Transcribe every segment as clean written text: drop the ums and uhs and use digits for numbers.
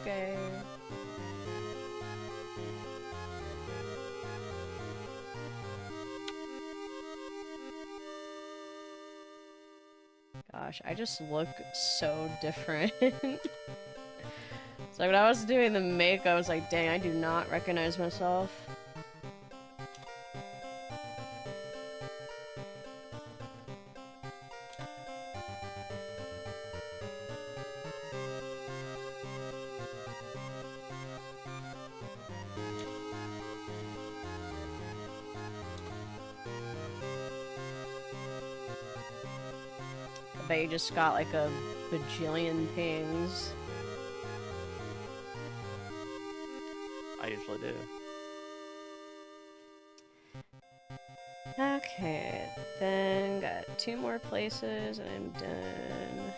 Okay. Gosh, I just look so different. So when I was doing the make, I was like, dang, I do not recognize myself. I bet you just got like a bajillion pings. I usually do. Okay, then got 2 more places and I'm done.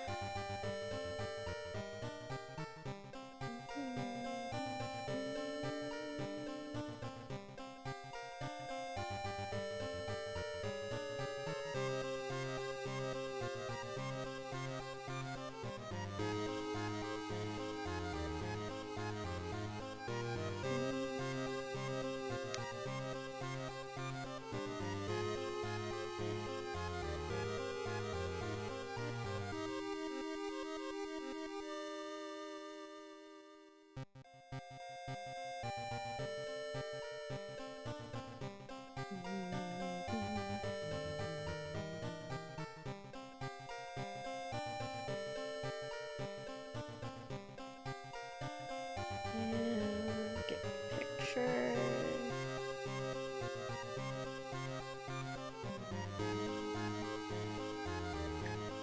Get a picture.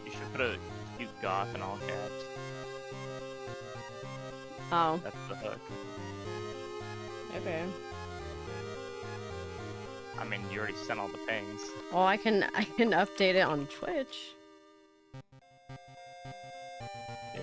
You should put a cute goth in all caps. Oh. That's the hook. Okay. I mean, you already sent all the pings. Well, I can update it on Twitch. Yeah.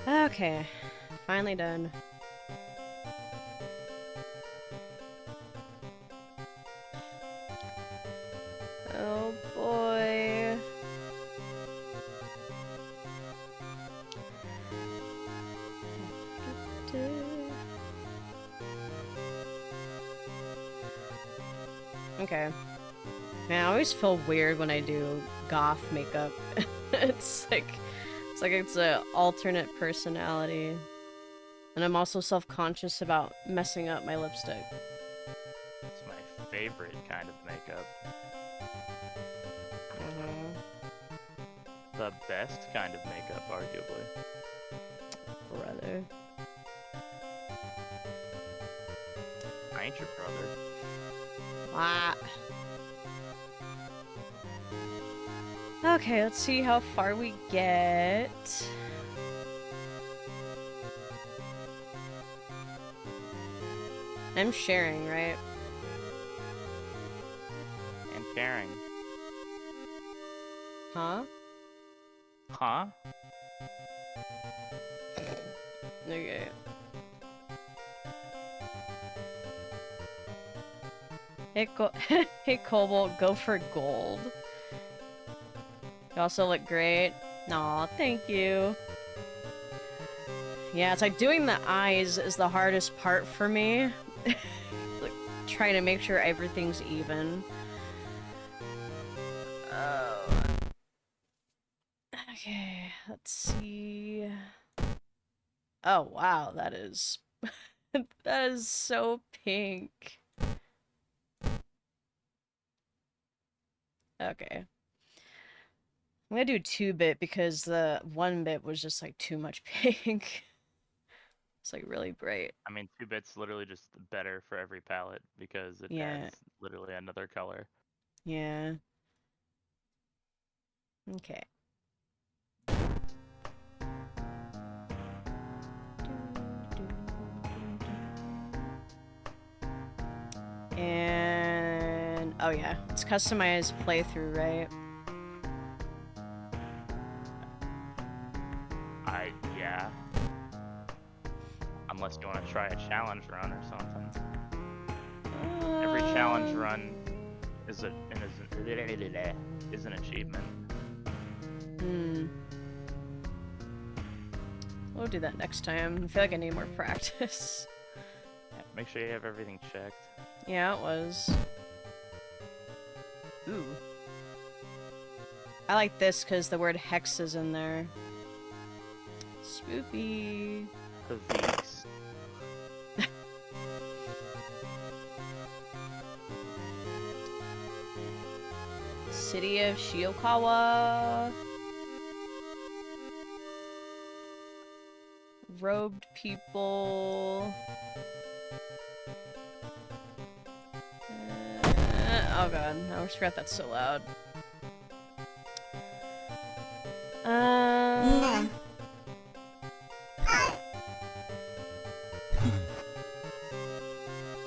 Okay, finally done. Oh boy. Okay. Man, I always feel weird when I do goth makeup. it's like it's a alternate personality. And I'm also self-conscious about messing up my lipstick. It's my favorite kind of makeup. The best kind of makeup, arguably. Brother. I ain't your brother. Ah. Okay, let's see how far we get. I'm sharing, right? And caring. Huh? Huh? Okay. Hey, Cobalt, go for gold. You also look great. Aw, thank you. Yeah, it's like doing the eyes is the hardest part for me. Like, trying to make sure everything's even. Oh. Okay, let's see. Oh, wow, that is... that is so pink. Okay. I'm gonna do 2-bit because the 1-bit was just like too much pink. It's like really bright. I mean, 2-bit's literally just better for every palette because it Yeah. adds literally another color. Yeah. Okay. And oh yeah, it's customized playthrough, right? Yeah. Unless you want to try a challenge run or something. Every challenge run is an achievement. We'll do that next time. I feel like I need more practice. Yeah, make sure you have everything checked. Yeah, it was. Ooh. I like this because the word hex is in there. Spoopy. These. City of Shiokawa. Robed people. Oh god, I always forgot that's so loud.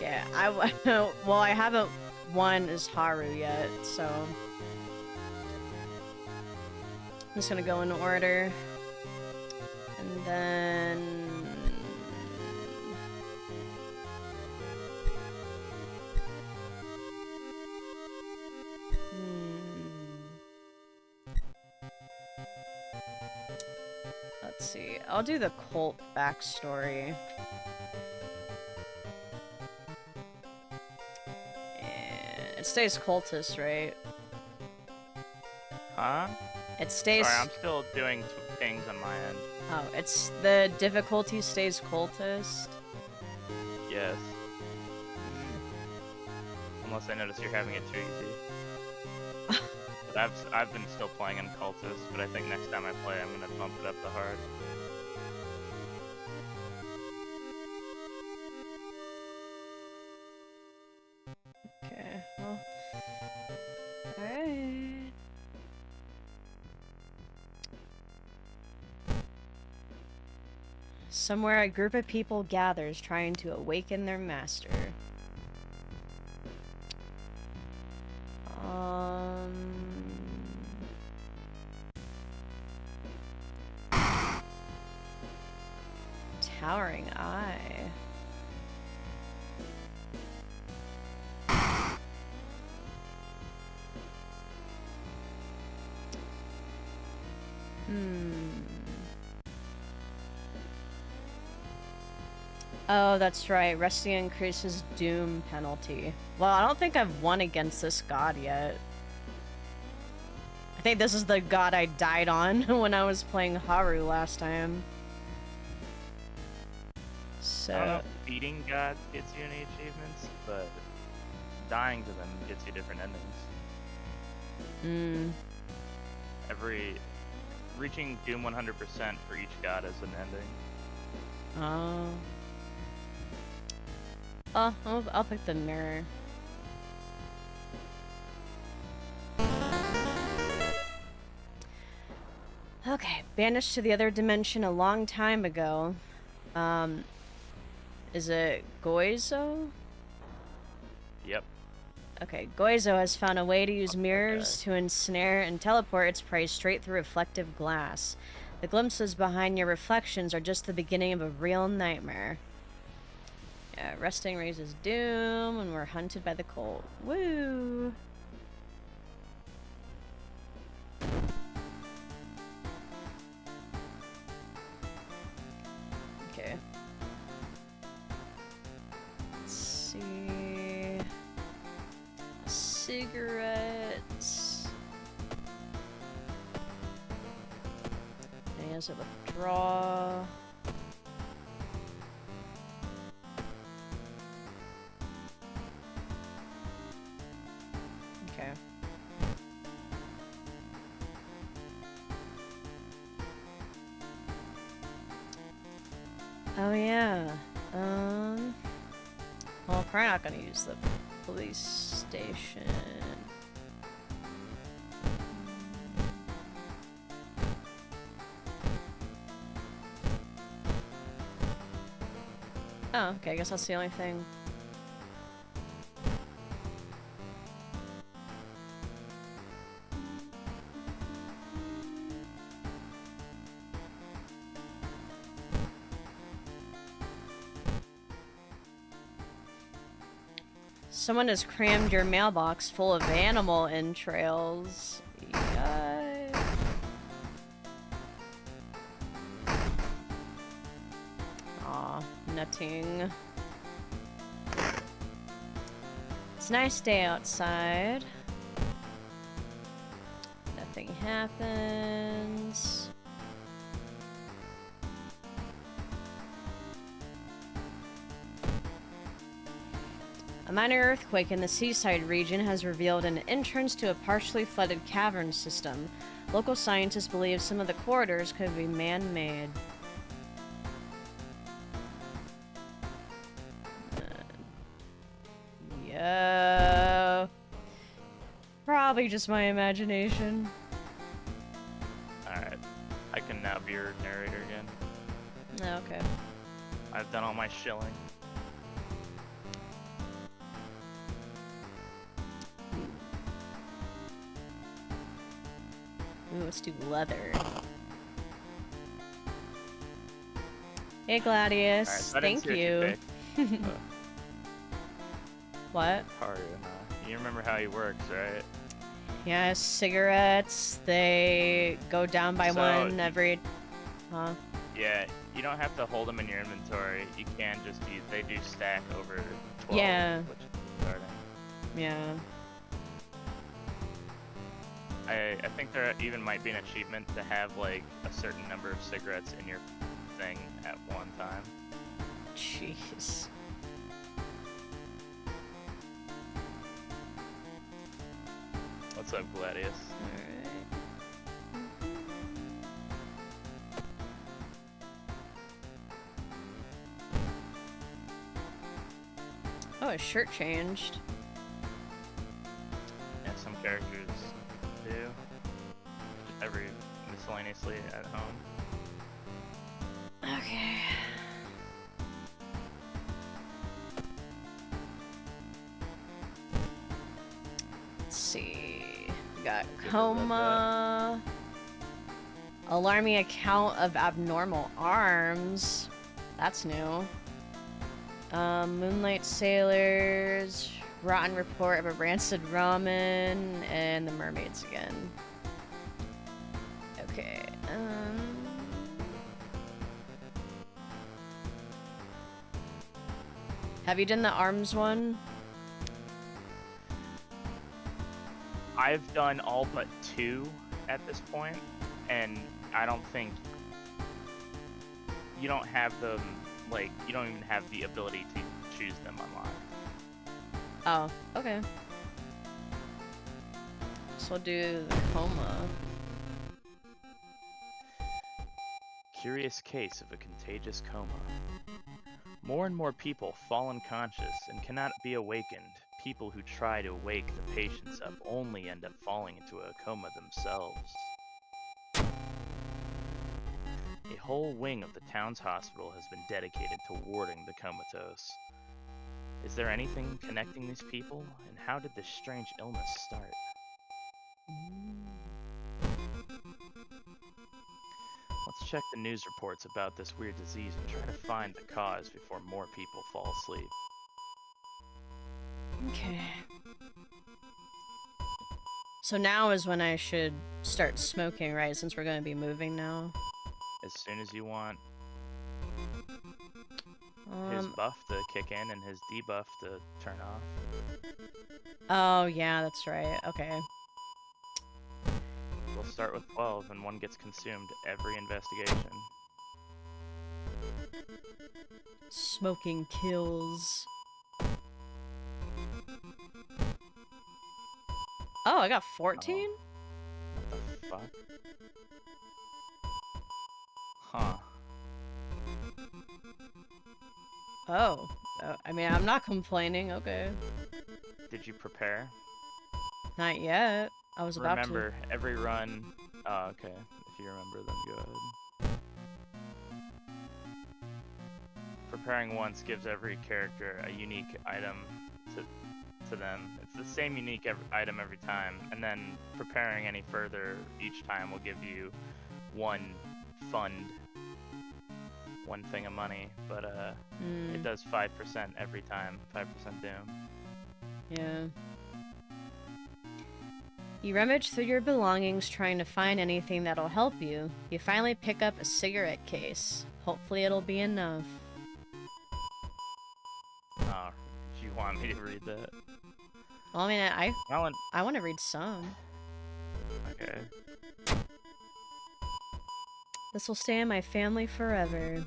Yeah, well, I haven't won as Haru yet, so I'm just gonna go in order, and then let's see. I'll do the cult backstory. And it stays cultist, right? Huh? It stays. Sorry, I'm still doing things on my end. Oh, it's the difficulty stays cultist. Yes. Unless I notice you're having it too easy. But I've been still playing in cultist, but I think next time I play, I'm gonna bump it up to hard. Okay, well, alright. Somewhere a group of people gathers trying to awaken their master. Towering eye. Oh, that's right. Resting increases doom penalty. Well, I don't think I've won against this god yet. I think this is the god I died on when I was playing Haru last time. So... I don't know if beating gods gets you any achievements, but dying to them gets you different endings. Reaching Doom 100% for each god is an ending. Oh. I'll pick the mirror. Okay, banished to the other dimension a long time ago. Is it Goizo? Yep. Okay, Goizo has found a way to use mirrors to ensnare and teleport its prey straight through reflective glass. The glimpses behind your reflections are just the beginning of a real nightmare. Yeah, resting raises doom, and we're hunted by the cult. Woo! Okay. Let's see... Cigarettes... He has a withdraw... Okay. Oh yeah. Well, we're probably not gonna use the police station. Oh, okay, I guess that's the only thing. Someone has crammed your mailbox full of animal entrails. Yikes. Aw, nutting. It's a nice day outside. Nothing happens. A minor earthquake in the seaside region has revealed an entrance to a partially flooded cavern system. Local scientists believe some of the corridors could be man-made. Yeah. Probably just my imagination. Alright. I can now be your narrator again. Okay. I've done all my shilling. Ooh, let's do leather. Hey, Gladius. Right, Thank you. What? You remember how he works, right? Yeah, cigarettes, they go down by one every... Huh? Yeah, you don't have to hold them in your inventory. You can just use... They do stack over 12, Yeah. which is starting. Yeah. I think there even might be an achievement to have, like, a certain number of cigarettes in your thing at one time. Jeez. What's up, Gladius? Alright. Oh, his shirt changed. Yeah, some characters do. Every miscellaneously at home. Okay. Let's see. We got coma. Alarming account of abnormal arms. That's new. Moonlight sailors. Rotten report of a rancid ramen. And the mermaids again. Okay. Have you done the arms one? I've done all but 2 at this point, and I don't think you don't have them, like, you don't even have the ability to choose them unlocked. Oh, okay. So we'll do the coma. Curious case of a contagious coma. More and more people fall unconscious and cannot be awakened. People who try to wake the patients up only end up falling into a coma themselves. A whole wing of the town's hospital has been dedicated to warding the comatose. Is there anything connecting these people, and how did this strange illness start? Let's check the news reports about this weird disease and try to find the cause before more people fall asleep. Okay. So now is when I should start smoking, right? Since we're going to be moving now. As soon as you want his buff to kick in and his debuff to turn off. Oh, yeah, that's right. Okay. We'll start with 12, and one gets consumed every investigation. Smoking kills. Oh, I got 14? What the fuck? Huh. Oh. I mean, I'm not complaining. Okay. Did you prepare? Not yet. I was about to. Remember, every run... Oh, okay. If you remember, then go ahead. Preparing once gives every character a unique item to them. It's the same unique item every time, and then preparing any further each time will give you one thing of money, but it does 5% every time, 5% doom. Yeah. You rummage through your belongings trying to find anything that'll help you. You finally pick up a cigarette case. Hopefully it'll be enough. Oh, do you want me to read that? Well, I mean, I want to read some. Okay. This will stay in my family forever.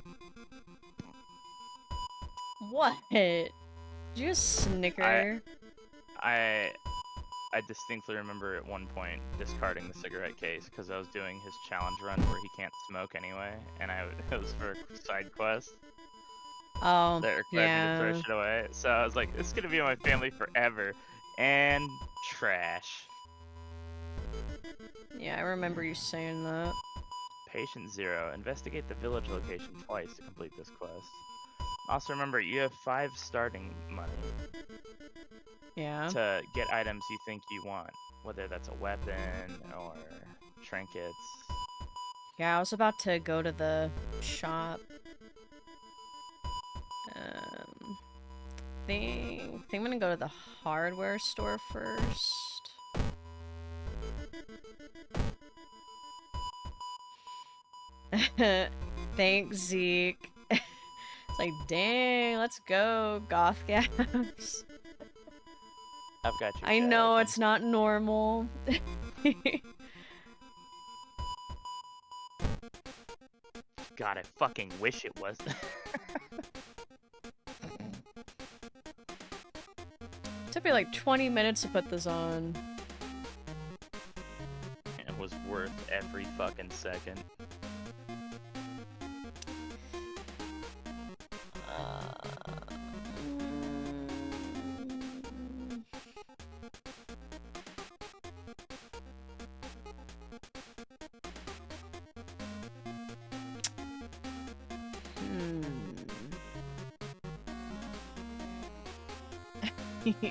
What? Did you just snicker? I distinctly remember at one point discarding the cigarette case because I was doing his challenge run where he can't smoke anyway, and it was for a side quest. Oh, That required yeah. me to throw shit away. So I was like, this is gonna be in my family forever. And trash. Yeah, I remember you saying that. Patient 0. Investigate the village location twice to complete this quest. Also remember, you have 5 starting money. Yeah. To get items you think you want. Whether that's a weapon or trinkets. Yeah, I was about to go to the shop. Think I'm gonna go to the hardware store first. Thanks, Zeke. It's like, dang, let's go, goth gaps. I've got you. I know it's not normal. God, I fucking wish it was. Took me like 20 minutes to put this on. It was worth every fucking second. Like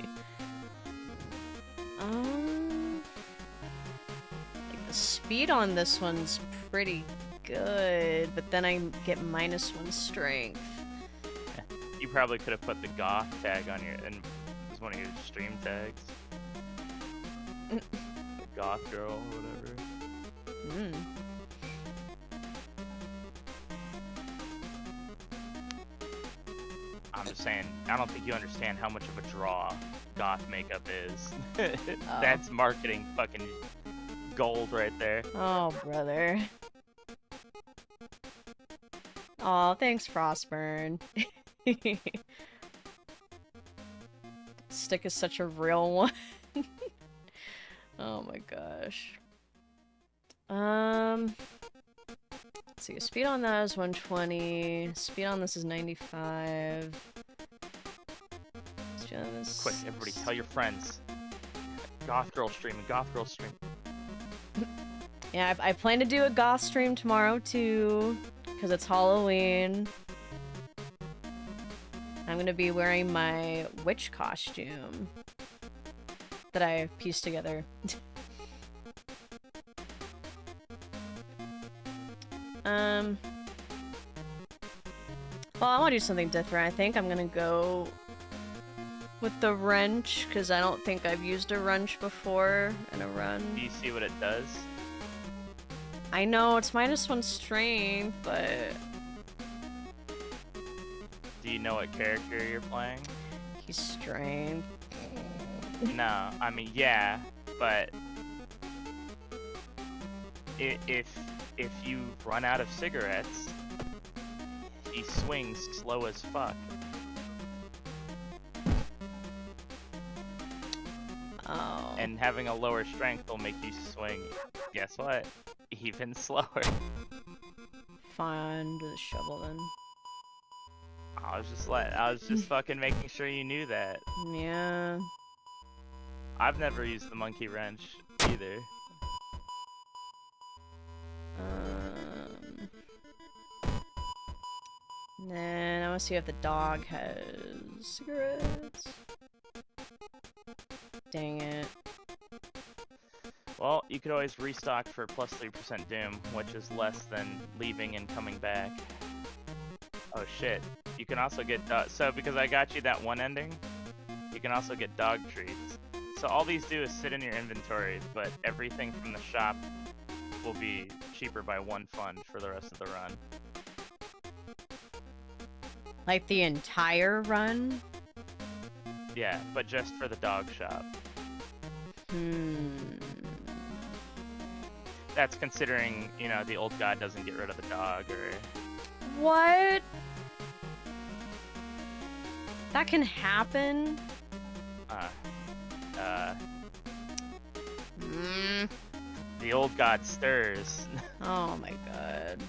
the speed on this one's pretty good, but then I get -1 strength. You probably could have put the goth tag on your, and it was one of your stream tags. The goth girl or whatever. I'm just saying, I don't think you understand how much of a draw goth makeup is. That's marketing fucking gold right there. Oh, brother. Aw, thanks, Frostburn. Stik is such a real one. Oh my gosh. Let's see, speed on that is 120. Speed on this is 95. Speed on this... Quick, everybody, tell your friends. Goth girl stream, goth girl stream. Yeah, I plan to do a goth stream tomorrow too, because it's Halloween. I'm gonna be wearing my witch costume that I pieced together. Well, I want to do something different. I think I'm gonna go with the wrench, because I don't think I've used a wrench before in a run. Do you see what it does? I know, it's -1 strength, but... Do you know what character you're playing? He's strength. No, I mean, yeah, but... If you run out of cigarettes, he swings slow as fuck. Oh. And having a lower strength will make you swing, guess what? Even slower. Fine, do the shovel then. I was just fucking making sure you knew that. Yeah. I've never used the monkey wrench either. Then I want to see if the dog has cigarettes. Dang it. Well, you could always restock for plus 3% doom, which is less than leaving and coming back. Oh shit. You can also get, so because I got you that one ending, you can also get dog treats. So all these do is sit in your inventory, but everything from the shop will be cheaper by 1 fund for the rest of the run. Like the entire run? Yeah, but just for the dog shop. That's considering, you know, the old god doesn't get rid of the dog, or... What? That can happen? The old god stirs. Oh my god.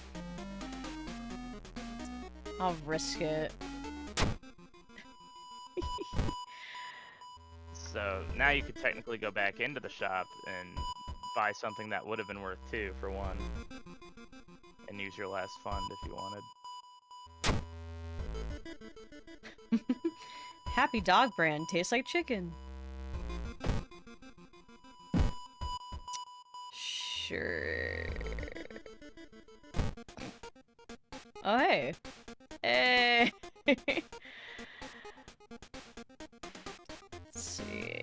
I'll risk it. So now you could technically go back into the shop and buy something that would have been worth 2 for 1. And use your last fund if you wanted. Happy dog brand tastes like chicken. Sure. Oh, hey. Hey. Let's see.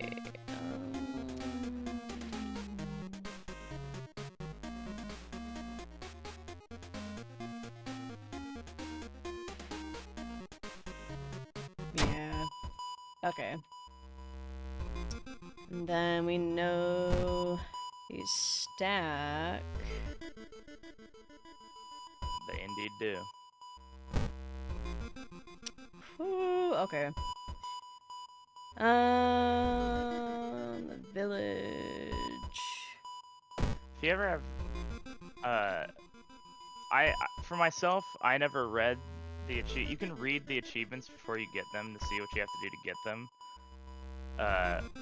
Yeah. Okay. And then we know these stack. They indeed do. Ooh, okay. The village. If you ever have, for myself, I never read the you can read the achievements before you get them to see what you have to do to get them.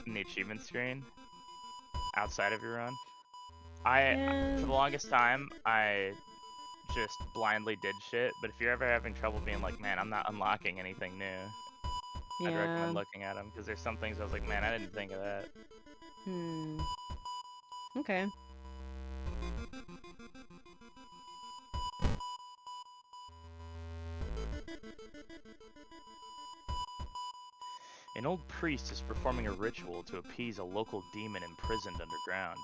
In the achievement screen, outside of your run. For the longest time, I just blindly did shit, but if you're ever having trouble being like, man, I'm not unlocking anything new, I'd recommend looking at them, because there's some things I was like, man, I didn't think of that. Okay. An old priest is performing a ritual to appease a local demon imprisoned underground.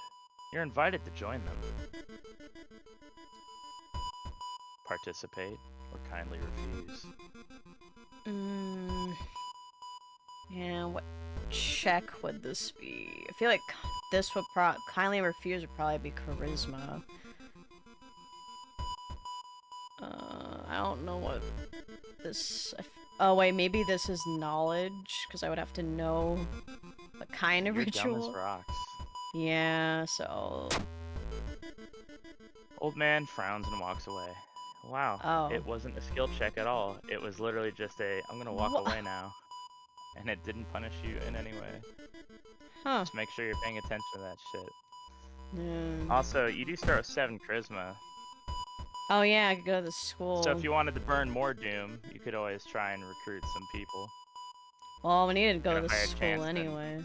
You're invited to join them. Participate or kindly refuse. Yeah, what check would this be? I feel like this would kindly refuse would probably be charisma. I don't know what this... Oh wait, maybe this is knowledge, because I would have to know what kind of ritual. Dumb as rocks. Yeah, so... Old man frowns and walks away. Wow, It wasn't a skill check at all. It was literally just a, I'm gonna walk away now. And it didn't punish you in any way. Huh. Just make sure you're paying attention to that shit. Also, you do start with 7 charisma. Oh yeah, I could go to the school. So if you wanted to burn more doom, you could always try and recruit some people. Well, we needed to go to the school anyway.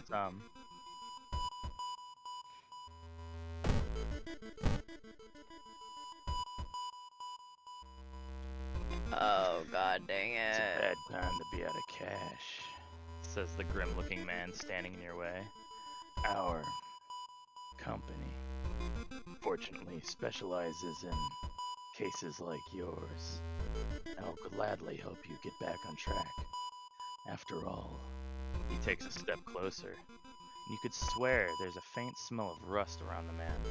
Oh god dang it. It's a bad time to be out of cash, says the grim-looking man standing in your way. Our company, fortunately, specializes in cases like yours. I'll gladly help you get back on track. After all, he takes a step closer. You could swear there's a faint smell of rust around the man.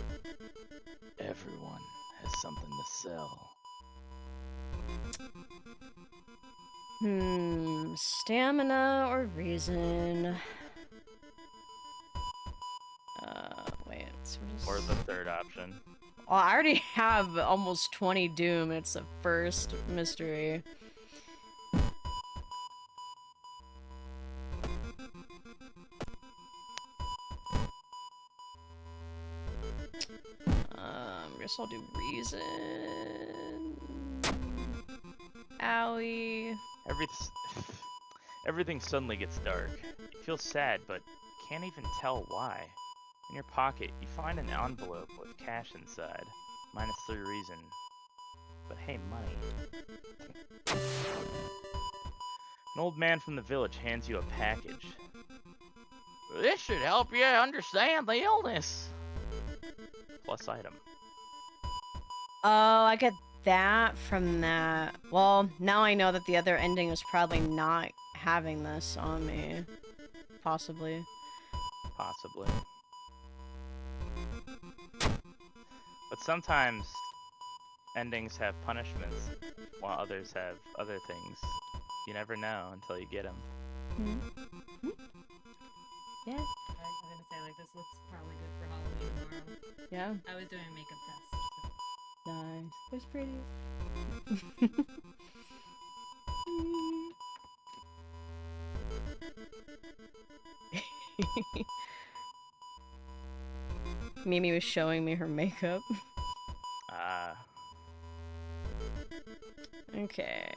Everyone has something to sell. Stamina or reason? Wait. Or the third option. Oh, I already have almost 20 doom. It's the first mystery. Guess I'll do reason. Owie. Everything suddenly gets dark. You feel sad, but can't even tell why. In your pocket, you find an envelope with cash inside. -3 reason. But hey, money. An old man from the village hands you a package. This should help you understand the illness. Plus item. Oh, I get that from that. Well, now I know that the other ending was probably not having this on me. Possibly. Possibly. But sometimes endings have punishments, while others have other things. You never know until you get them. Mm-hmm. Yeah. I'm gonna say, like, this looks probably good for Halloween tomorrow. Yeah. I was doing a makeup test. So. Nice. It was pretty. Mimi was showing me her makeup. Okay.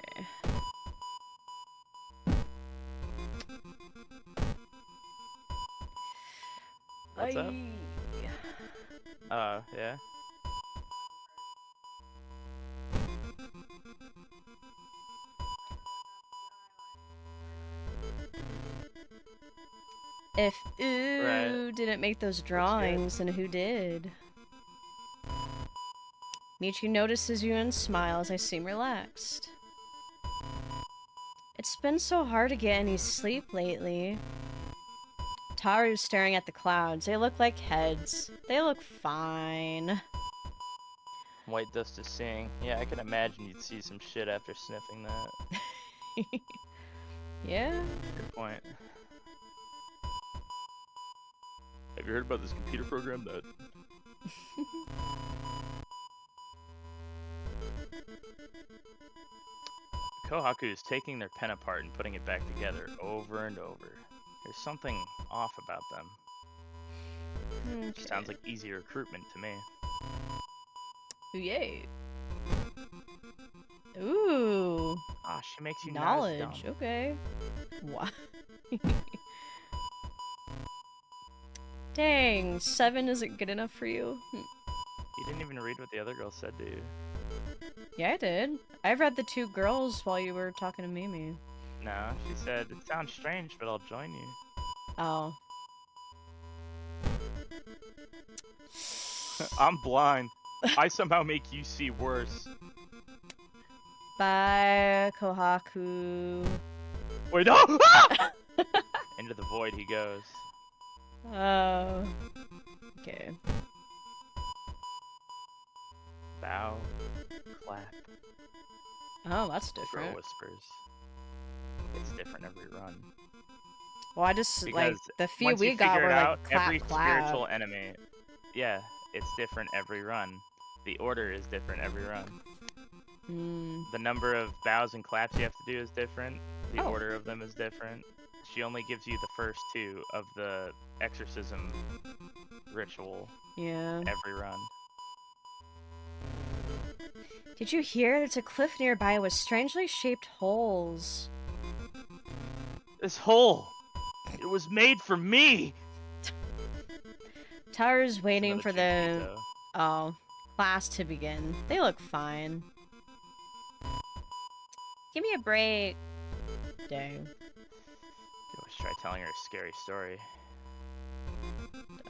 What's up? Yeah. If Ooh didn't make those drawings, then who did? Michi notices you and smiles. I seem relaxed. It's been so hard to get any sleep lately. Taru's staring at the clouds. They look like heads. They look fine. White dust is seeing. Yeah, I can imagine you'd see some shit after sniffing that. Yeah? Good point. Have you heard about this computer program that... Kohaku is taking their pen apart and putting it back together over and over. There's something off about them. Okay. Sounds like easy recruitment to me. Ooh, yay. Ooh. Ah, she makes you knowledge. Not as dumb. Okay. Wow. Dang, 7 isn't good enough for you? You didn't even read what the other girl said, do you? Yeah, I did. I read the 2 girls while you were talking to Mimi. No, she said, it sounds strange, but I'll join you. Oh. I'm blind. I somehow make you see worse. Bye, Kohaku. Wait, no! Into the void he goes. Oh. Okay. Bow, clap. Oh, that's Girl different. whispers. It's different every run. Well, I just, Because like, the few once we you got figure were, it like, out, clap, every clap. spiritual enemy, yeah, it's different every run. The order is different every run. The number of bows and claps you have to do is different. The order of them is different. She only gives you the first 2 of the exorcism ritual. Yeah. Every run. Did you hear? There's a cliff nearby with strangely shaped holes. This hole! It was made for me! Taru's waiting for the Chiquito. class to begin. They look fine. Give me a break. Dang. You always try telling her a scary story.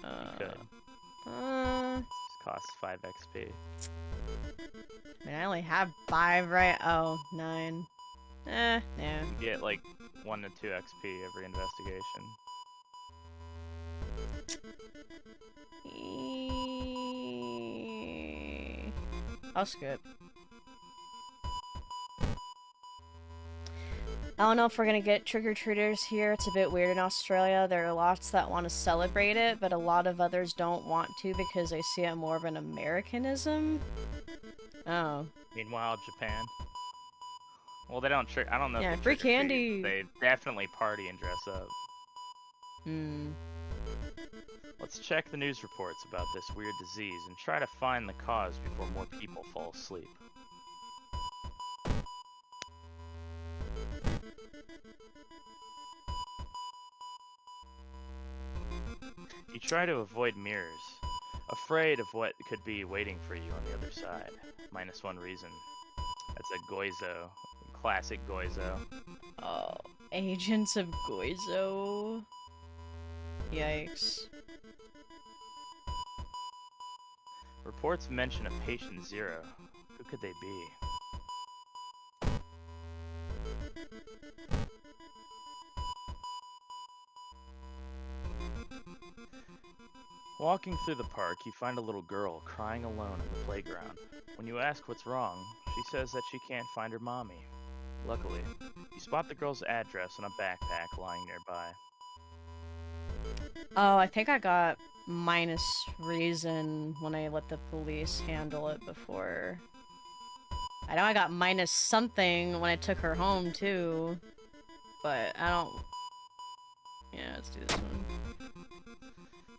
You could. Just costs 5 XP. I mean, I only have 5, right? Oh, 9. Nah. You get like 1 to 2 XP every investigation. I'll skip. I don't know if we're gonna get trick-or-treaters here. It's a bit weird in Australia. There are lots that want to celebrate it, but a lot of others don't want to because they see it more of an Americanism. Oh. Meanwhile, Japan. Well, they don't trick. I don't know. Yeah, if they free trick or treat. candy. They definitely party and dress up. Let's check the news reports about this weird disease and try to find the cause before more people fall asleep. You try to avoid mirrors, afraid of what could be waiting for you on the other side. -1 reason. That's a Goizo. Classic Goizo. Oh, Agents of Goizo. Yikes. Reports mention a patient 0. Who could they be? Walking through the park, you find a little girl crying alone in the playground. When you ask what's wrong, she says that she can't find her mommy. Luckily, you spot the girl's address on a backpack lying nearby. Oh, I think I got -reason when I let the police handle it before. I know I got -something when I took her home, too. But I don't... Yeah, let's do this one.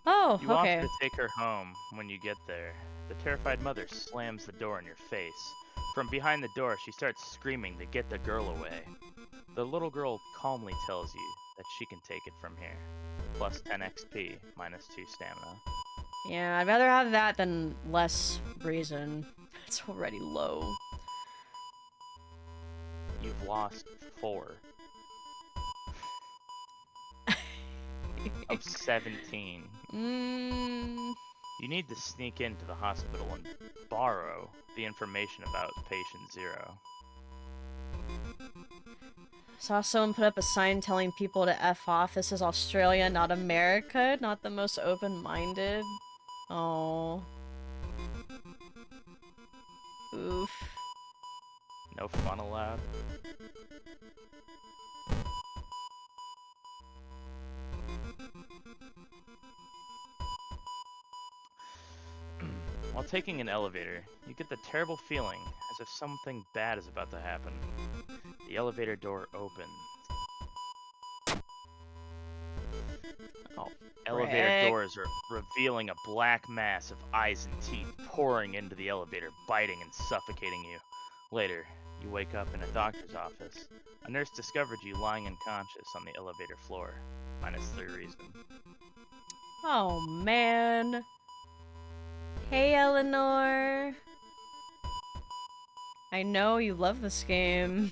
Oh, You okay. offer to take her home. When you get there, the terrified mother slams the door in your face. From behind the door, she starts screaming to get the girl away. The little girl calmly tells you that she can take it from here. Plus 10 XP, -2 stamina. Yeah, I'd rather have that than less reason. It's already low. You've lost 4 of 17. You need to sneak into the hospital and borrow the information about patient 0. Saw someone put up a sign telling people to F off. This is Australia, not America. Not the most open-minded. Oh. Oof. No fun allowed. While taking an elevator, you get the terrible feeling as if something bad is about to happen. The elevator door opens. Oh, Elevator frick. doors are revealing a black mass of eyes and teeth pouring into the elevator, biting and suffocating you. Later, you wake up in a doctor's office. A nurse discovered you lying unconscious on the elevator floor. -3 reason. Oh, man. Hey, Eleanor. I know you love this game.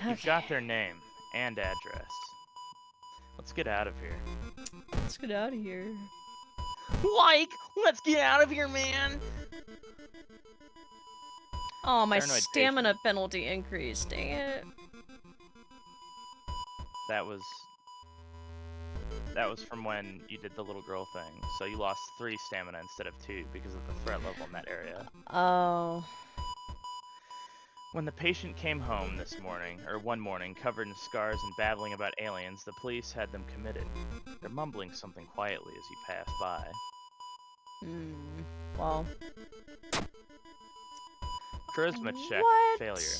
You've got their name and address. Let's get out of here. Let's get out of here. Like, let's get out of here, man! Oh, my Paranoid stamina patient. penalty increased. Dang it. That was from when you did the little girl thing. So you lost 3 stamina instead of 2 because of the threat level in that area. Oh. When the patient came home one morning, covered in scars and babbling about aliens, the police had them committed. They're mumbling something quietly as you pass by. Well. Charisma check What? failure.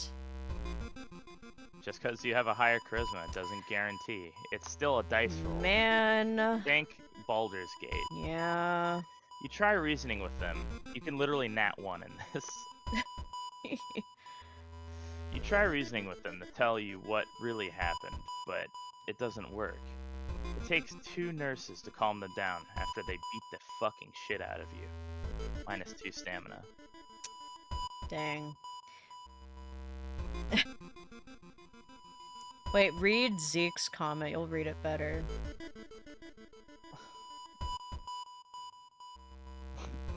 Just because you have a higher charisma doesn't guarantee. It's still a dice roll. Man. Think Baldur's Gate. Yeah. You try reasoning with them. You can literally nat 1 in this. You try reasoning with them to tell you what really happened, but it doesn't work. It takes 2 nurses to calm them down after they beat the fucking shit out of you. -2 stamina. Dang. Wait, read Zeke's comment. You'll read it better.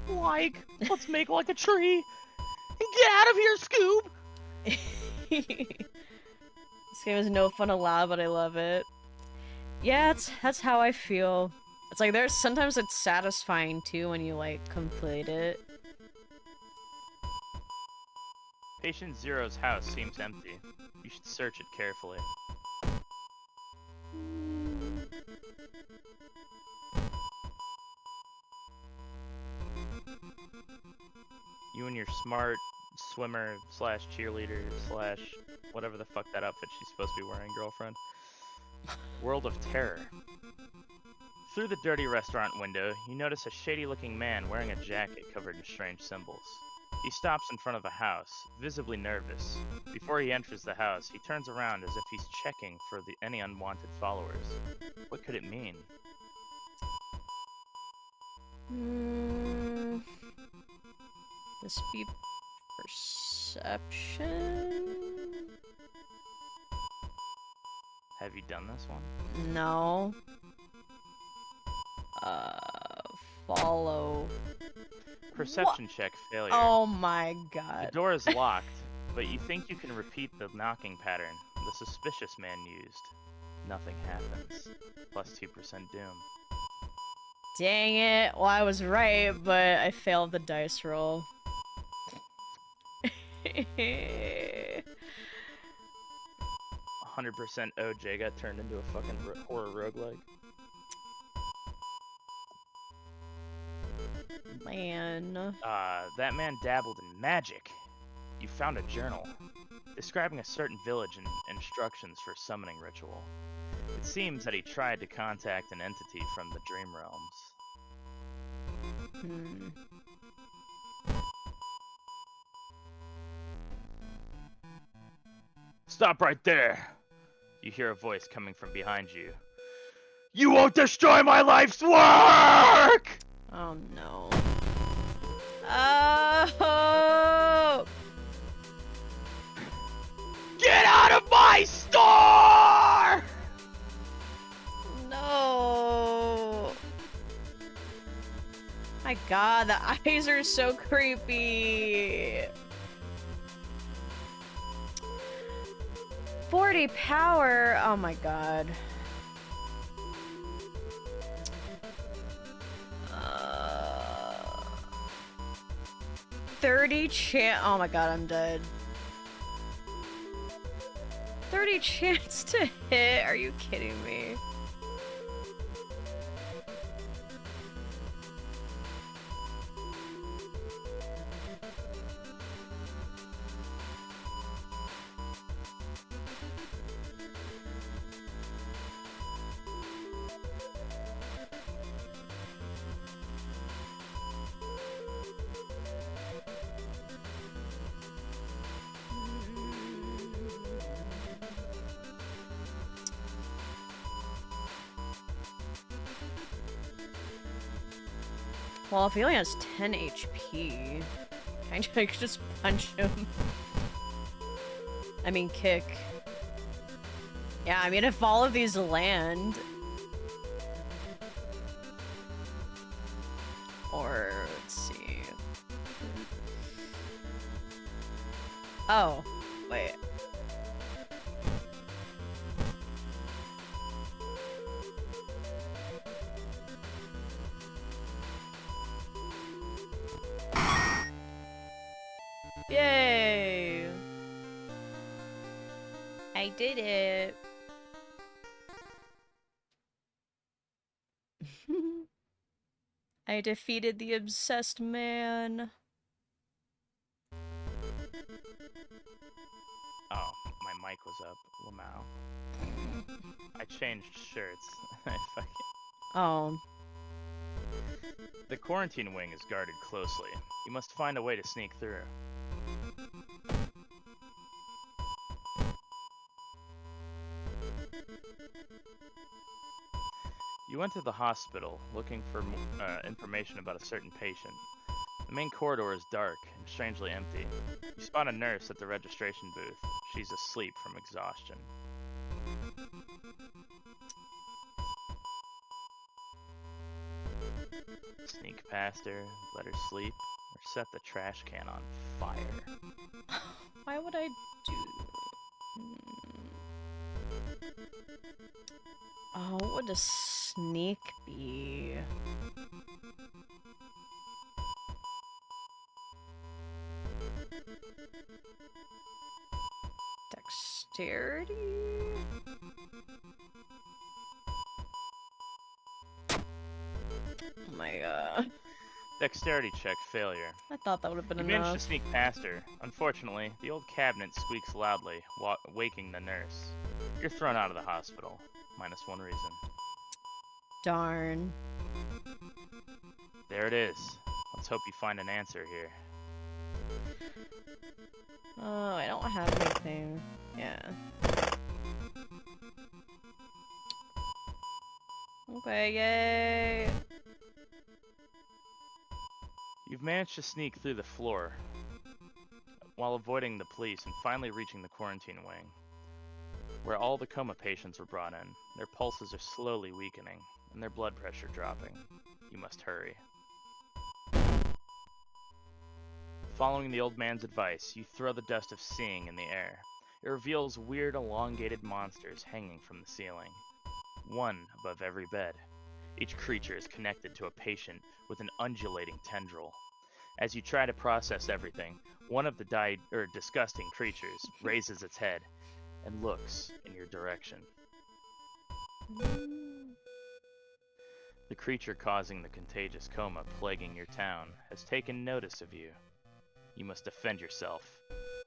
Like, let's make like a tree. Get out of here, Scoob! This game is no fun allowed, but I love it. Yeah, that's how I feel. It's like sometimes it's satisfying too when you like complete it. Patient Zero's house seems empty. You should search it carefully. and your smart swimmer slash cheerleader slash whatever the fuck that outfit she's supposed to be wearing, girlfriend. World of Terror. Through the dirty restaurant window, you notice a shady-looking man wearing a jacket covered in strange symbols. He stops in front of a house, visibly nervous. Before he enters the house, he turns around as if he's checking for any unwanted followers. What could it mean? This be perception? Have you done this one? No. Follow. Perception check failure. Oh my The god. door is locked, but you think you can repeat the knocking pattern the suspicious man used. Nothing happens. Plus 2% doom. Dang it. Well, I was right, but I failed the dice roll. 100% OJ got turned into a fucking horror roguelike. Man. That man dabbled in magic. You found a journal describing a certain village and instructions for summoning ritual. It seems that he tried to contact an entity from the dream realms. Stop right there! You hear a voice coming from behind you. You won't destroy my life's work! Oh no. Oh! Get out of my store! No. My god, the eyes are so creepy. 40 power. Oh my god. 30 chance. Oh my god, I'm dead. 30 chance to hit. Are you kidding me? Well, if he only has 10 HP, I could just punch him. I mean, kick. Yeah, I mean, if all of these land... Or, let's see... Oh, wait. Yay! I did it. I defeated the obsessed man. Oh, my mic was up. Wow. I changed shirts. Oh. The quarantine wing is guarded closely. You must find a way to sneak through. You went to the hospital, looking for information about a certain patient. The main corridor is dark and strangely empty. You spot a nurse at the registration booth. She's asleep from exhaustion. Sneak past her, let her sleep, or set the trash can on fire. Why would I do... Oh, what would a sneak be? Dexterity? Oh my god. Dexterity check failure. I thought that would have been You managed to enough. sneak past her. Unfortunately, the old cabinet squeaks loudly, waking the nurse. You're thrown out of the hospital. -1 reason. Darn. There it is. Let's hope you find an answer here. Oh, I don't have anything. Yeah. Okay, yay! You've managed to sneak through the floor while avoiding the police and finally reaching the quarantine wing, where all the coma patients were brought in. Their pulses are slowly weakening and their blood pressure dropping. You must hurry. Following the old man's advice, you throw the dust of seeing in the air. It reveals weird elongated monsters hanging from the ceiling, one above every bed. Each creature is connected to a patient with an undulating tendril. As you try to process everything, one of the disgusting creatures raises its head and looks in your direction. The creature causing the contagious coma plaguing your town has taken notice of you. You must defend yourself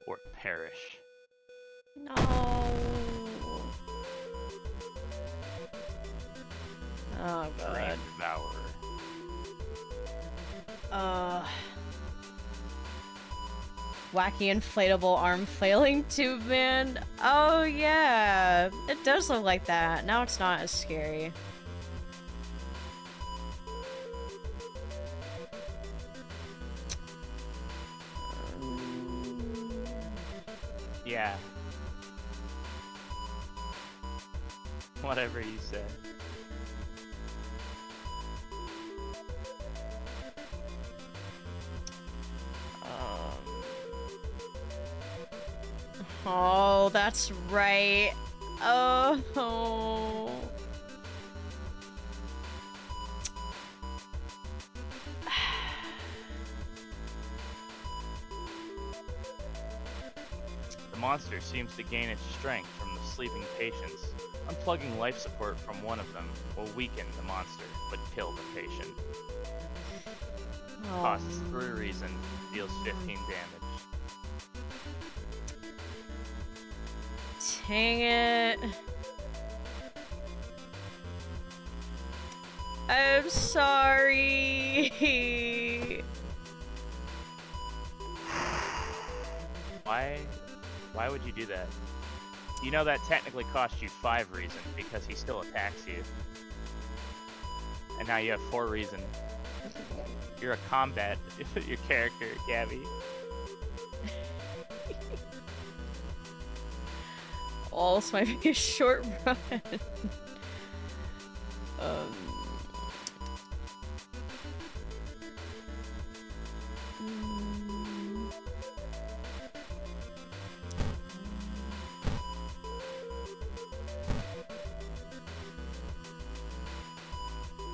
or perish. No. Oh god. Dream Devourer. Wacky inflatable arm flailing tube man. Oh yeah, it does look like that. Now it's not as scary. Yeah. Whatever you say. Oh, that's right. Oh. The monster seems to gain its strength from the sleeping patients. Unplugging life support from one of them will weaken the monster, but kill the patient. Costs 3 reason, deals 15 damage. Dang it. I'm sorry. Why would you do that? You know that technically costs you 5 reason because he still attacks you. And now you have 4 reason. You're a combat, your character, Gabby. Oh, this might be a short run.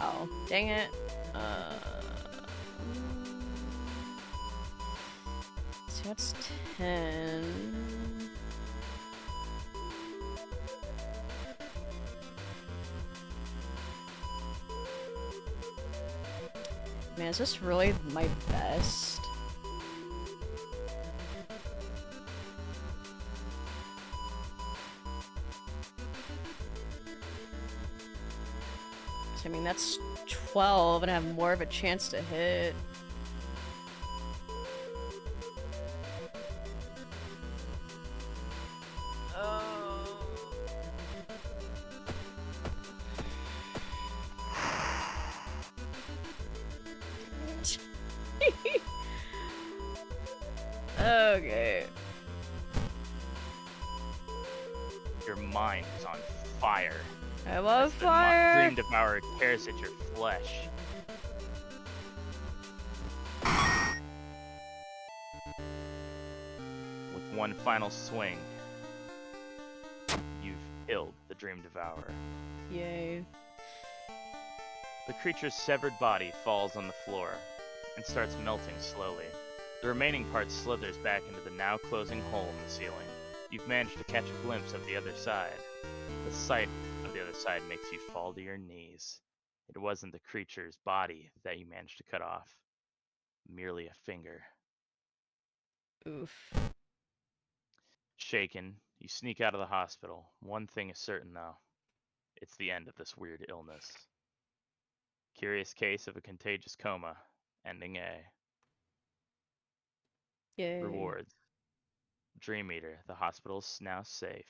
Oh, dang it. So that's 10. Man, is this really my best? I mean, that's 12 and I have more of a chance to hit. Okay. Your mind is on fire. I love The fire. Dream Devourer tears at your flesh. With one final swing, you've killed the Dream Devourer. Yay. The creature's severed body falls on the floor and starts melting slowly. The remaining part slithers back into the now closing hole in the ceiling. You've managed to catch a glimpse of the other side. The sight of the other side makes you fall to your knees. It wasn't the creature's body that you managed to cut off. merely a finger. Oof. Shaken, you sneak out of the hospital. One thing is certain, though. It's the end of this weird illness. Curious case of a contagious coma. Ending A. Yay. Rewards. Dream Eater. The hospital's now safe.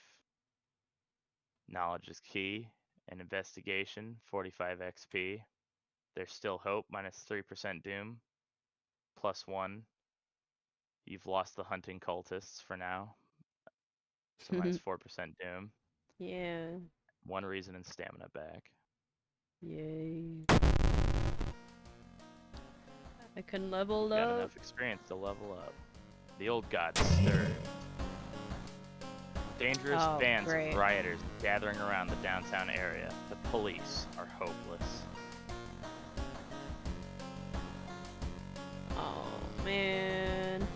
Knowledge is key. An investigation. 45 XP. There's still hope. Minus 3% doom. +1. You've lost the hunting cultists for now. So minus 4% doom. Yeah. 1 reason and stamina back. Yay. I can level Got up. enough experience to level up. The old gods stirred. Dangerous Oh, bands great. of rioters gathering around the downtown area. The police are hopeless. Oh, man.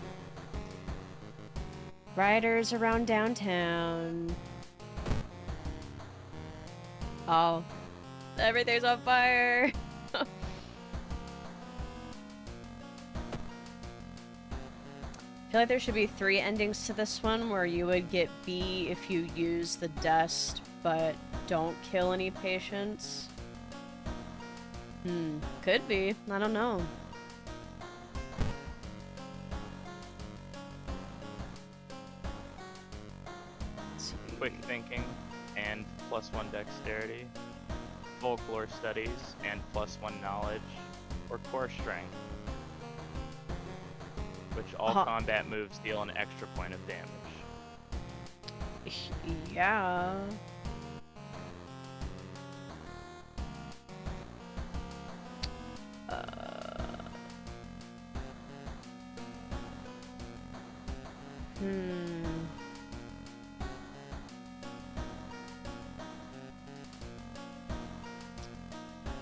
Rioters around downtown. Oh. Everything's on fire. I feel like there should be 3 endings to this one where you would get B if you use the dust but don't kill any patients. Could be. I don't know. Quick thinking and +1 dexterity. Folklore studies and +1 knowledge. Or core strength, which all combat moves deal an extra point of damage. Yeah.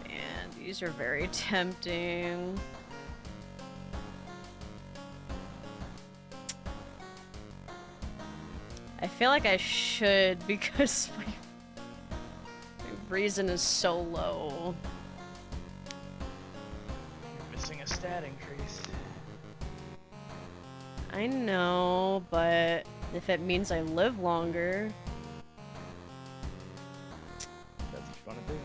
Man, these are very tempting. I feel like I should because my reason is so low. You're missing a stat increase. I know, but if it means I live longer. That's what you want to do.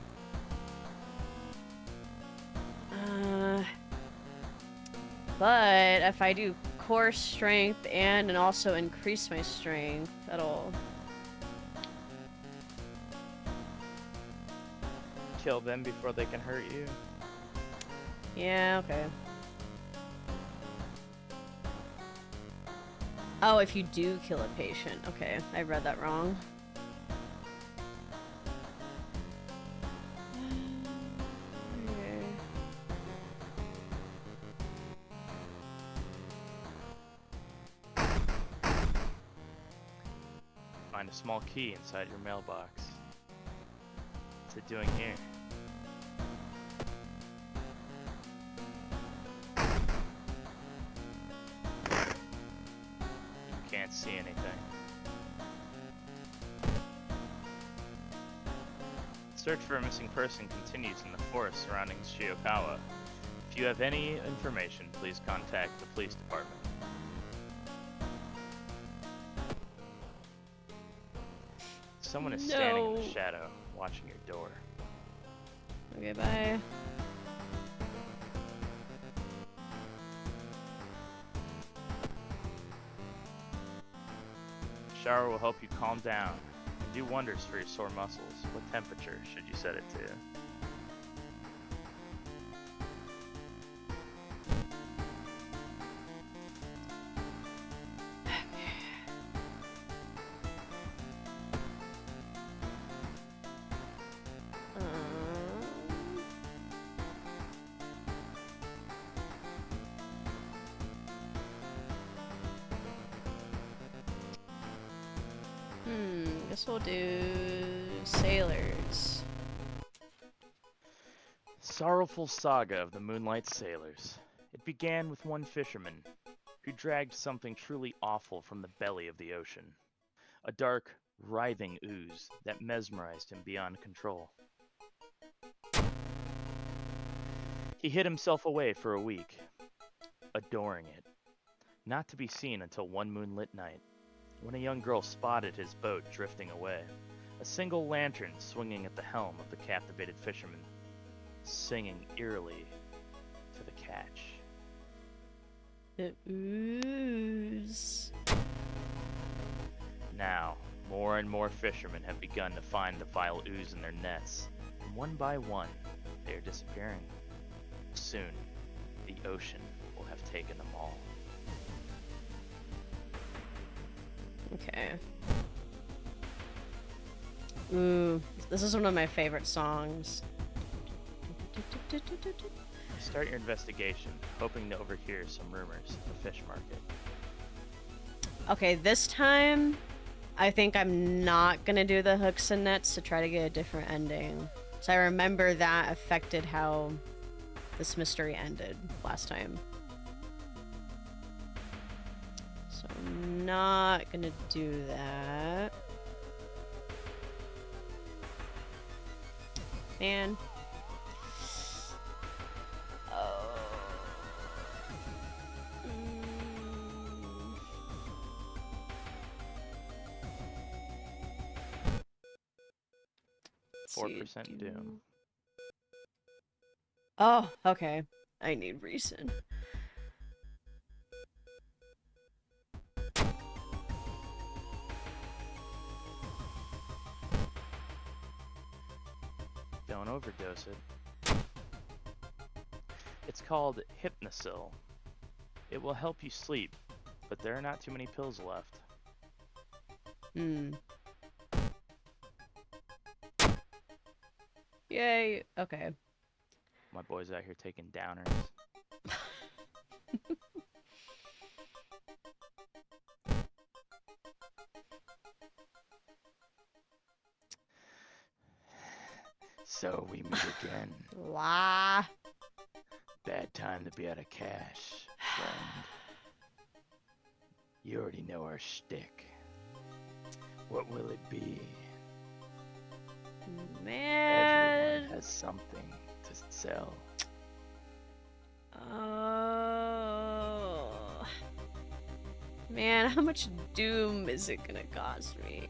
But if I do core strength and also increase my strength, that'll... Kill them before they can hurt you. Yeah, okay. Oh, if you do kill a patient. Okay, I read that wrong. Find a small key inside your mailbox. What's it doing here? You can't see anything. Search for a missing person continues in the forest surrounding Shiokawa. If you have any information, please contact the police department. Someone is standing in the shadow, watching your door. Okay, bye. The shower will help you calm down and do wonders for your sore muscles. What temperature should you set it to? Guess we'll do sailors. Sorrowful saga of the Moonlight Sailors. It began with one fisherman who dragged something truly awful from the belly of the ocean. A dark, writhing ooze that mesmerized him beyond control. He hid himself away for a week. adoring it. Not to be seen until one moonlit night, when a young girl spotted his boat drifting away, a single lantern swinging at the helm of the captivated fisherman, singing eerily to the catch. The ooze. Now, more and more fishermen have begun to find the vile ooze in their nets, and one by one, they are disappearing. Soon, the ocean will have taken them all. Okay. Ooh, this is one of my favorite songs. Start your investigation, hoping to overhear some rumors of the fish market. Okay, this time, I think I'm not gonna do the hooks and nets to try to get a different ending. So I remember that affected how this mystery ended last time. So I'm not gonna do that. Man. Oh. 4% doom. Oh, okay. I need reason. Don't overdose it. It's called Hypnosil. It will help you sleep, but there are not too many pills left. Yay. Okay. My boy's out here taking downers. So we meet again. La. Bad time to be out of cash, friend. You already know our shtick. What will it be? Man. Everyone has something to sell. Oh. Man, how much doom is it gonna cost me?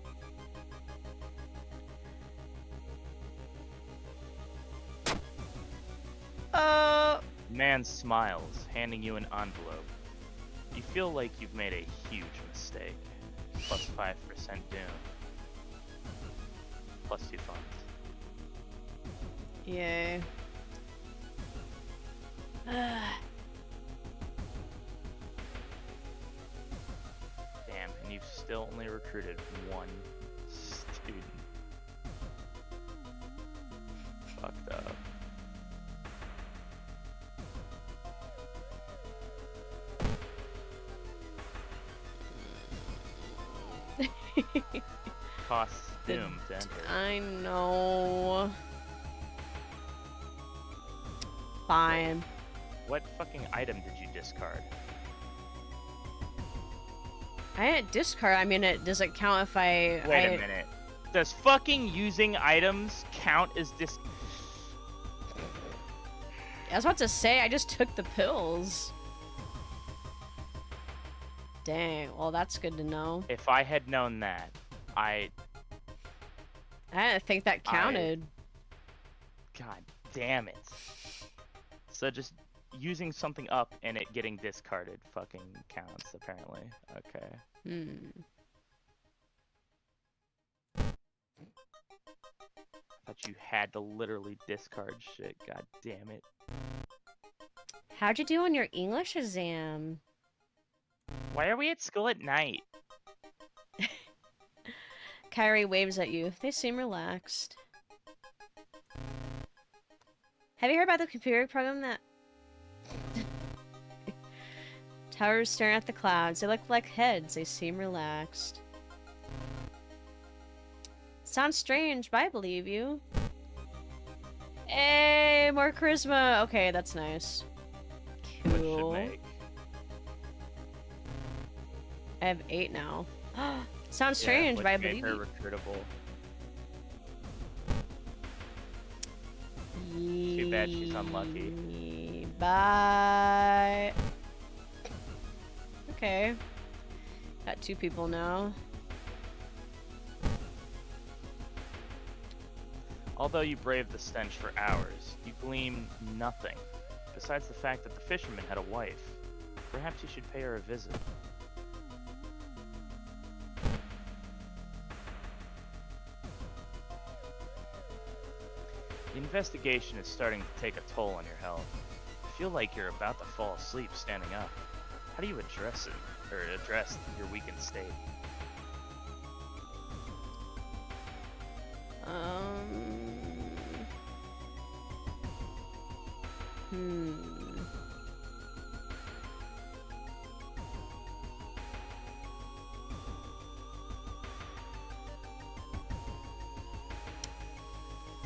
Man smiles, handing you an envelope. You feel like you've made a huge mistake. Plus 5% doom. Plus 2 funds. Yay. Damn, and you've still only recruited one student. Fucked up. Costs doom to enter. I know. Fine. What fucking item did you discard? I didn't discard. I mean, does it count if I... Wait a minute. Does fucking using items count as dis... I was about to say, I just took the pills. Dang, well that's good to know. If I had known that, I didn't think that counted. God damn it. So just using something up and it getting discarded fucking counts, apparently. Okay. I thought you had to literally discard shit. God damn it. How'd you do on your English exam? Why are we at school at night? Kyrie waves at you. They seem relaxed. Have you heard about the computer program that... Towers staring at the clouds. They look like heads. They seem relaxed. Sounds strange, but I believe you. Hey, more charisma. Okay, that's nice. Cool. What should make? I have 8 now. Sounds strange, but I believe her you. recruitable. Too bad she's unlucky. Bye. Okay. Got 2 people now. Although you braved the stench for hours, you glean nothing, besides the fact that the fisherman had a wife. Perhaps you should pay her a visit. The investigation is starting to take a toll on your health. You feel like you're about to fall asleep standing up. How do you address your weakened state?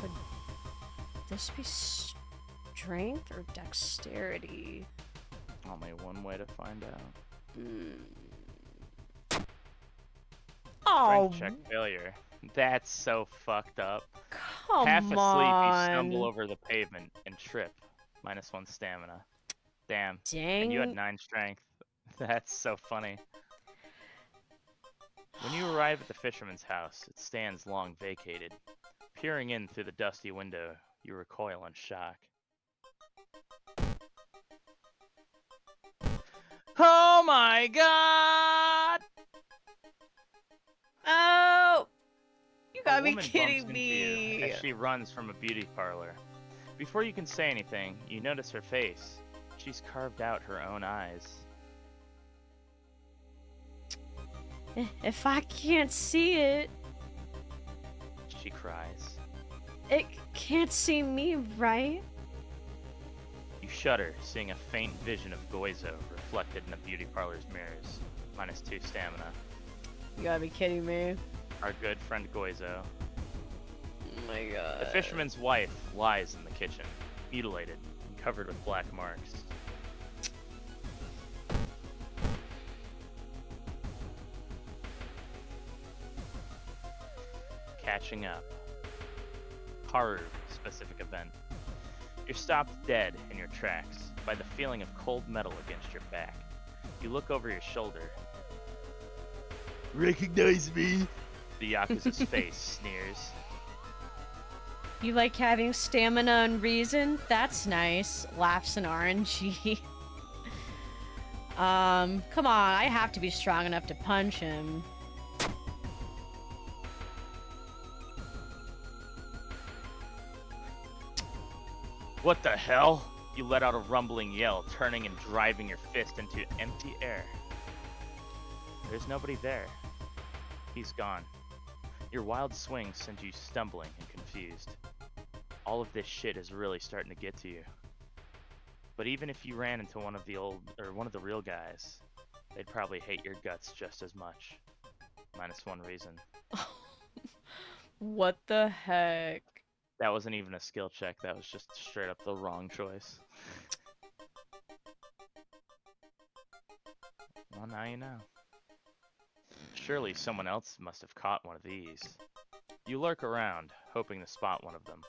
Would this be strength or dexterity? Only one way to find out. Oh, Strength check failure. That's so fucked up. come Half asleep, on. you stumble over the pavement and trip. -1 stamina. Damn. Dang. And you had 9 strength. That's so funny. When you arrive at the fisherman's house, it stands long vacated. Peering in through the dusty window, you recoil in shock. Oh my god! Oh! You gotta A be woman kidding bumps into you me. as she runs from a beauty parlor. Before you can say anything, you notice her face. She's carved out her own eyes. If I can't see it, She cries. it can't see me, right? You shudder, seeing a faint vision of Goizo reflected in the beauty parlor's mirrors. -2 stamina. You gotta be kidding me. Our good friend Goizo. Oh my god. The fisherman's wife lies in the kitchen, mutilated and covered with black marks. Catching up. Horror-specific event. You're stopped dead in your tracks by the feeling of cold metal against your back. You look over your shoulder. Recognize me? The Yakuza's face sneers. You like having stamina and reason? That's nice. Laughs an RNG. Come on, I have to be strong enough to punch him. What the hell? You let out a rumbling yell, turning and driving your fist into empty air. There's nobody there. He's gone. Your wild swing sends you stumbling and confused. All of this shit is really starting to get to you. But even if you ran into one of the real guys, they'd probably hate your guts just as much. -1 reason. What the heck? That wasn't even a skill check, that was just straight up the wrong choice. Well, now you know. Surely someone else must have caught one of these. You lurk around, hoping to spot one of them.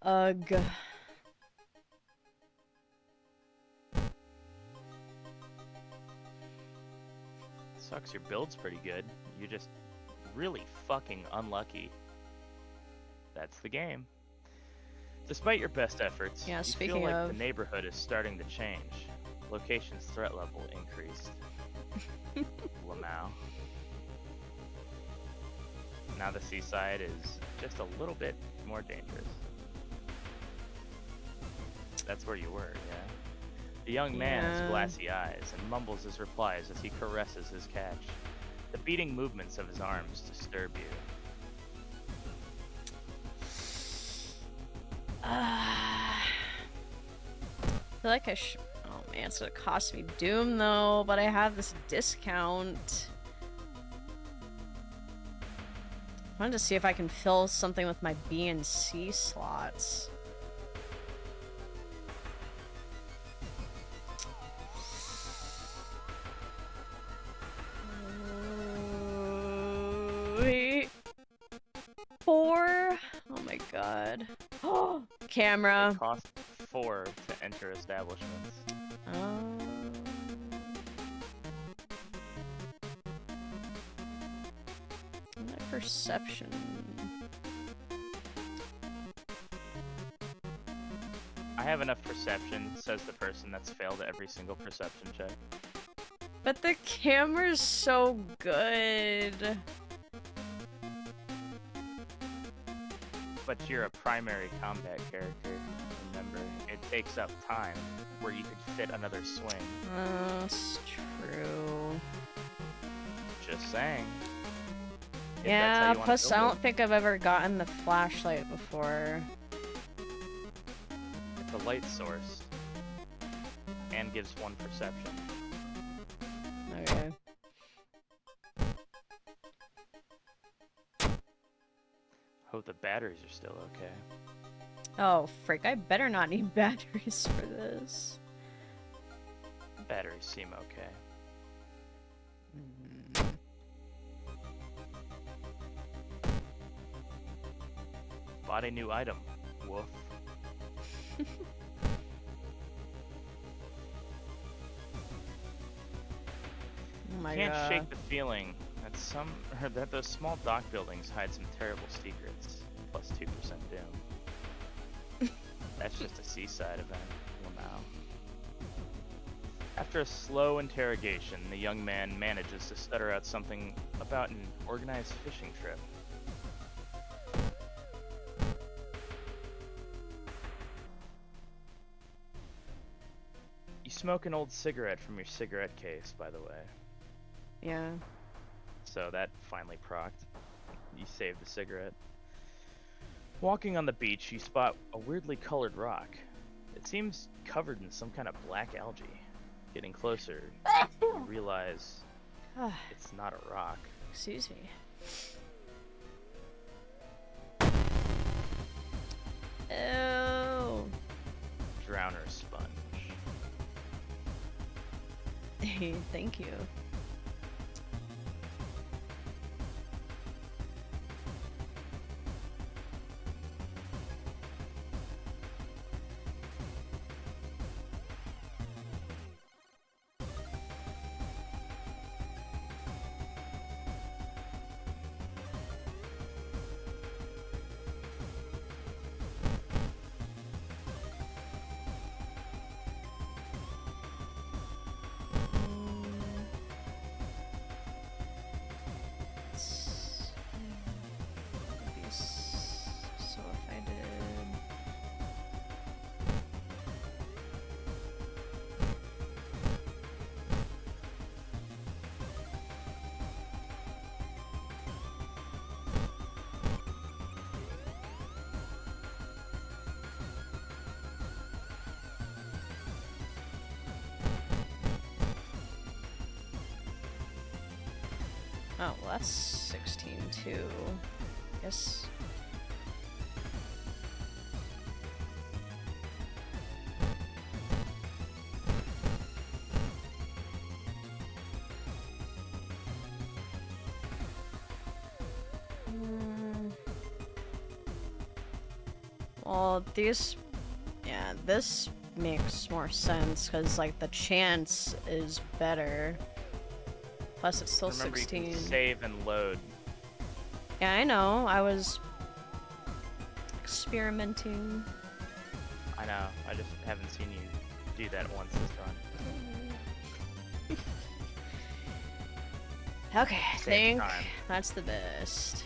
Ugh. Sucks your build's pretty good. You're just really fucking unlucky. That's the game. Despite your best efforts, Yeah, you speaking feel like of- the neighborhood is starting to change. Location's threat level increased. Lamau. Now the seaside is just a little bit more dangerous. That's where you were, yeah? The young man has Yeah. glassy eyes and mumbles his replies as he caresses his catch. The beating movements of his arms disturb you. I feel like oh man, it's gonna cost me Doom though, but I have this discount. I wanted to see if I can fill something with my B and C slots. Wait. 4? Oh my god. Oh, camera. It costs 4 to enter establishments. Oh. perception. I have enough perception, says the person that's failed every single perception check. But the camera's so good. But you're a primary combat character, remember. It takes up time, where you could fit another swing. That's true. Just saying. If that's how Yeah, you wanna plus I build don't think I've ever gotten the flashlight before. It's a light source. And gives 1 perception. Okay. Hope the batteries are still okay. Oh, frick, I better not need batteries for this. Batteries seem okay. Bought a new item. Woof. Oh my Can't god. shake the feeling that those small dock buildings hide some terrible secrets. Plus 2% doom. That's just a seaside event. Well, now. After a slow interrogation, the young man manages to stutter out something about an organized fishing trip. You smoke an old cigarette from your cigarette case, by the way. Yeah. So that finally procced. You saved the cigarette. Walking on the beach, you spot a weirdly colored rock. It seems covered in some kind of black algae. Getting closer, you realize it's not a rock. Excuse me. Oh. Drowner sponge. Thank you. So if I did... Oh, well that's 16 too. Guess. Well, these, yeah, this makes more sense because like the chance is better. Plus, it's still Remember, 16. you can save and load. Yeah, I know. I was experimenting. I know. I just haven't seen you do that once this run. Okay, I Save think time. that's the best.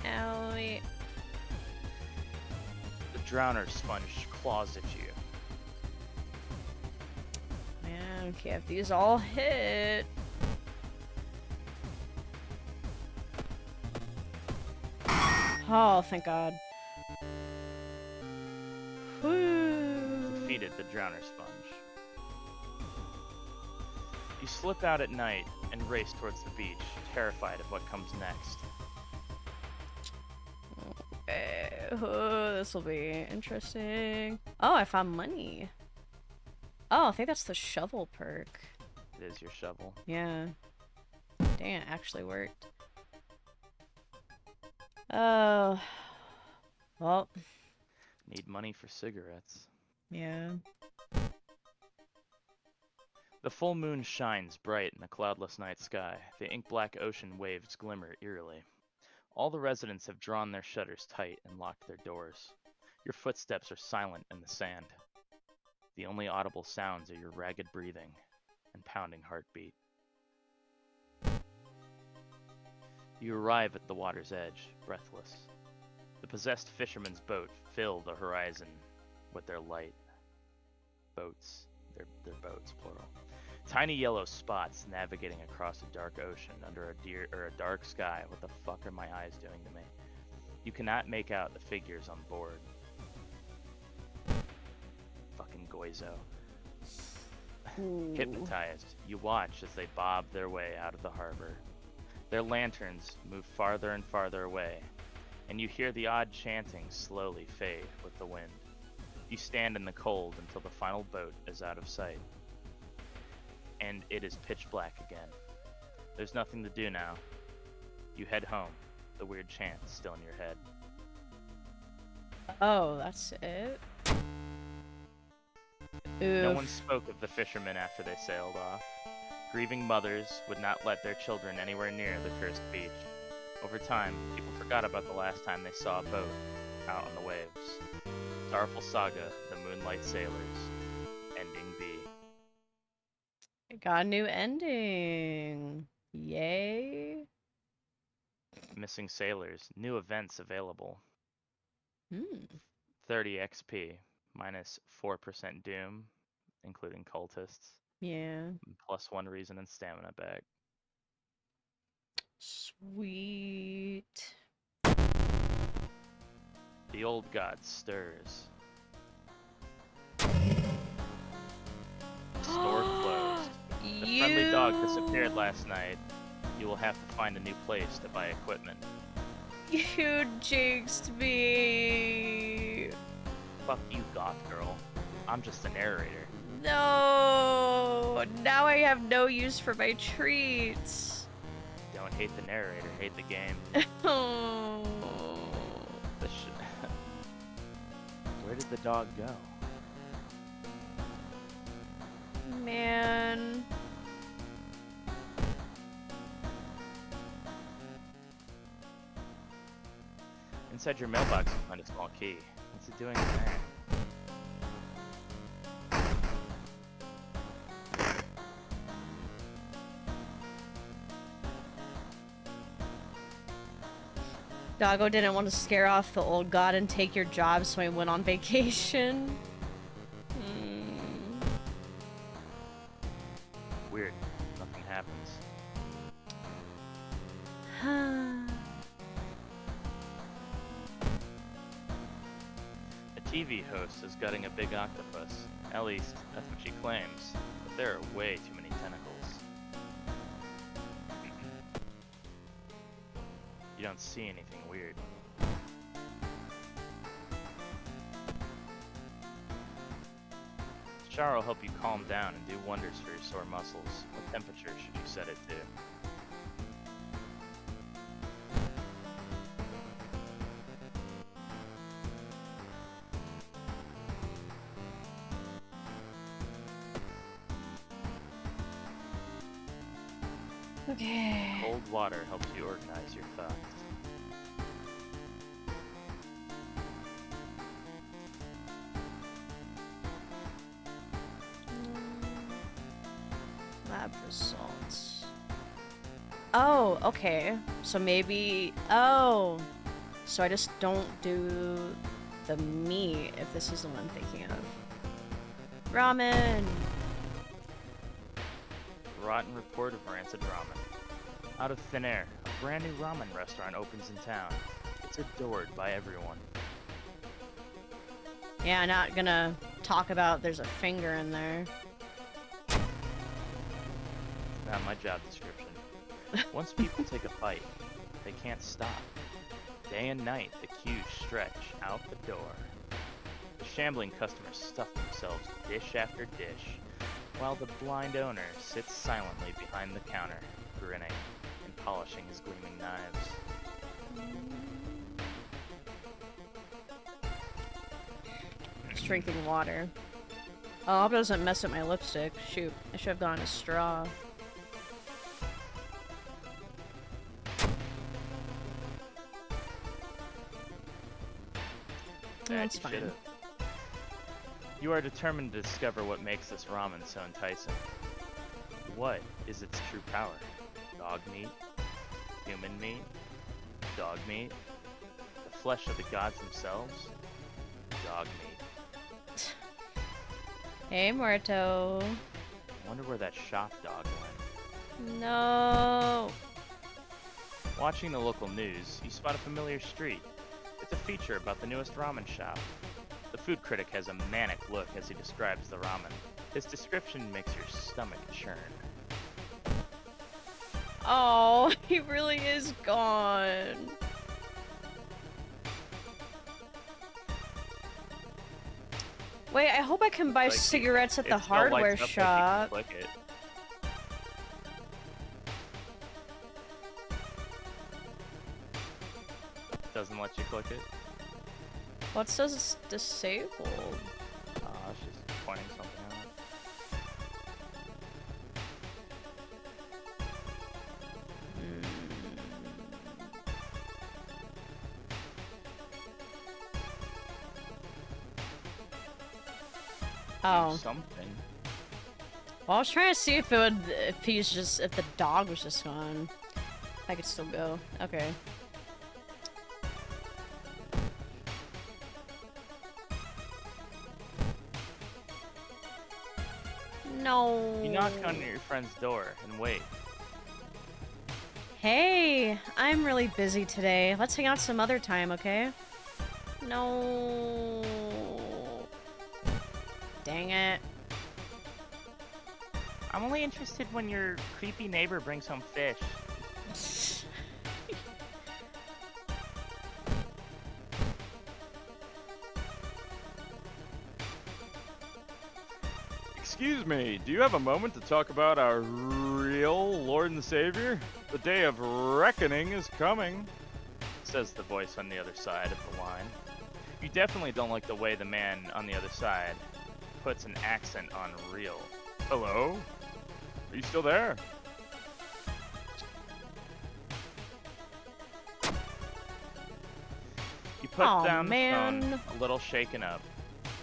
Owie. The drowner sponge claws at you. Man, okay, if these all hit. Oh, thank God. Whew. Defeated the drowner sponge. You slip out at night and race towards the beach, terrified of what comes next. Oh, this will be interesting. Oh, I found money. Oh, I think that's the shovel perk. It is your shovel. Yeah. Dang, it actually worked. Oh. Well. Need money for cigarettes. Yeah. The full moon shines bright in the cloudless night sky. The ink-black ocean waves glimmer eerily. All the residents have drawn their shutters tight and locked their doors. Your footsteps are silent in the sand. The only audible sounds are your ragged breathing and pounding heartbeat. You arrive at the water's edge, breathless. The possessed fisherman's boat fill the horizon with their light. Boats. Their boats, plural. Tiny yellow spots navigating across a dark ocean under a dark sky. What the fuck are my eyes doing to me? You cannot make out the figures on board. Fucking Goizo. Hypnotized, you watch as they bob their way out of the harbor. Their lanterns move farther and farther away, and you hear the odd chanting slowly fade with the wind. You stand in the cold until the final boat is out of sight. And it is pitch black again. There's nothing to do now. You head home, the weird chant still in your head. Oh, that's it? No Oof. one spoke of the fishermen after they sailed off. Grieving mothers would not let their children anywhere near the cursed beach. Over time, people forgot about the last time they saw a boat out on the waves. Sorrowful Saga, The Moonlight Sailors, Ending B. It got a new ending. Yay. Missing Sailors, new events available. 30 XP, minus 4% Doom, including cultists. Yeah. Plus 1 reason and stamina back. Sweet. The old god stirs. Store closed. The friendly dog disappeared last night. You will have to find a new place to buy equipment. You jinxed me. Fuck you, goth girl. I'm just a narrator. No. Now I have no use for my treats. Don't hate the narrator, hate the game. Oh. Where did the dog go? Man. Inside your mailbox you find a small key. What's it doing in there? Doggo didn't want to scare off the old god and take your job, so he went on vacation. Weird. Nothing happens. A TV host is gutting a big octopus. At least, that's what she claims. But there are way too many tentacles. You don't see anything weird. Shower will help you calm down and do wonders for your sore muscles. What temperature should you set it to? Okay. Cold water helps you organize your thoughts. Lab results. Oh, okay. So maybe... Oh. So I just don't do the meat, if this is the one I'm thinking of. Ramen! Rotten report of rancid ramen. Out of thin air, a brand new ramen restaurant opens in town. It's adored by everyone. Yeah, not gonna talk about there's a finger in there. Not my job description. Once people take a bite, they can't stop. Day and night, the queues stretch out the door. The shambling customers stuff themselves dish after dish, while the blind owner sits silently behind the counter, grinning and polishing his gleaming knives. Just drinking water. Oh, I hope it doesn't mess up my lipstick. Shoot, I should have gone a straw. That's You fine. should've. You are determined to discover what makes this ramen so enticing. What is its true power? Dog meat? Human meat? Dog meat? The flesh of the gods themselves? Dog meat. Hey, Muerto. I wonder where that shop dog went. No. Watching the local news, you spot a familiar street. It's a feature about the newest ramen shop. The food critic has a manic look as he describes the ramen. His description makes your stomach churn. Oh, he really is gone. Wait, I hope I can buy Like, cigarettes at the it still lights hardware up like you shop. can click it. Doesn't let you click it. Well, it says it's disabled. It's just pointing something out. Oh. Something. Well, I was trying to see if it would, if the dog was just gone. I could still go. Okay. No. You knock on your friend's door and wait. Hey, I'm really busy today. Let's hang out some other time, okay? No. Dang it. I'm only interested when your creepy neighbor brings home fish. Excuse me, do you have a moment to talk about our real Lord and Savior? The day of reckoning is coming, Says the voice on the other side of the line. You definitely don't like the way the man on the other side puts an accent on real. Hello? Are you still there? You put Aw, down the man. phone, a little shaken up.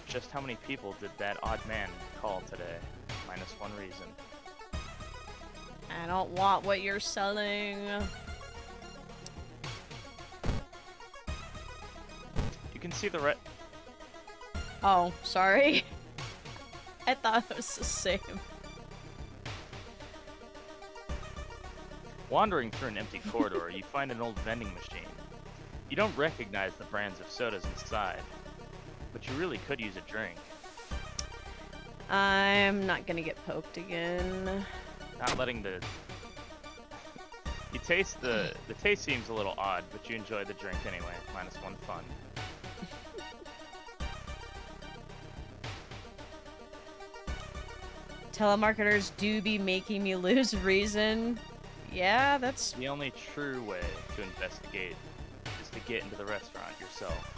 Just how many people did that odd man call today? Minus one reason. I don't want what you're selling. You can see the Oh, sorry. I thought it was the same. Wandering through an empty corridor, you find an old vending machine. You don't recognize the brands of sodas inside, but you really could use a drink. I'm not gonna get poked again. Not letting the... You taste the taste seems a little odd, but you enjoy the drink anyway. Minus one fun. Telemarketers do be making me lose reason. Yeah, that's... The only true way to investigate is to get into the restaurant yourself.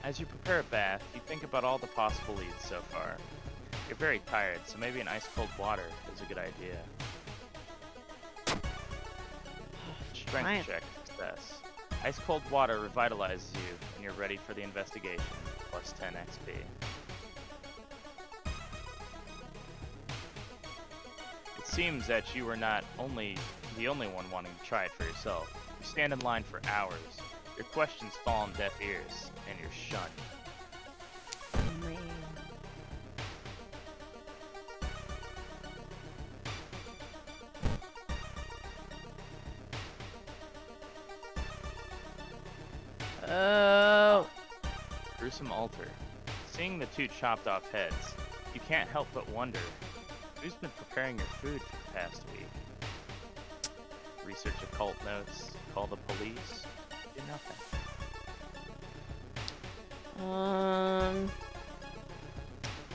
As you prepare a bath, you think about all the possible leads so far. You're very tired, so maybe an ice-cold water is a good idea. Strength Fine. check success. Ice-cold water revitalizes you, and you're ready for the investigation. Plus 10 XP. It seems that you were not the only one wanting to try it for yourself. You stand in line for hours. Your questions fall on deaf ears, and you're shunned. Man. Oh. Gruesome altar. Seeing the two chopped off heads, you can't help but wonder, who's been preparing your food for the past week? Research occult notes, call the police, do nothing.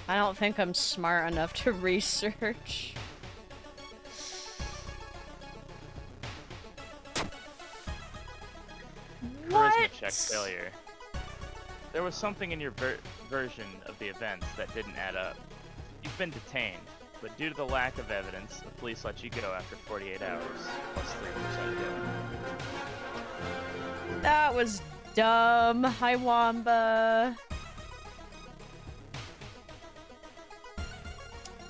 I don't think I'm smart enough to research. abject failure. There was something in your version of the events that didn't add up. You've been detained, but due to the lack of evidence, the police let you go after 48 hours, plus 3% guilt. That was dumb. Hi, Wamba.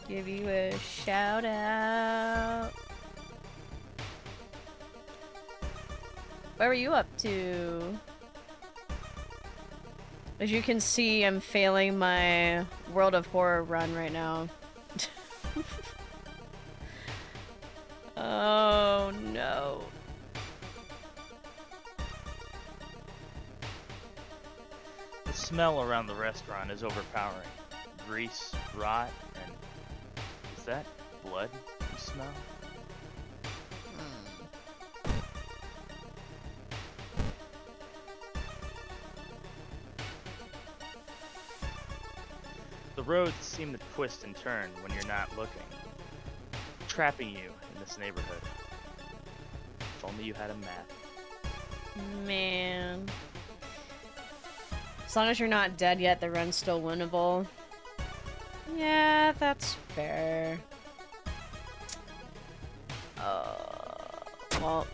Give you a shout out. What were you up to? As you can see, I'm failing my World of Horror run right now. Oh no. The smell around the restaurant is overpowering. Grease, rot, and... is that blood you smell? The roads seem to twist and turn when you're not looking, trapping you in this neighborhood. If only you had a map. Man. As long as you're not dead yet, the run's still winnable. Yeah, that's fair. Well.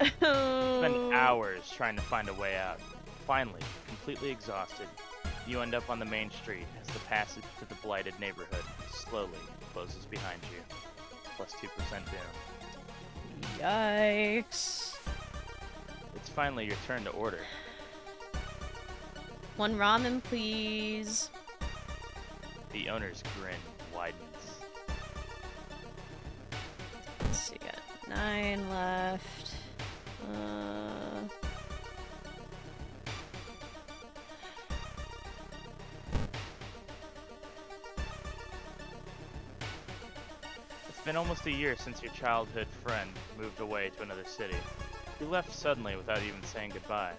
Spend hours trying to find a way out. Finally, completely exhausted, you end up on the main street as the passage to the blighted neighborhood slowly closes behind you. Plus 2% down. Yikes. It's finally your turn to order. 1 ramen, please. The owner's grin widens. Let's see, got 9 left. It's been almost a year since your childhood friend moved away to another city. He left suddenly without even saying goodbye.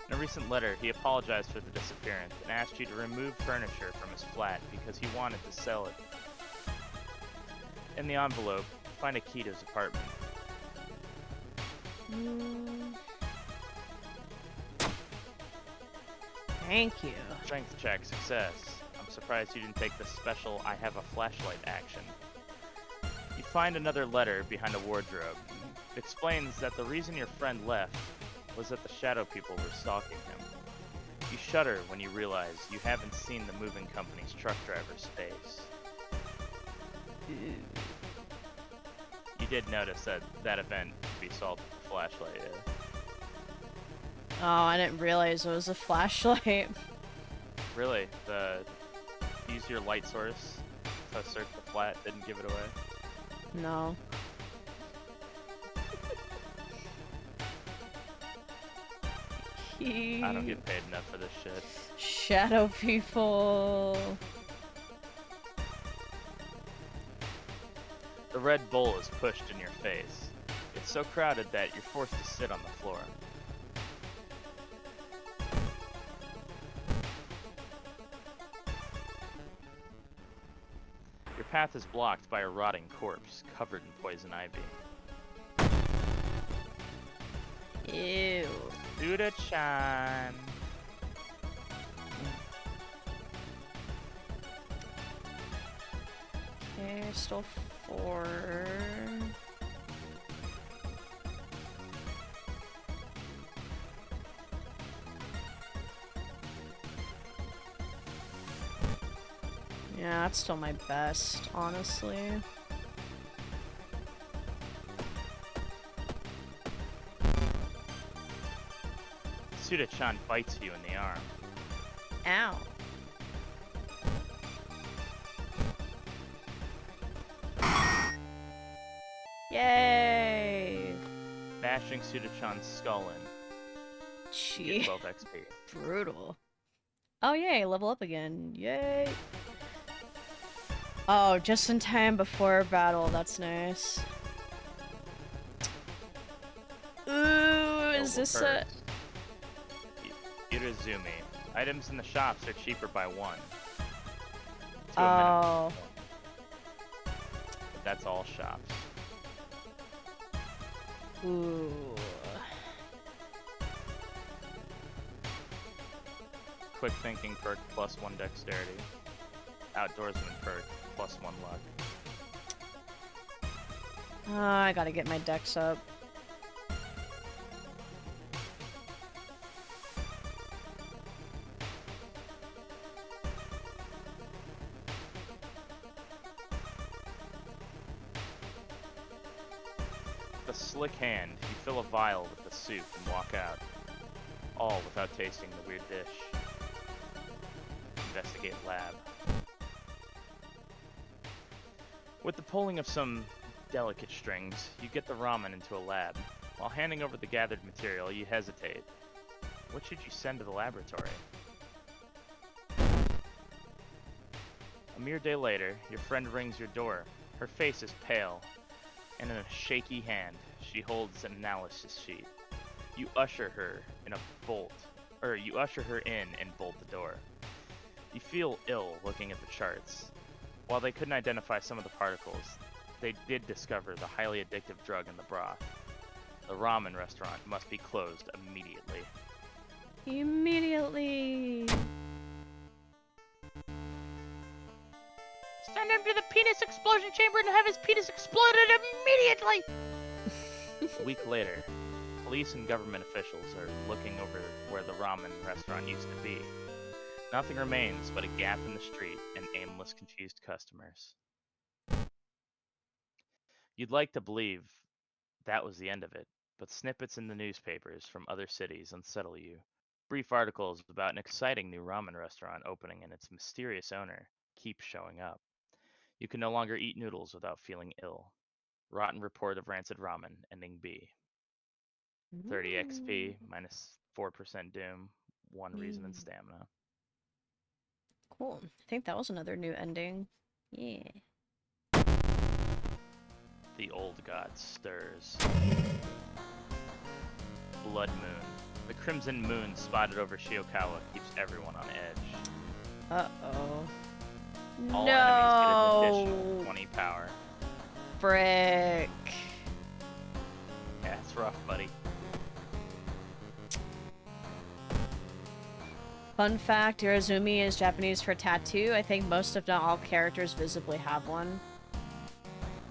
In a recent letter, he apologized for the disappearance and asked you to remove furniture from his flat because he wanted to sell it. In the envelope, find a key to his apartment. Thank you. Strength check success. I'm surprised you didn't take the special I have a flashlight action. You find another letter behind a wardrobe. It explains that the reason your friend left was that the shadow people were stalking him. You shudder when you realize you haven't seen the moving company's truck driver's face. You did notice that that event could be solved with a flashlight, yeah? Oh, I didn't realize it was a flashlight. Really? Use your light source to search the flat, didn't give it away? No. I don't get paid enough for this shit. Shadow people. The red bowl is pushed in your face. It's so crowded that you're forced to sit on the floor. Your path is blocked by a rotting corpse covered in poison ivy. Ew. Suda-chan. Okay, still 4. Yeah, that's still my best, honestly. Suda-chan bites you in the arm. Ow. Yay! Bashing Suda-chan's skull in. You Gee, get 12 XP. brutal. Oh yay, level up again. Yay! Oh, just in time before battle, that's nice. Ooh, is this a... Irezumi. Items in the shops are cheaper by 1. To a Oh. minimum of 1. But that's all shops. Ooh. Quick thinking perk +1 dexterity. Outdoorsman perk +1 luck. I gotta get my dex up. With a slick hand, you fill a vial with the soup and walk out, all without tasting the weird dish. Investigate lab. With the pulling of some delicate strings, you get the ramen into a lab. While handing over the gathered material, you hesitate. What should you send to the laboratory? A mere day later, your friend rings your door. Her face is pale, and in a shaky hand, she holds an analysis sheet. You usher her in and bolt the door. You feel ill looking at the charts. While they couldn't identify some of the particles, they did discover the highly addictive drug in the broth. The ramen restaurant must be closed immediately. Immediately. Send him to the penis explosion chamber and have his penis exploded immediately! A week later, police and government officials are looking over where the ramen restaurant used to be. Nothing remains but a gap in the street and aimless, confused customers. You'd like to believe that was the end of it, but snippets in the newspapers from other cities unsettle you. Brief articles about an exciting new ramen restaurant opening and its mysterious owner keep showing up. You can no longer eat noodles without feeling ill. Rotten report of rancid ramen, ending B. 30 XP, minus 4% doom, 1 reason and stamina. Cool. I think that was another new ending. Yeah. The old god stirs. Blood moon. The crimson moon spotted over Shiokawa keeps everyone on edge. Uh-oh. All No. enemies get an additional 20 power. Frick. Yeah, it's rough, buddy. Fun fact, Irozumi is Japanese for tattoo. I think most if not all characters visibly have one.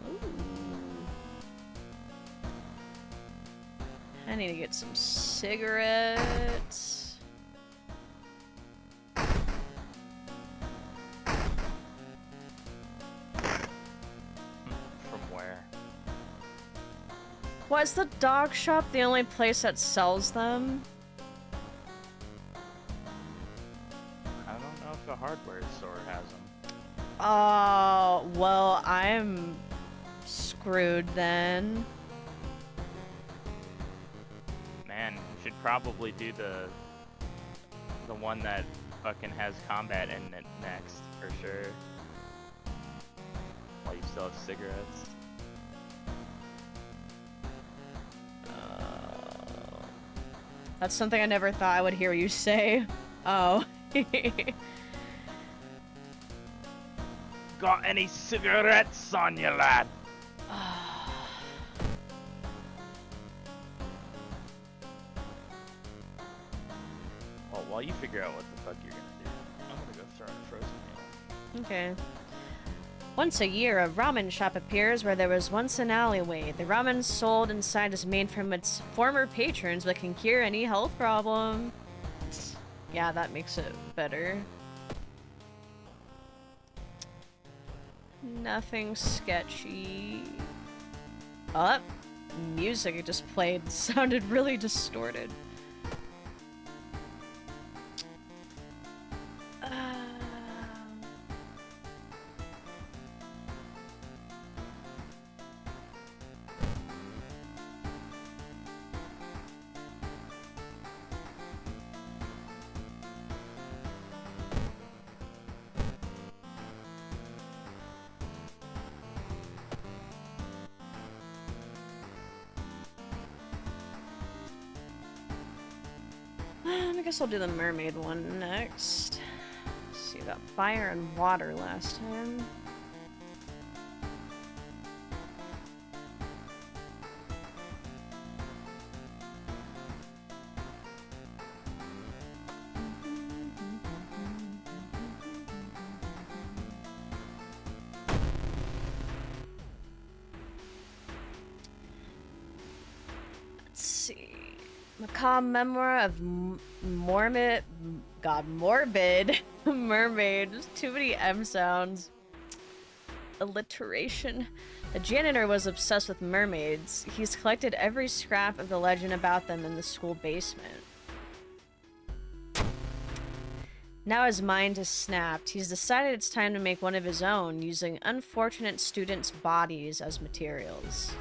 Ooh. I need to get some cigarettes. From where? Why is the dog shop the only place that sells them? I don't know if the hardware store has them. Oh, well, I'm screwed then. Man, you should probably do the one that fucking has combat in it next, for sure. While you still have cigarettes. That's something I never thought I would hear you say. Oh. Got any cigarettes on you, lad? Well, while you figure out what the fuck you're gonna do, I'm gonna go throw in a frozen meal. Okay. Once a year, a ramen shop appears where there was once an alleyway. The ramen sold inside is made from its former patrons but can cure any health problem. Yeah, that makes it better. Nothing sketchy. Oh, that music it just played sounded really distorted. I guess I'll do the mermaid one next. Let's see, got fire and water last time. Macabre memoir of morbid mermaid. There's too many M sounds. Alliteration. The janitor was obsessed with mermaids. He's collected every scrap of the legend about them in the school basement. Now his mind has snapped. He's decided it's time to make one of his own, using unfortunate students' bodies as materials.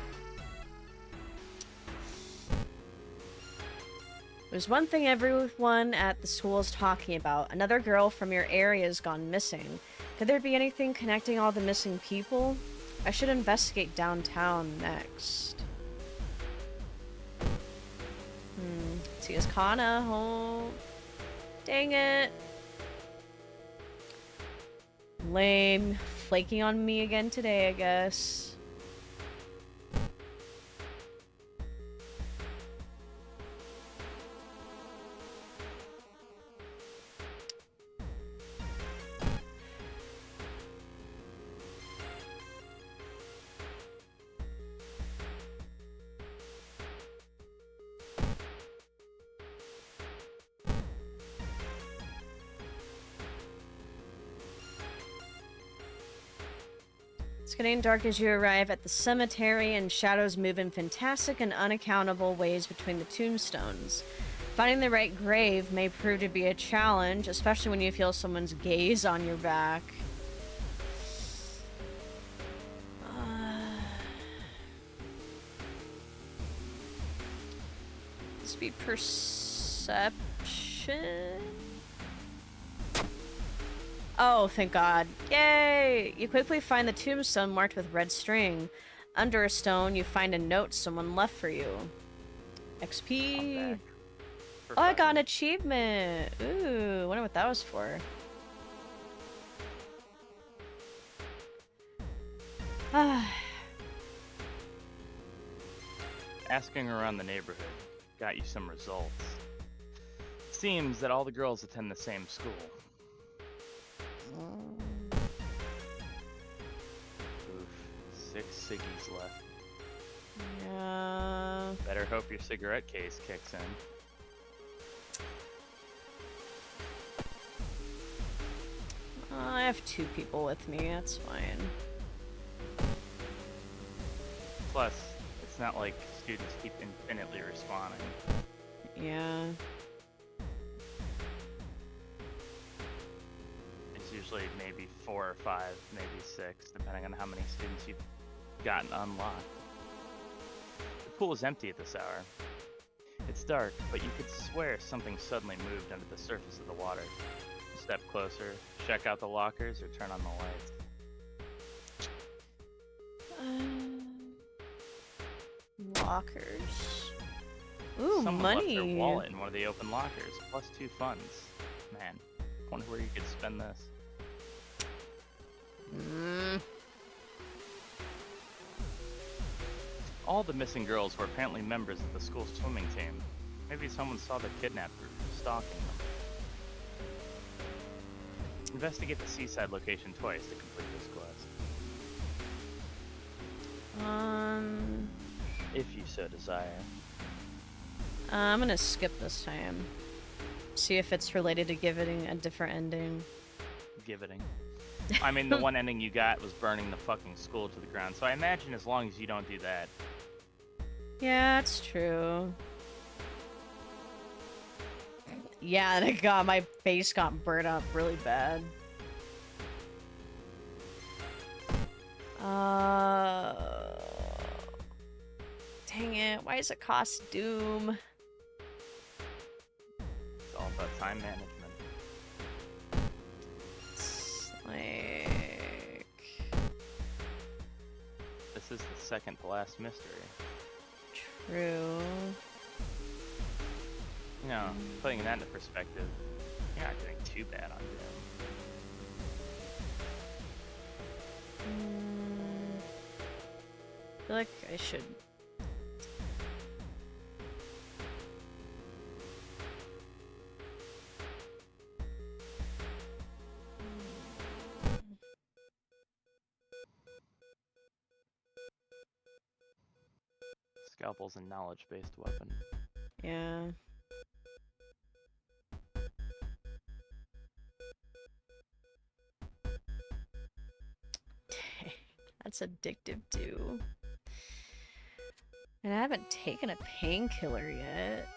There's one thing everyone at the school is talking about. Another girl from your area has gone missing. Could there be anything connecting all the missing people? I should investigate downtown next. See, is Kana home? Dang it. Lame. Flaking on me again today, I guess. It's getting dark as you arrive at the cemetery, and shadows move in fantastic and unaccountable ways between the tombstones. Finding the right grave may prove to be a challenge, especially when you feel someone's gaze on your back. This be perception? Oh, thank God. Yay! You quickly find the tombstone marked with red string. Under a stone, you find a note someone left for you. XP. Oh, I got an achievement. Ooh, wonder what that was for. Asking around the neighborhood got you some results. It seems that all the girls attend the same school. Oof, 6 ciggies left. Yeah. Better hope your cigarette case kicks in. I have 2 people with me, that's fine. Plus, it's not like students keep infinitely responding. Yeah. It's usually maybe 4 or 5, maybe 6, depending on how many students you've gotten unlocked. The pool is empty at this hour. It's dark, but you could swear something suddenly moved under the surface of the water. Step closer, check out the lockers, or turn on the lights. Lockers. Ooh, Someone money. left their wallet in one of the open lockers, plus 2 funds. Man, wonder where you could spend this. All the missing girls were apparently members of the school swimming team. Maybe someone saw the kidnapped group stalking them. Investigate the seaside location twice to complete this quest. If you so desire. I'm gonna skip this time. See if it's related to giving a different ending. Giveting. I mean, the one ending you got was burning the fucking school to the ground, so I imagine as long as you don't do that. Yeah, that's true. Yeah, and my face got burnt up really bad. Dang it, why does it cost Doom? It's all about time management. It's like... This is the second to last mystery. True. You know, putting that into perspective, you're not doing too bad on Doom. I feel like I should... Scalpel's a knowledge-based weapon. Yeah. That's addictive too. And I haven't taken a painkiller yet.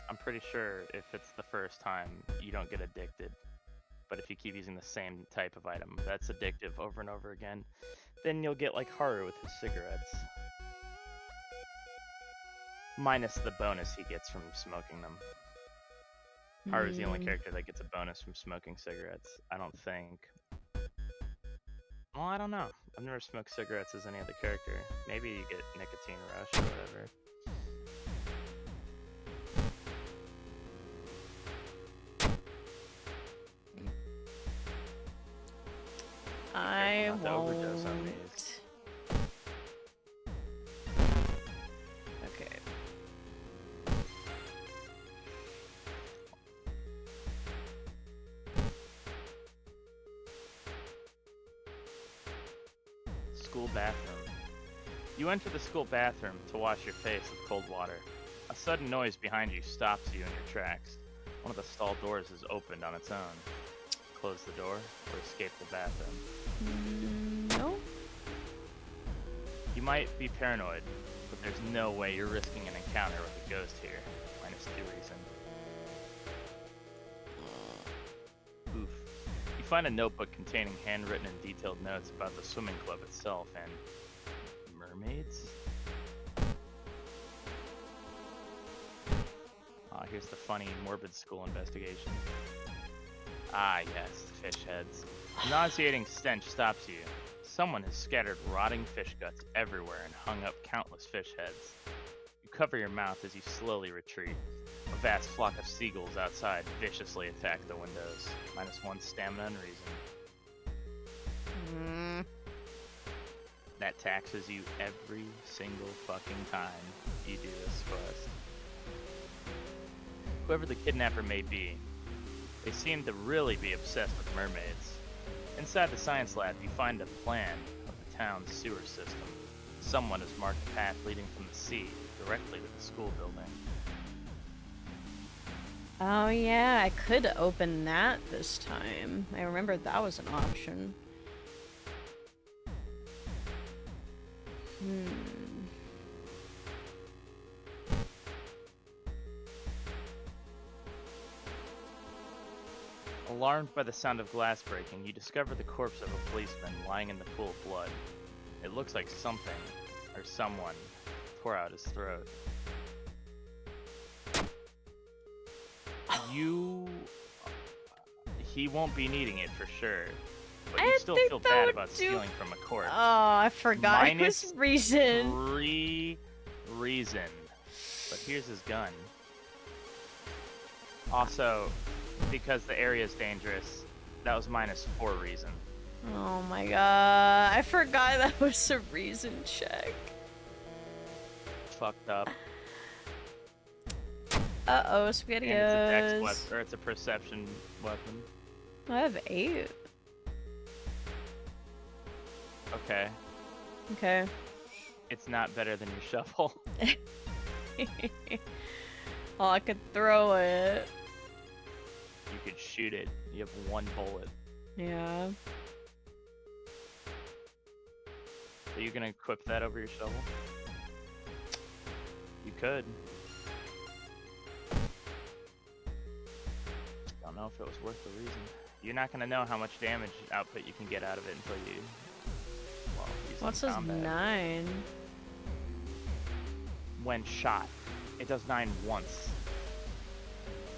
I'm pretty sure if it's the first time, you don't get addicted. But if you keep using the same type of item that's addictive over and over again, then you'll get like Haru with his cigarettes. Minus the bonus he gets from smoking them. Haru's the only character that gets a bonus from smoking cigarettes. I don't think. Well, I don't know. I've never smoked cigarettes as any other character. Maybe you get nicotine rush or whatever. I Not to overdose on won't. these. Okay. School bathroom. You enter the school bathroom to wash your face with cold water. A sudden noise behind you stops you in your tracks. One of the stall doors is opened on its own. Close the door or escape the bathroom. No. You might be paranoid, but there's no way you're risking an encounter with a ghost here. -2 reason. Oof. You find a notebook containing handwritten and detailed notes about the swimming club itself and mermaids? Ah, here's the funny, morbid school investigation. Ah, yes, fish heads. A nauseating stench stops you. Someone has scattered rotting fish guts everywhere and hung up countless fish heads. You cover your mouth as you slowly retreat. A vast flock of seagulls outside viciously attack the windows. -1 stamina and reason. That taxes you every single fucking time you do this quest. Whoever the kidnapper may be, they seem to really be obsessed with mermaids. Inside the science lab, you find a plan of the town's sewer system. Someone has marked a path leading from the sea directly to the school building. Oh yeah, I could open that this time. I remember that was an option. Alarmed by the sound of glass breaking, you discover the corpse of a policeman lying in the pool of blood. It looks like something, or someone, tore out his throat. He won't be needing it for sure, but you still feel bad about stealing from a corpse. Oh, I forgot it was reason. -3 reason. But here's his gun. Also, because the area is dangerous, that was -4 reason. Oh my god, I forgot that was a reason check. Fucked up. Uh-oh, SpaghettiOs. And it's a dex weapon, or it's a perception weapon. I have 8. Okay. Okay. It's not better than your shovel. Oh, I could throw it. You could shoot it. You have 1 bullet. Yeah. Are you gonna equip that over your shovel? You could. Don't know if it was worth the reason. You're not gonna know how much damage output you can get out of it until you, well, use it in What's this combat. 9? When shot, it does 9 once.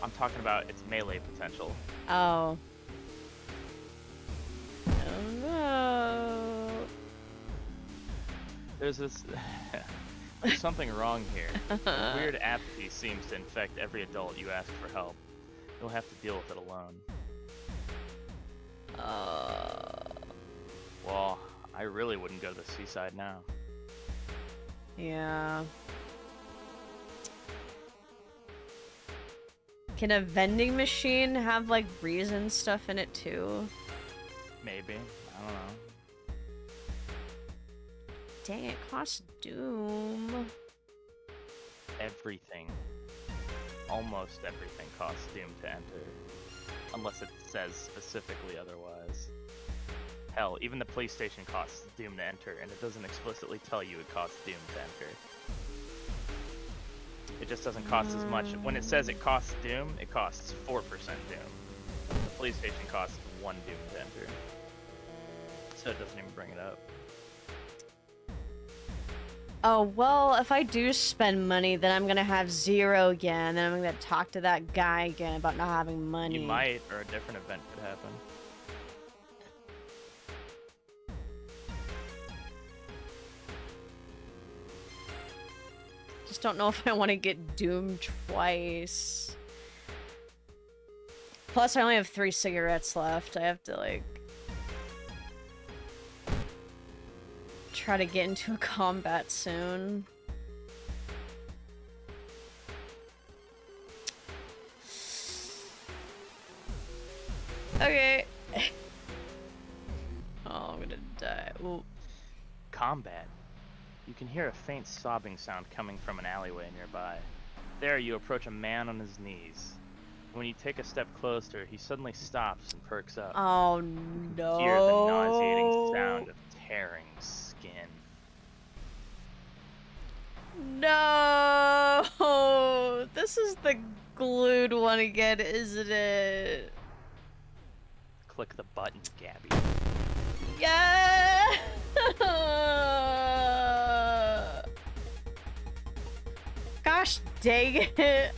I'm talking about its melee potential. Oh. Oh no. There's this. There's something wrong here. Weird apathy seems to infect every adult you ask for help. You'll have to deal with it alone. Well, I really wouldn't go to the seaside now. Yeah. Can a vending machine have like reason stuff in it too? Maybe. I don't know. dang, it costs Doom. Everything, almost everything costs Doom to enter. Unless it says specifically otherwise. Hell, even the PlayStation costs Doom to enter, and it doesn't explicitly tell you it costs Doom to enter. It just doesn't cost as much. When it says it costs Doom, it costs 4% Doom. The PlayStation costs 1 Doom to enter. So it doesn't even bring it up. Oh, well, if I do spend money, then I'm gonna have 0 again, then I'm gonna talk to that guy again about not having money. You might, or a different event could happen. Just don't know if I want to get Doom twice. Plus, I only have 3 cigarettes left. I have to, like, try to get into a combat soon. Okay. Oh, I'm gonna die. Ooh. Combat. You can hear a faint sobbing sound coming from an alleyway nearby. There, you approach a man on his knees. When you take a step closer, he suddenly stops and perks up. Oh You no. hear the nauseating sound of tearing skin. No! This is the glued one again, isn't it? Click the button, Gabby. Yeah! Gosh dang it.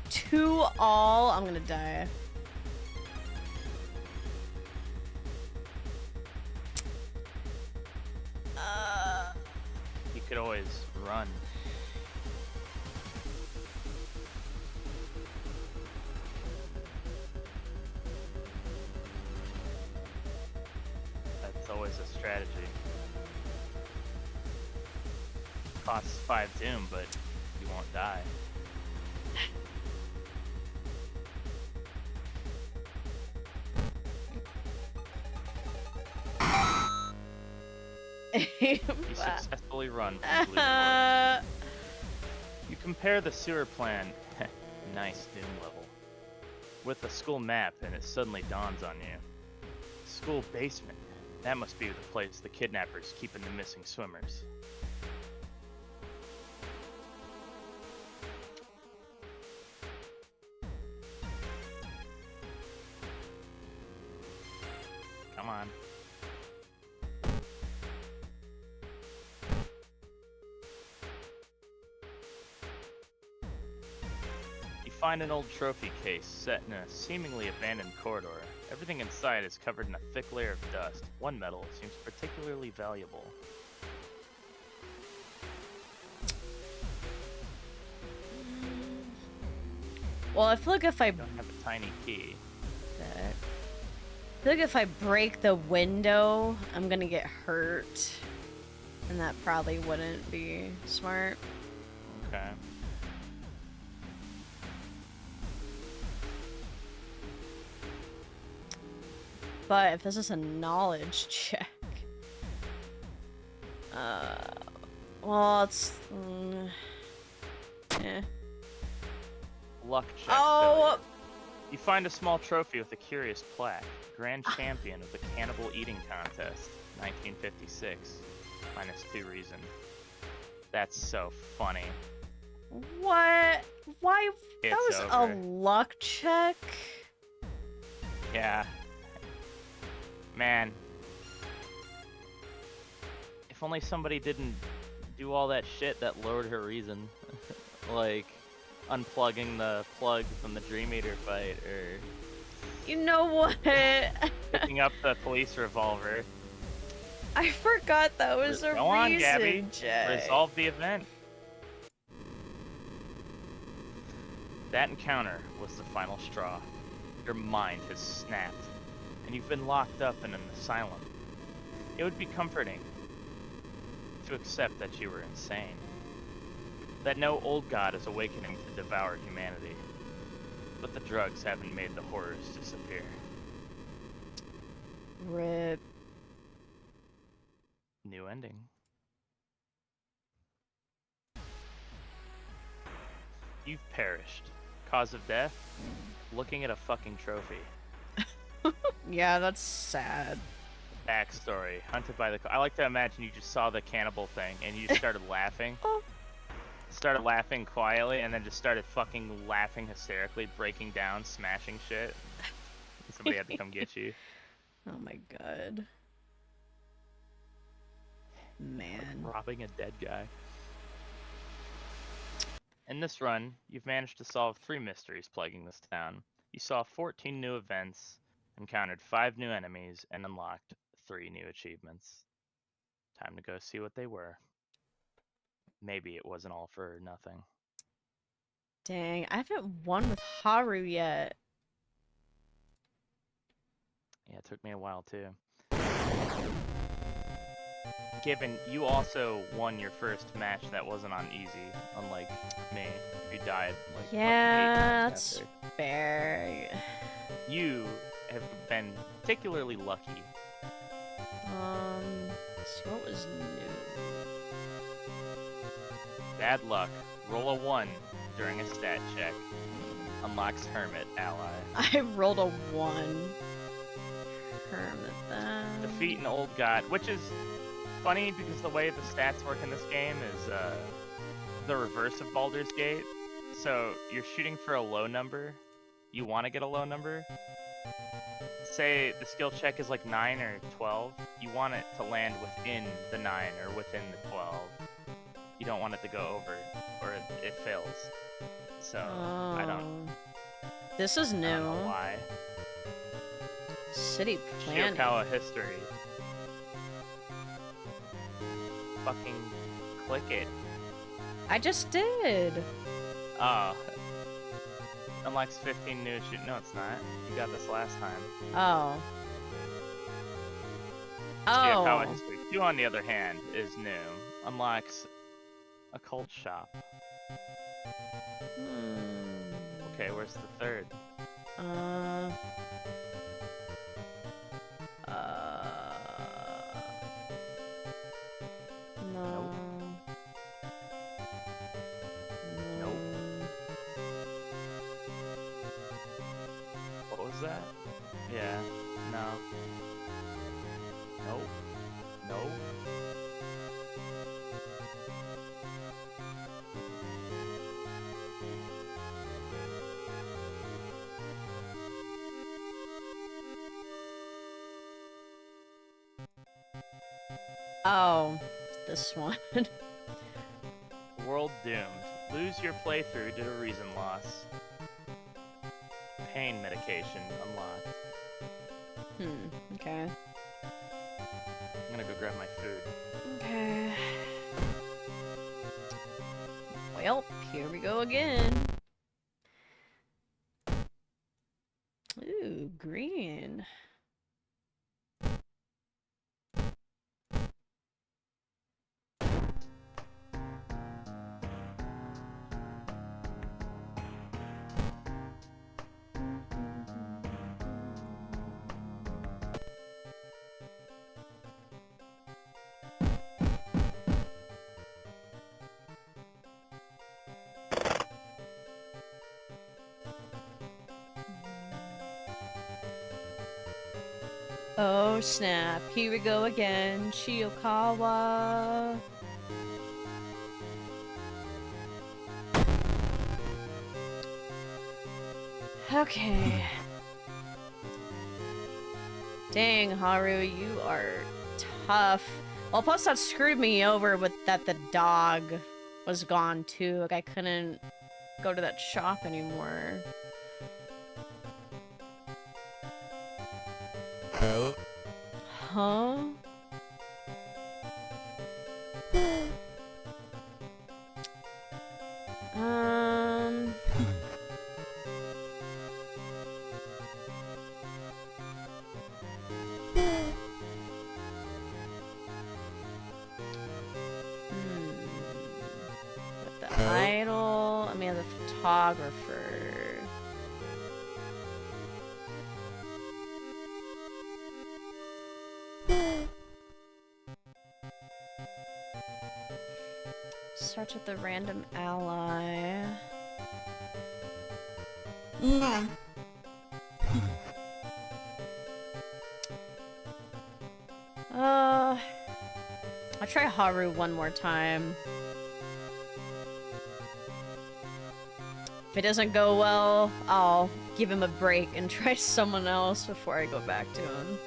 2 all. I'm gonna die. You could always run. That's always a strategy. Costs 5 Doom, but you won't die. You successfully run from Blue Court. You compare the sewer plan, nice Doom level, with the school map, and it suddenly dawns on you. School basement. That must be the place the kidnappers keeping the missing swimmers. Come on. You find an old trophy case set in a seemingly abandoned corridor. Everything inside is covered in a thick layer of dust. One medal seems particularly valuable. Well, I feel like if I You don't have a tiny key. I feel like if I break the window, I'm gonna get hurt. And that probably wouldn't be smart. Okay. But if this is a knowledge check... well, it's... eh. Luck check. Oh! failure. You find a small trophy with a curious plaque. Grand champion of the cannibal eating contest, 1956. -2 reason. That's so funny. What? Why? That It's was over. a luck check? Yeah. Man. If only somebody didn't do all that shit that lowered her reason. Like, unplugging the plug from the Dream Eater fight, or You know what? picking up the police revolver. I forgot that was a Go on, reason Gabby. check. Resolve the event. That encounter was the final straw. Your mind has snapped, and you've been locked up in an asylum. It would be comforting to accept that you were insane. That no old god is awakening to devour humanity. But the drugs haven't made the horrors disappear. Rip. New ending. You've perished. Cause of death? Looking at a fucking trophy. Yeah, that's sad. Backstory. Hunted by the... I like to imagine you just saw the cannibal thing and you just started laughing. Started laughing quietly and then just started fucking laughing hysterically, breaking down, smashing shit. Somebody had to come get you. Oh my god. Man. Robbing a dead guy. In this run, you've managed to solve 3 mysteries plaguing this town. You saw 14 new events, encountered 5 new enemies, and unlocked 3 new achievements. Time to go see what they were. Maybe it wasn't all for nothing. Dang, I haven't won with Haru yet. Yeah, it took me a while too. Given you also won your first match that wasn't on easy, unlike me, who died like fucking 8 Yeah, times that's after. fair. You have been particularly lucky. Let's see what was new. Bad luck. Roll a 1 during a stat check. Unlocks Hermit ally. I rolled a 1. Hermit then. Defeat an old god, which is funny because the way the stats work in this game is the reverse of Baldur's Gate. So you're shooting for a low number. You want to get a low number. Say the skill check is like 9 or 12. You want it to land within the 9 or within the 12. You don't want it to go over, or it fails. So I don't. This is new. I don't know why. City planning. Shiokawa history. Fucking click it. I just did. Oh. Unlocks 15 new shoot. No, it's not. You got this last time. Oh. Shiokawa Oh. history 2, on the other hand, is new. Unlocks a cult shop. Okay, where's the 3rd? No. Nope. What was that? Yeah. No. Nope. Nope. Oh, this one. World doomed. Lose your playthrough due to reason loss. Pain medication unlocked. Okay. I'm gonna go grab my food. Okay. Well, here we go again. Ooh, green. Oh snap, here we go again, Shiokawa. Okay. Dang, Haru, you are tough. Well, plus that screwed me over with that the dog was gone too. Like I couldn't go to that shop anymore. Huh? With the idol, I mean the photographer. starts with a random ally. No. I'll try Haru one more time. If it doesn't go well, I'll give him a break and try someone else before I go back to him.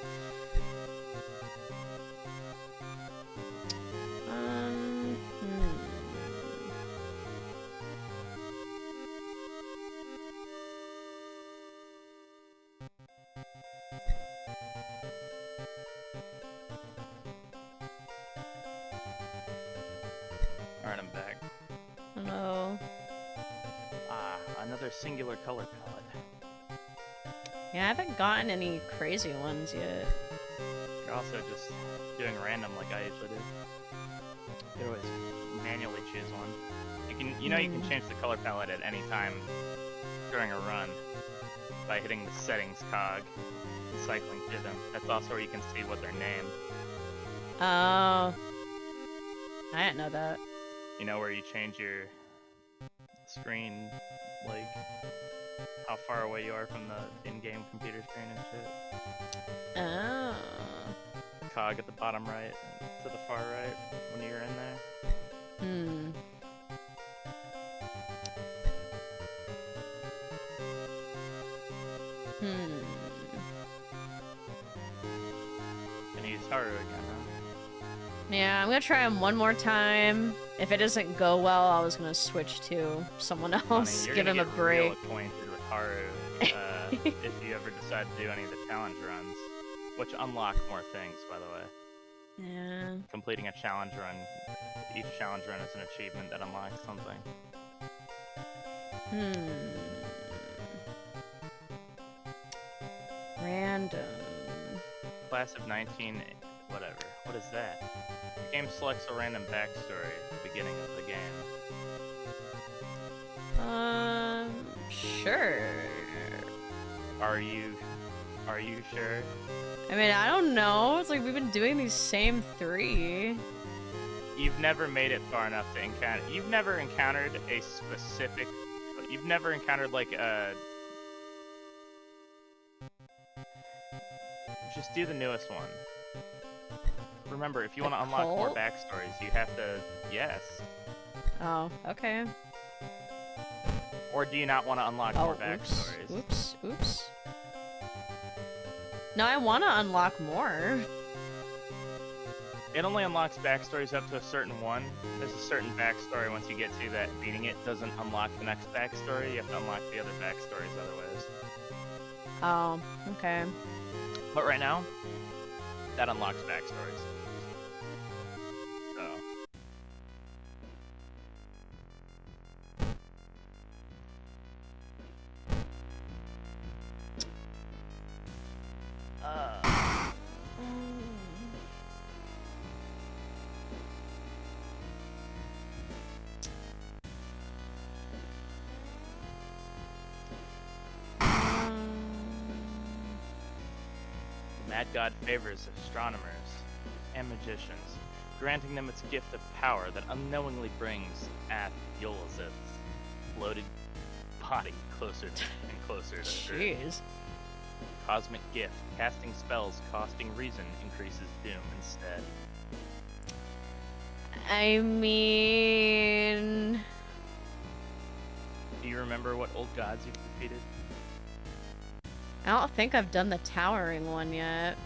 Alright, I'm back. No. Ah, another singular color palette. Yeah, I haven't gotten any crazy ones yet. You're also just doing random like I usually do. You could always manually choose one. You know you can change the color palette at any time during a run by hitting the settings cog and cycling through them. That's also where you can see what they're named. Oh. I didn't know that. You know, where you change your screen, like how far away you are from the in-game computer screen and shit. Oh. Cog at the bottom right and to the far right when you're in there. Hmm. And use Haru again, huh? Yeah, I'm gonna try him one more time. If it doesn't go well, I was gonna switch to someone else, Honey, give him a Real break. acquainted with Haru if you ever decide to do any of the challenge runs, which unlock more things, by the way. Yeah. Completing a challenge run, each challenge run is an achievement that unlocks something. Random. Class of 19, whatever. What is that? The game selects a random backstory at the beginning of the game. Sure. Are you sure? I mean, I don't know. It's like we've been doing these same three. You've never made it far enough to encounter. You've never encountered a specific. You've never encountered like a. Just do the newest one. Remember, if you want to unlock more cult? backstories, you have to. Yes. Oh, okay. Or do you not want to unlock more Oops. backstories? Oops. No, I want to unlock more. It only unlocks backstories up to a certain one. There's a certain backstory once you get to that beating it doesn't unlock the next backstory. You have to unlock the other backstories otherwise. Oh, okay. But right now, that unlocks backstories. So. Mad God favors astronomers and magicians, granting them its gift of power that unknowingly brings Ath Yolazith's bloated body closer and closer to Earth. Jeez. Cosmic gift. Casting spells costing reason increases doom instead. I mean... Do you remember what old gods you've defeated? I don't think I've done the towering one yet.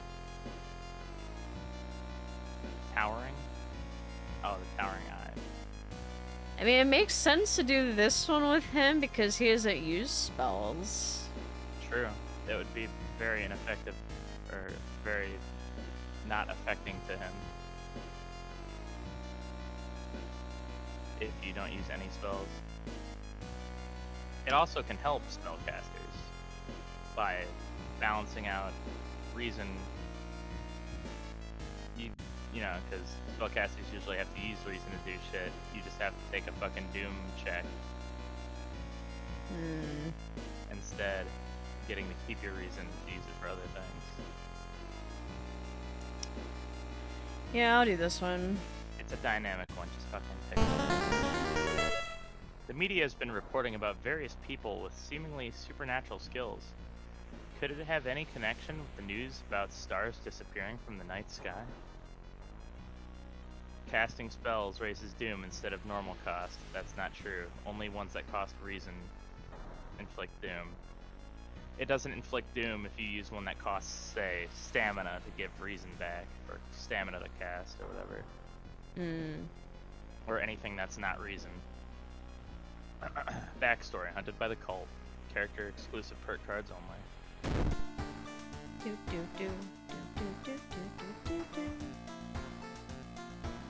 Towering? Oh, the Towering Eye. I mean, it makes sense to do this one with him because he doesn't use spells. True. That would be very ineffective, or very not affecting to him. If you don't use any spells. It also can help spellcasters by balancing out reason. You know, because spellcasters usually have to use reason to do shit. You just have to take a fucking doom check. Instead, getting to keep your reason to use it for other things. Yeah, I'll do this one. It's a dynamic one, just fucking pick it. The media has been reporting about various people with seemingly supernatural skills. Could it have any connection with the news about stars disappearing from the night sky? Casting spells raises doom instead of normal cost. That's not true. Only ones that cost reason inflict doom. It doesn't inflict doom if you use one that costs, say, stamina to give reason back, or stamina to cast, or whatever. Or anything that's not reason. Backstory, hunted by the cult. Character exclusive perk cards only. Do, do, do, do, do, do, do, do, do.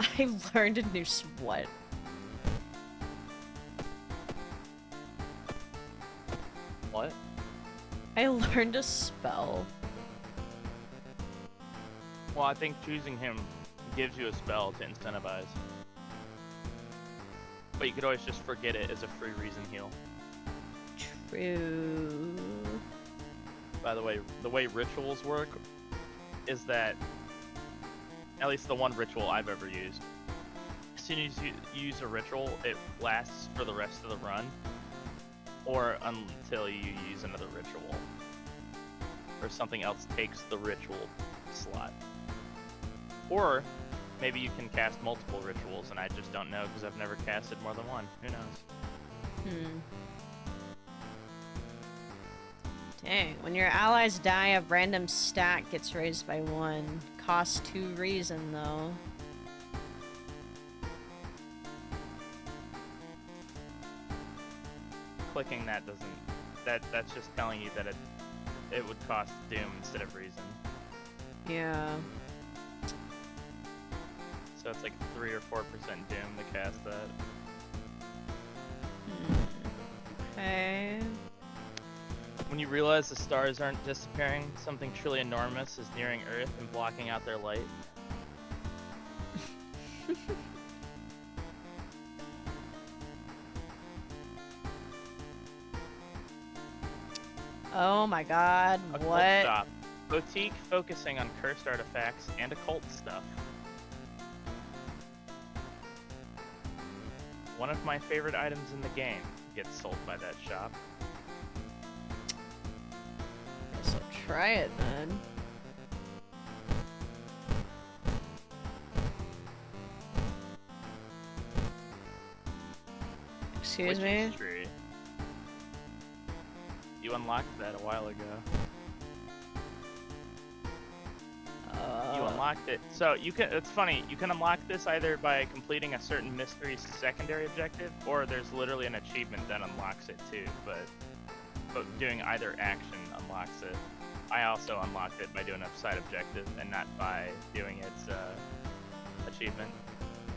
I learned a new what? What? I learned a spell. Well, I think choosing him gives you a spell to incentivize. But you could always just forget it as a free reason heal. True. By the way rituals work is that, at least the one ritual I've ever used, as soon as you use a ritual, it lasts for the rest of the run, or until you use another ritual, or something else takes the ritual slot. Or maybe you can cast multiple rituals, and I just don't know because I've never casted more than one. Who knows? Dang, when your allies die, a random stat gets raised by 1. Costs 2 reason, though. Clicking that doesn't... That's just telling you that it would cost doom instead of reason. Yeah. So it's like 3 or 4% doom to cast that. Okay. When you realize the stars aren't disappearing, something truly enormous is nearing Earth and blocking out their light. Oh my god, Occult what? Shop. Boutique focusing on cursed artifacts and occult stuff. One of my favorite items in the game gets sold by that shop. Guess I'll try it then. Excuse me? Witch's Tree. You unlocked that a while ago. You unlocked it. So you can, it's funny, you can unlock this either by completing a certain mystery secondary objective, or there's literally an achievement that unlocks it too, but doing either action unlocks it. I also unlocked it by doing a side objective and not by doing its achievement.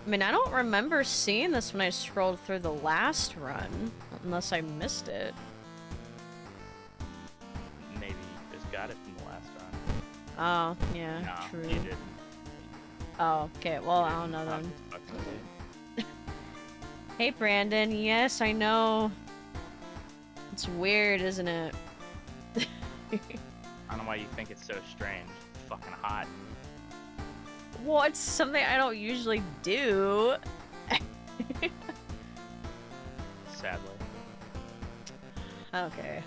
I mean, I don't remember seeing this when I scrolled through the last run, unless I missed it. Maybe you just got it from the last run. Oh, yeah, No, true. you didn't. Oh, okay, well, I don't know then. Hey, Brandon. Yes, I know. It's weird, isn't it? I don't know why you think it's so strange. It's fucking hot. Well, it's something I don't usually do. Sadly. Okay.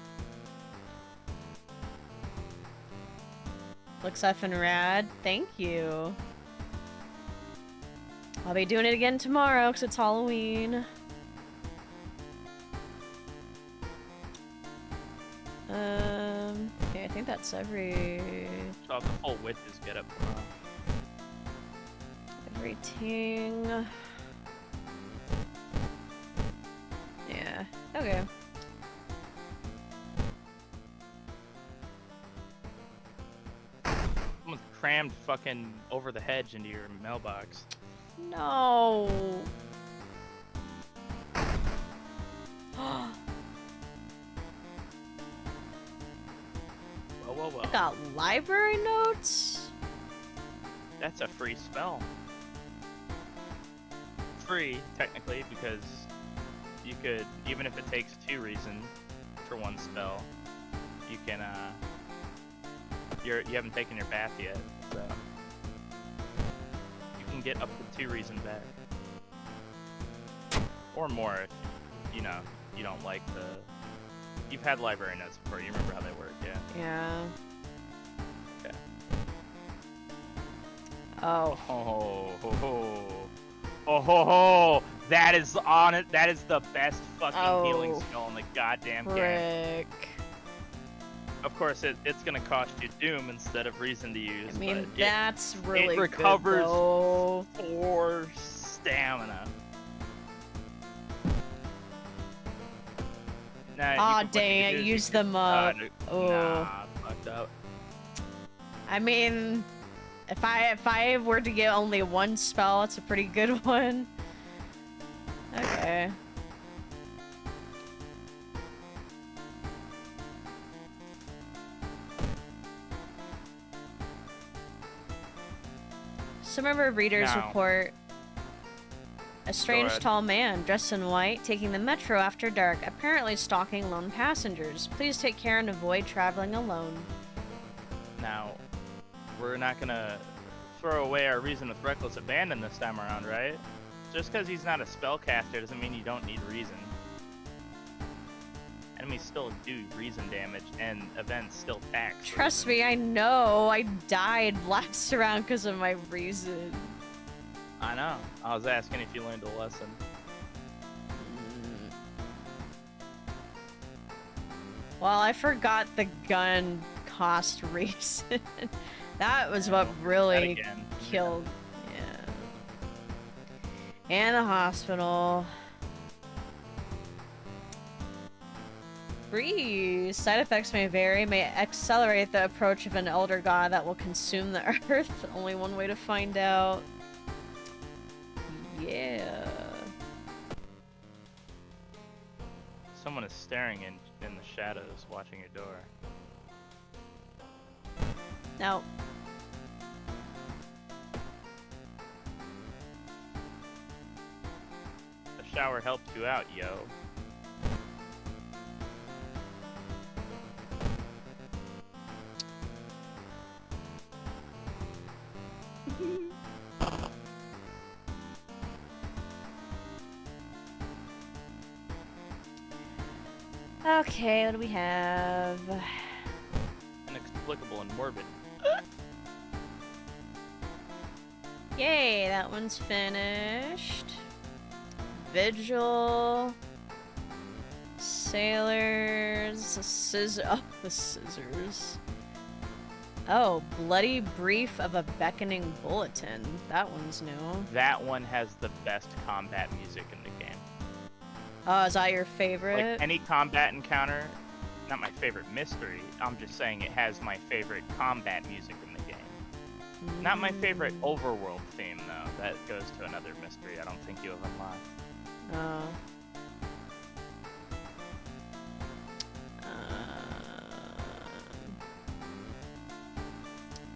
Looks effing rad. Thank you. I'll be doing it again tomorrow because it's Halloween. Okay, I think that's every... So I'll have the full witches get up tomorrow. everything. Yeah, okay. Someone's crammed fucking over the hedge into your mailbox. No. Whoa. I got library notes? That's a free spell. Free, technically, because you could, even if it takes 2 reason for 1 spell, you can, you haven't taken your bath yet, so you can get up to 2 reason back. Or more if you know, you don't like the... You've had library notes before, you remember how they work, yeah? Yeah. Okay. Oh. Oh, ho, ho. Oh, ho, ho. That is on it. That is the best fucking healing spell in the goddamn game. Frick. Of course, it's gonna cost you Doom instead of Reason to use. I mean, but that's really it recovers good, though. 4 stamina. Nah, Aw, what you dang can it, do is use you can- them up. Oh. Nah, fucked up. I mean, if I were to get only one spell, it's a pretty good one. Okay. So remember reader's Now. report. A strange ahead. tall man dressed in white taking the metro after dark, apparently stalking lone passengers. Please take care and avoid traveling alone. Now, we're not gonna throw away our reason with reckless abandon this time around, right? Just because he's not a spellcaster doesn't mean you don't need reason. Enemies still do reason damage, and events still tax. Trust reason. me, I know. I died last round because of my reason. I know. I was asking if you learned a lesson. Well, I forgot the gun cost reason. That was what That really again. killed. Yeah. And the hospital. Breeze. Side effects may vary, may accelerate the approach of an elder god that will consume the earth. Only one way to find out. Yeah. Someone is staring in the shadows, watching your door. No. The shower helped you out, yo. Okay, what do we have? Inexplicable and morbid. Yay, that one's finished. Vigil. Sailors. Oh, the scissors. Oh, Bloody Brief of a Beckoning Bulletin. That one's new. That one has the best combat music in the game. Oh, is that your favorite? Like any combat encounter, not my favorite mystery, I'm just saying it has my favorite combat music in the game. Not my favorite overworld theme, though. That goes to another mystery I don't think you have unlocked. Oh.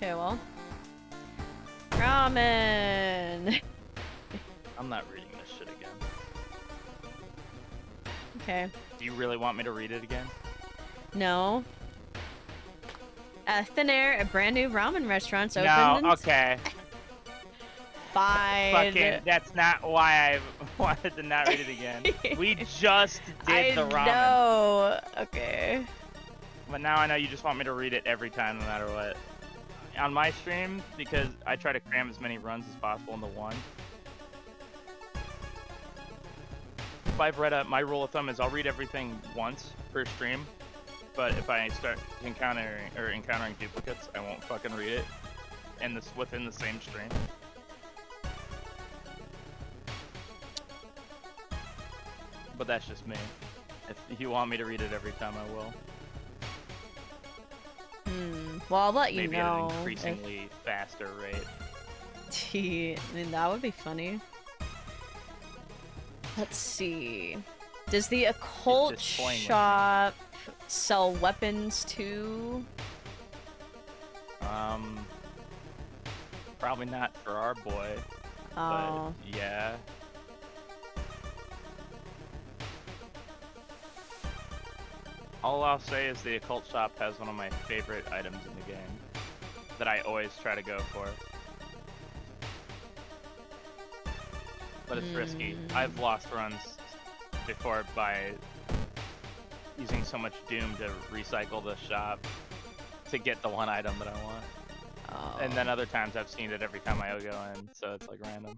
Okay, well. Ramen! I'm not reading this shit again. Okay. Do you really want me to read it again? No. Thin Air, a brand new ramen restaurant's opened. No, okay. Fine. Fucking, that's not why I wanted to not read it again. We just did the ramen. No. Okay. But now I know you just want me to read it every time, no matter what. On my stream, because I try to cram as many runs as possible into one. If I've read my rule of thumb is I'll read everything once per stream, but if I start encountering duplicates, I won't fucking read it, and this within the same stream. But that's just me. If you want me to read it every time, I will. Well, I'll let you Maybe know. at an increasingly faster rate. I mean, that would be funny. Let's see. Does the occult just toying with me. shop sell weapons too? Probably not for our boy, Oh. but yeah. All I'll say is the occult shop has one of my favorite items in the game that I always try to go for. But it's risky. I've lost runs before by using so much doom to recycle the shop to get the one item that I want. Oh. And then other times I've seen it every time I go in, so it's like random.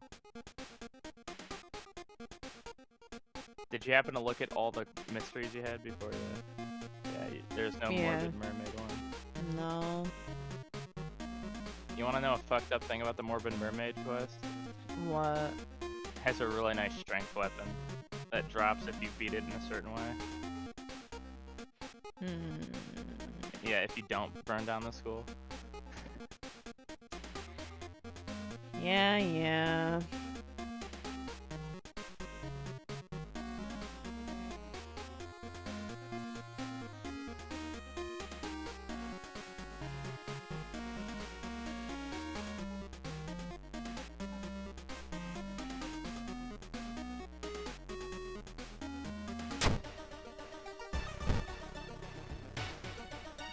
Did you happen to look at all the mysteries you had before you? Yeah, there's no Morbid Mermaid one. No. You want to know a fucked up thing about the Morbid Mermaid quest? What? It has a really nice strength weapon that drops if you beat it in a certain way. Yeah, if you don't burn down the school. Yeah.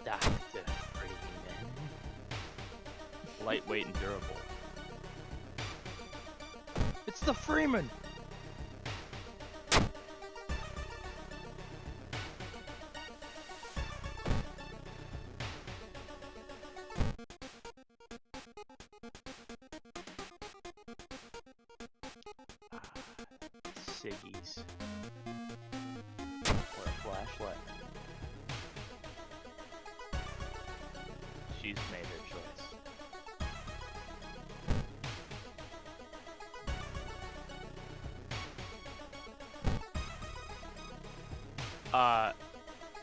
Dr. Freeman. Lightweight and durable. It's the Freeman! Siggy's. Or a flashlight. She's made her choice.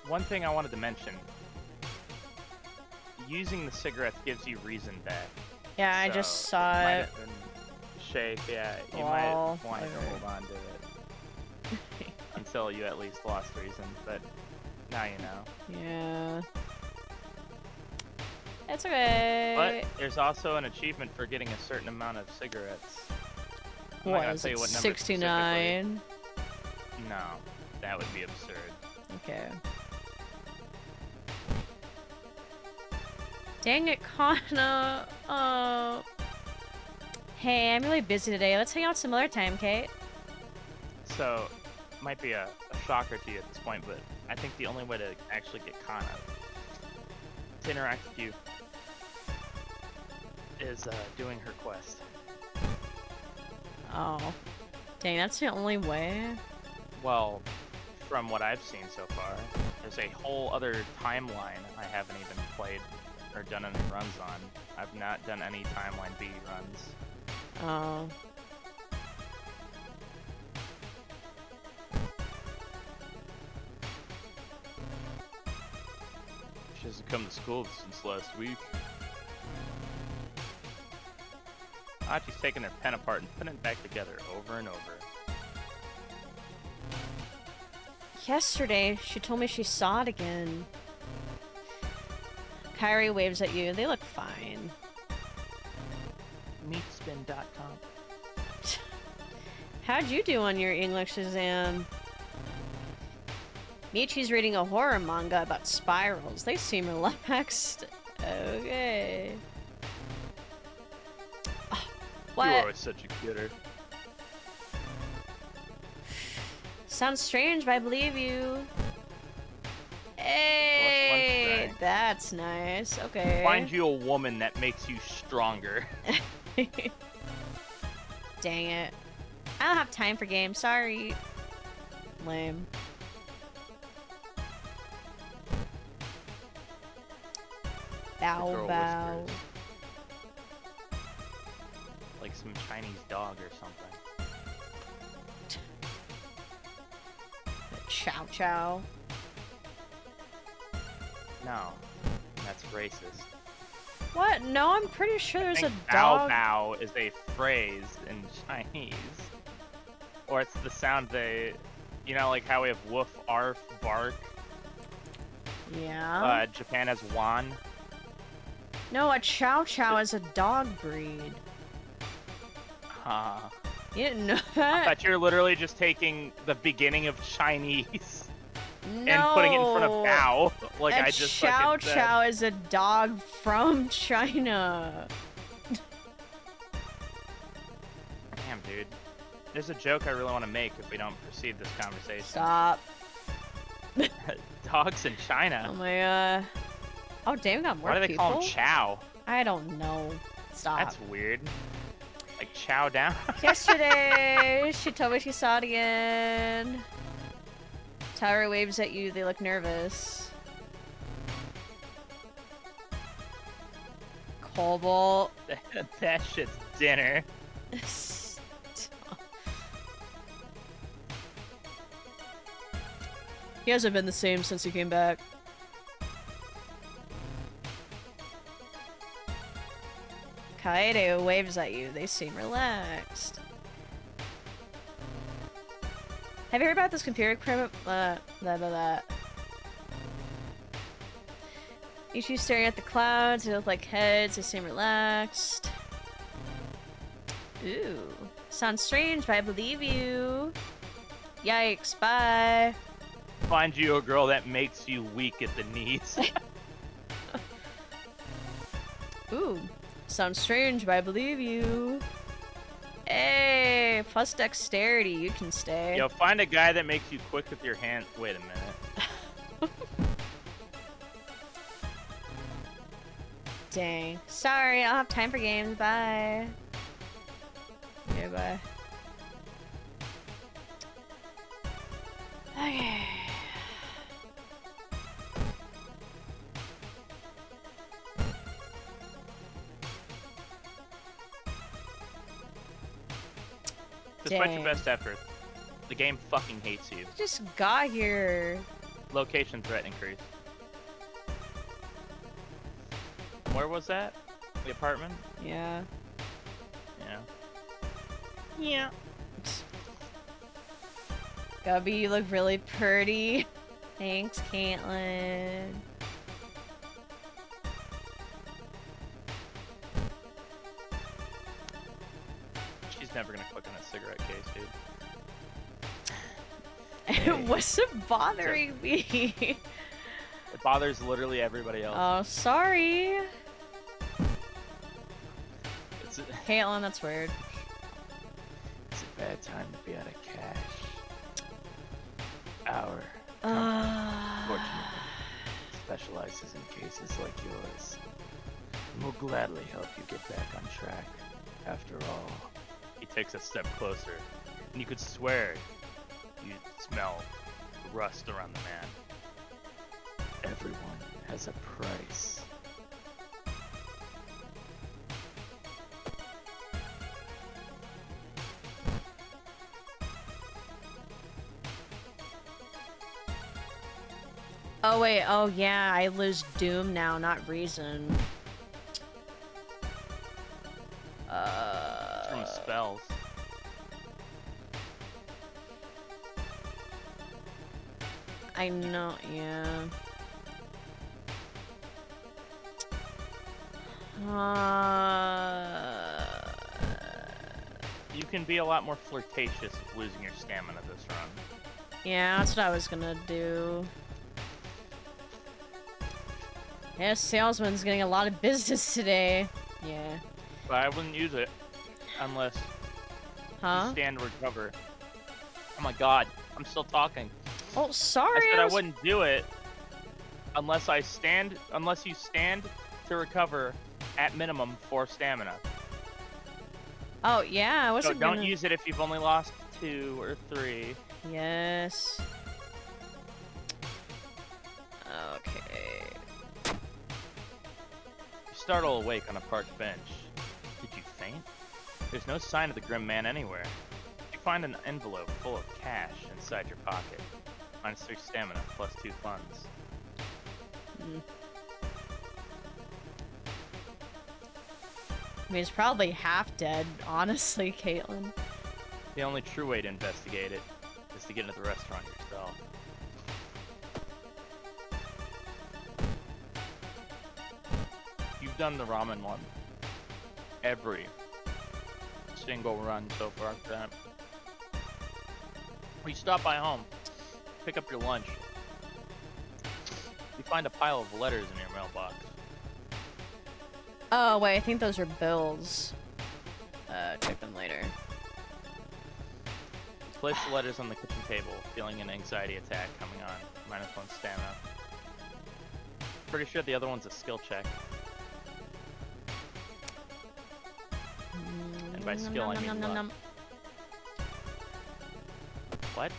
One thing I wanted to mention. Using the cigarettes gives you reason back. Yeah, I So, just saw might it. have been shake, yeah, you Oh, might want to okay. hold on to it. Until you at least lost reason, but now you know. Yeah. It's okay. But there's also an achievement for getting a certain amount of cigarettes. I'm not What gonna is tell you it? what number 69? specifically. No, that would be absurd. Okay. Dang it, Kana. Oh. Hey, I'm really busy today. Let's hang out some other time, Kate. So, might be a shocker to you at this point, but I think the only way to actually get Kana to interact with you is doing her quest. Oh. Dang, that's the only way? Well, from what I've seen so far, there's a whole other timeline I haven't even played or done any runs on. I've not done any timeline B runs. Oh. She hasn't come to school since last week. Achi's taking her pen apart and putting it back together over and over. Yesterday, she told me she saw it again. Kyrie waves at you. They look fine. Meatspin.com. How'd you do on your English exam? Michi's reading a horror manga about spirals. They seem relaxed. Okay. Oh, what? You are such a kidder. Sounds strange, but I believe you. Hey, that's nice. Okay. Find you a woman that makes you stronger. Dang it. I don't have time for games. Sorry. Lame. Bow girl bow. whispers. Like some Chinese dog or something. Chow chow. No, that's racist. What? No, I'm pretty sure there's a bow dog. bow is a phrase in Chinese. Or it's the sound they, you know, like how we have woof, arf, bark. Yeah. Japan has wan. No, a chow chow is a dog breed. Huh. You didn't know I that? thought you were literally just taking the beginning of Chinese No. and putting it in front of bow. Like a I just chow fucking said. chow is a dog from China. Damn, dude. There's a joke I really want to make if we don't proceed this conversation. Stop. Dogs in China. Oh my god. Oh damn, got more Why do they people? call them chow? I don't know. Stop. That's weird. Like chow down. Yesterday, she told me she saw it again. Tower waves at you, they look nervous. Cobalt. That shit's dinner. He hasn't been the same since he came back. Kaede waves at you. They seem relaxed. Have you heard about this computer program? Each you staring at the clouds. They look like heads. They seem relaxed. Ooh. Sounds strange, but I believe you. Yikes. Bye. Find you a girl that makes you weak at the knees. Ooh. Sounds strange, but I believe you. Hey, plus dexterity, you can stay. Yo, find a guy that makes you quick with your hand. Wait a minute. Dang. Sorry, I don't have time for games. Bye. Okay, bye. Okay. Despite your Dang. best effort, the game fucking hates you. Just got here. Location threat increase. Where was that? The apartment? Yeah. Yeah. Yeah. Gubby, you look really pretty. Thanks, Caitlin. She's never gonna click on a cigarette case, dude. It wasn't bothering me. It bothers literally everybody else. Oh, sorry. It's a Caitlin, that's weird. bad time to be out of cash. Our fortunately specializes in cases like yours. And will gladly help you get back on track. After all, he takes a step closer, and you could swear you smell rust around the man. Everyone has a price. Oh wait, oh yeah, I lose Doom now, not Reason. It's from spells. I know, yeah. You can be a lot more flirtatious with losing your stamina this run. Yeah, that's what I was gonna do. Yeah, salesman's getting a lot of business today. Yeah. But I wouldn't use it unless Huh? you stand to recover. Oh my god, I'm still talking. Oh, sorry. I said I was- wouldn't do it unless you stand to recover at minimum 4 stamina. Oh, yeah, I So wasn't don't gonna... use it if you've only lost 2 or 3. Yes. Okay. You startle awake on a park bench. Did you faint? There's no sign of the grim man anywhere. You find an envelope full of cash inside your pocket. -3 stamina, +2 funds. Mm. I mean, it's probably half dead, honestly, Caitlin. The only true way to investigate it is to get into the restaurant yourself. You've done the ramen one. Every single run so far for that. You stop by home, pick up your lunch. You find a pile of letters in your mailbox. Oh, wait, I think those are bills. Check them later. Place the letters on the kitchen table, feeling an anxiety attack coming on. -1 stamina. Pretty sure the other one's a skill check. And by skill, I mean luck. What?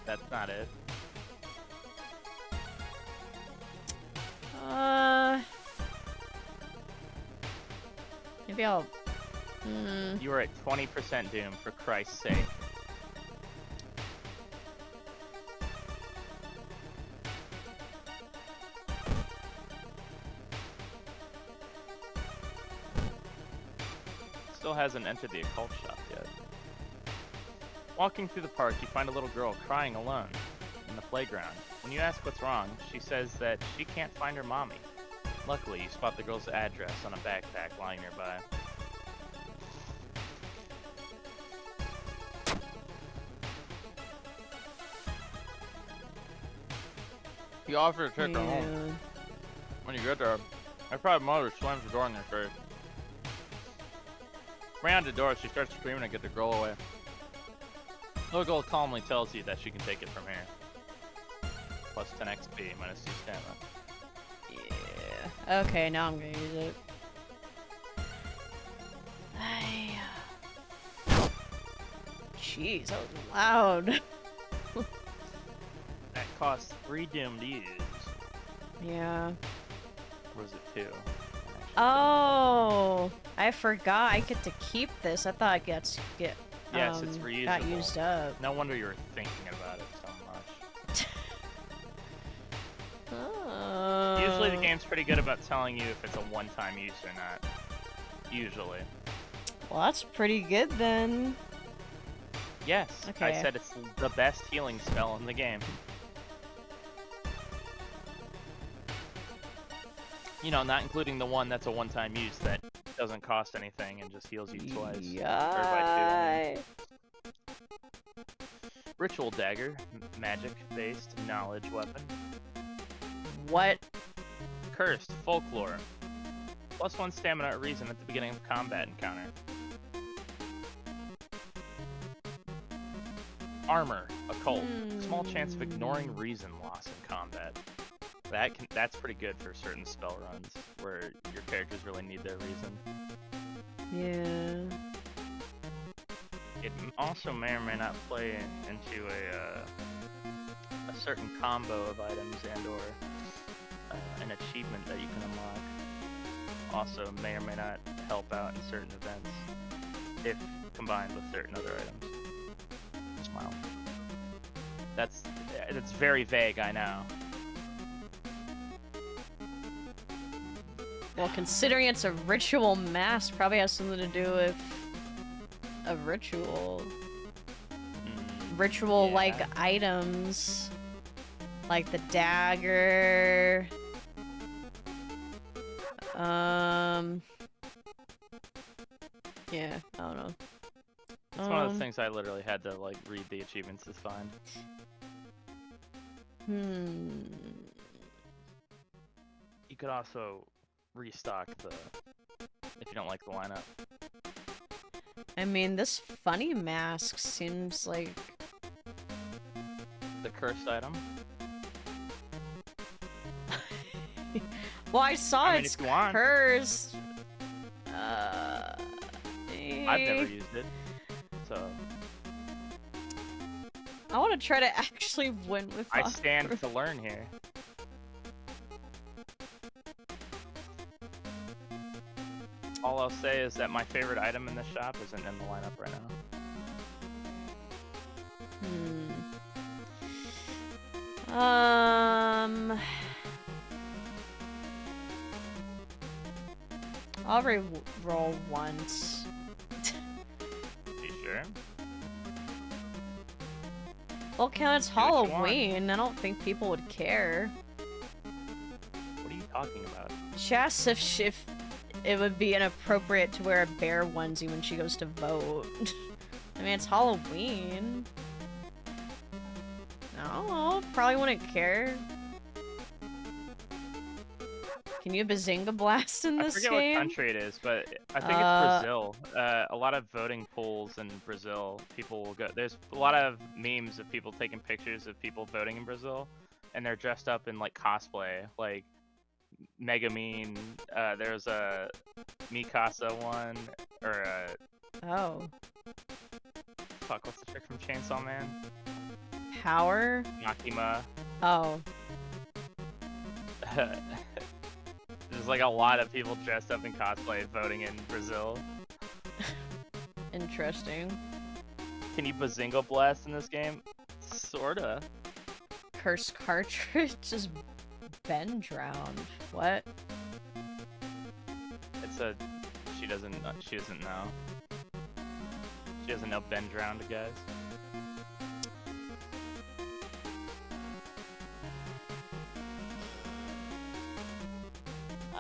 That's not it. Maybe I'll... You are at 20% doom, for Christ's sake. Still hasn't entered the occult shop yet. Walking through the park, you find a little girl crying alone in the playground. When you ask what's wrong, she says that she can't find her mommy. Luckily, you spot the girl's address on a backpack lying nearby. You offer to take her home. When you get there, her probably mother slams the door in their face. Around the door, she starts screaming to get the girl away. Little girl calmly tells you that she can take it from here. Plus 10 XP, minus 2 stamina. Yeah. Okay, now I'm gonna use it. Jeez, that was loud. That costs 3 doom to use. Yeah. Or was it 2? Oh, I forgot. I get to keep this. I thought I get Yes, it's reusable. got used up. No wonder you were thinking about it so much. Oh. Usually the game's pretty good about telling you if it's a one-time use or not. Usually. Well, that's pretty good then. Yes, Okay. I said it's the best healing spell in the game. You know, not including the one that's a one-time use that doesn't cost anything and just heals you twice. Yeah. Or by 2. Ritual dagger, magic-based knowledge weapon. What? Cursed, folklore. Plus 1 stamina at reason at the beginning of a combat encounter. Armor, occult. Small chance of ignoring reason loss in combat. That's pretty good for certain spell runs where your characters really need their reason. Yeah. It also may or may not play into a certain combo of items and/or an achievement that you can unlock. Also may or may not help out in certain events if combined with certain other items. Smile. That's very vague, I know. Well, considering it's a ritual mask, probably has something to do with a ritual. Ritual-like items. Like the dagger. Yeah, I don't know. It's one of those things I literally had to, like, read the achievements to find. You could also restock if you don't like the lineup. I mean, this funny mask seems like... The cursed item? Well, I saw it's if you want. cursed. I've never used it, so... I want to try to actually win with I stand to learn here. All I'll say is that my favorite item in this shop isn't in the lineup right now. I'll re-roll once. You sure? Well, it's Do what you want. Halloween. I don't think people would care. What are you talking about? She asked if it would be inappropriate to wear a bear onesie when she goes to vote. I mean, it's Halloween. I don't know. Probably wouldn't care. Can you Bazinga Blast in I this forget game? what country it is, but I think it's Brazil. A lot of voting polls in Brazil, people will go. There's a lot of memes of people taking pictures of people voting in Brazil, and they're dressed up in like cosplay, like Megamine. There's a Mikasa one, or Oh. fuck, what's the chick from Chainsaw Man? Power? Makima. Oh. There's like a lot of people dressed up in cosplay voting in Brazil. Interesting. Can you Bazinga Blast in this game? Sorta. Cursed cartridge is been drowned. What? It's a. She doesn't know. She doesn't know Ben drowned, guys.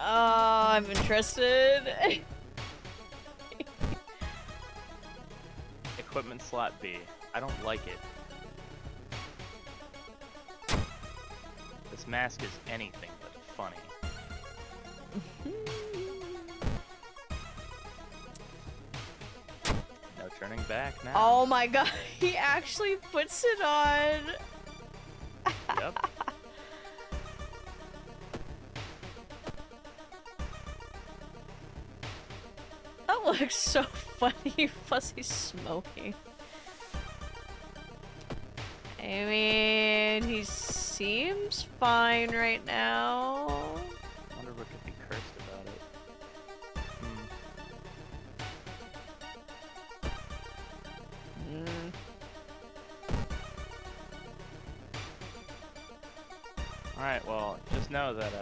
Oh, I'm interested. Equipment slot B. I don't like it. This mask is anything but funny. No turning back now. Oh my god, he actually puts it on. Yep. That looks so funny. Plus he's smoking. I mean, he seems fine right now. I wonder what could be cursed about it. Alright, well, just know that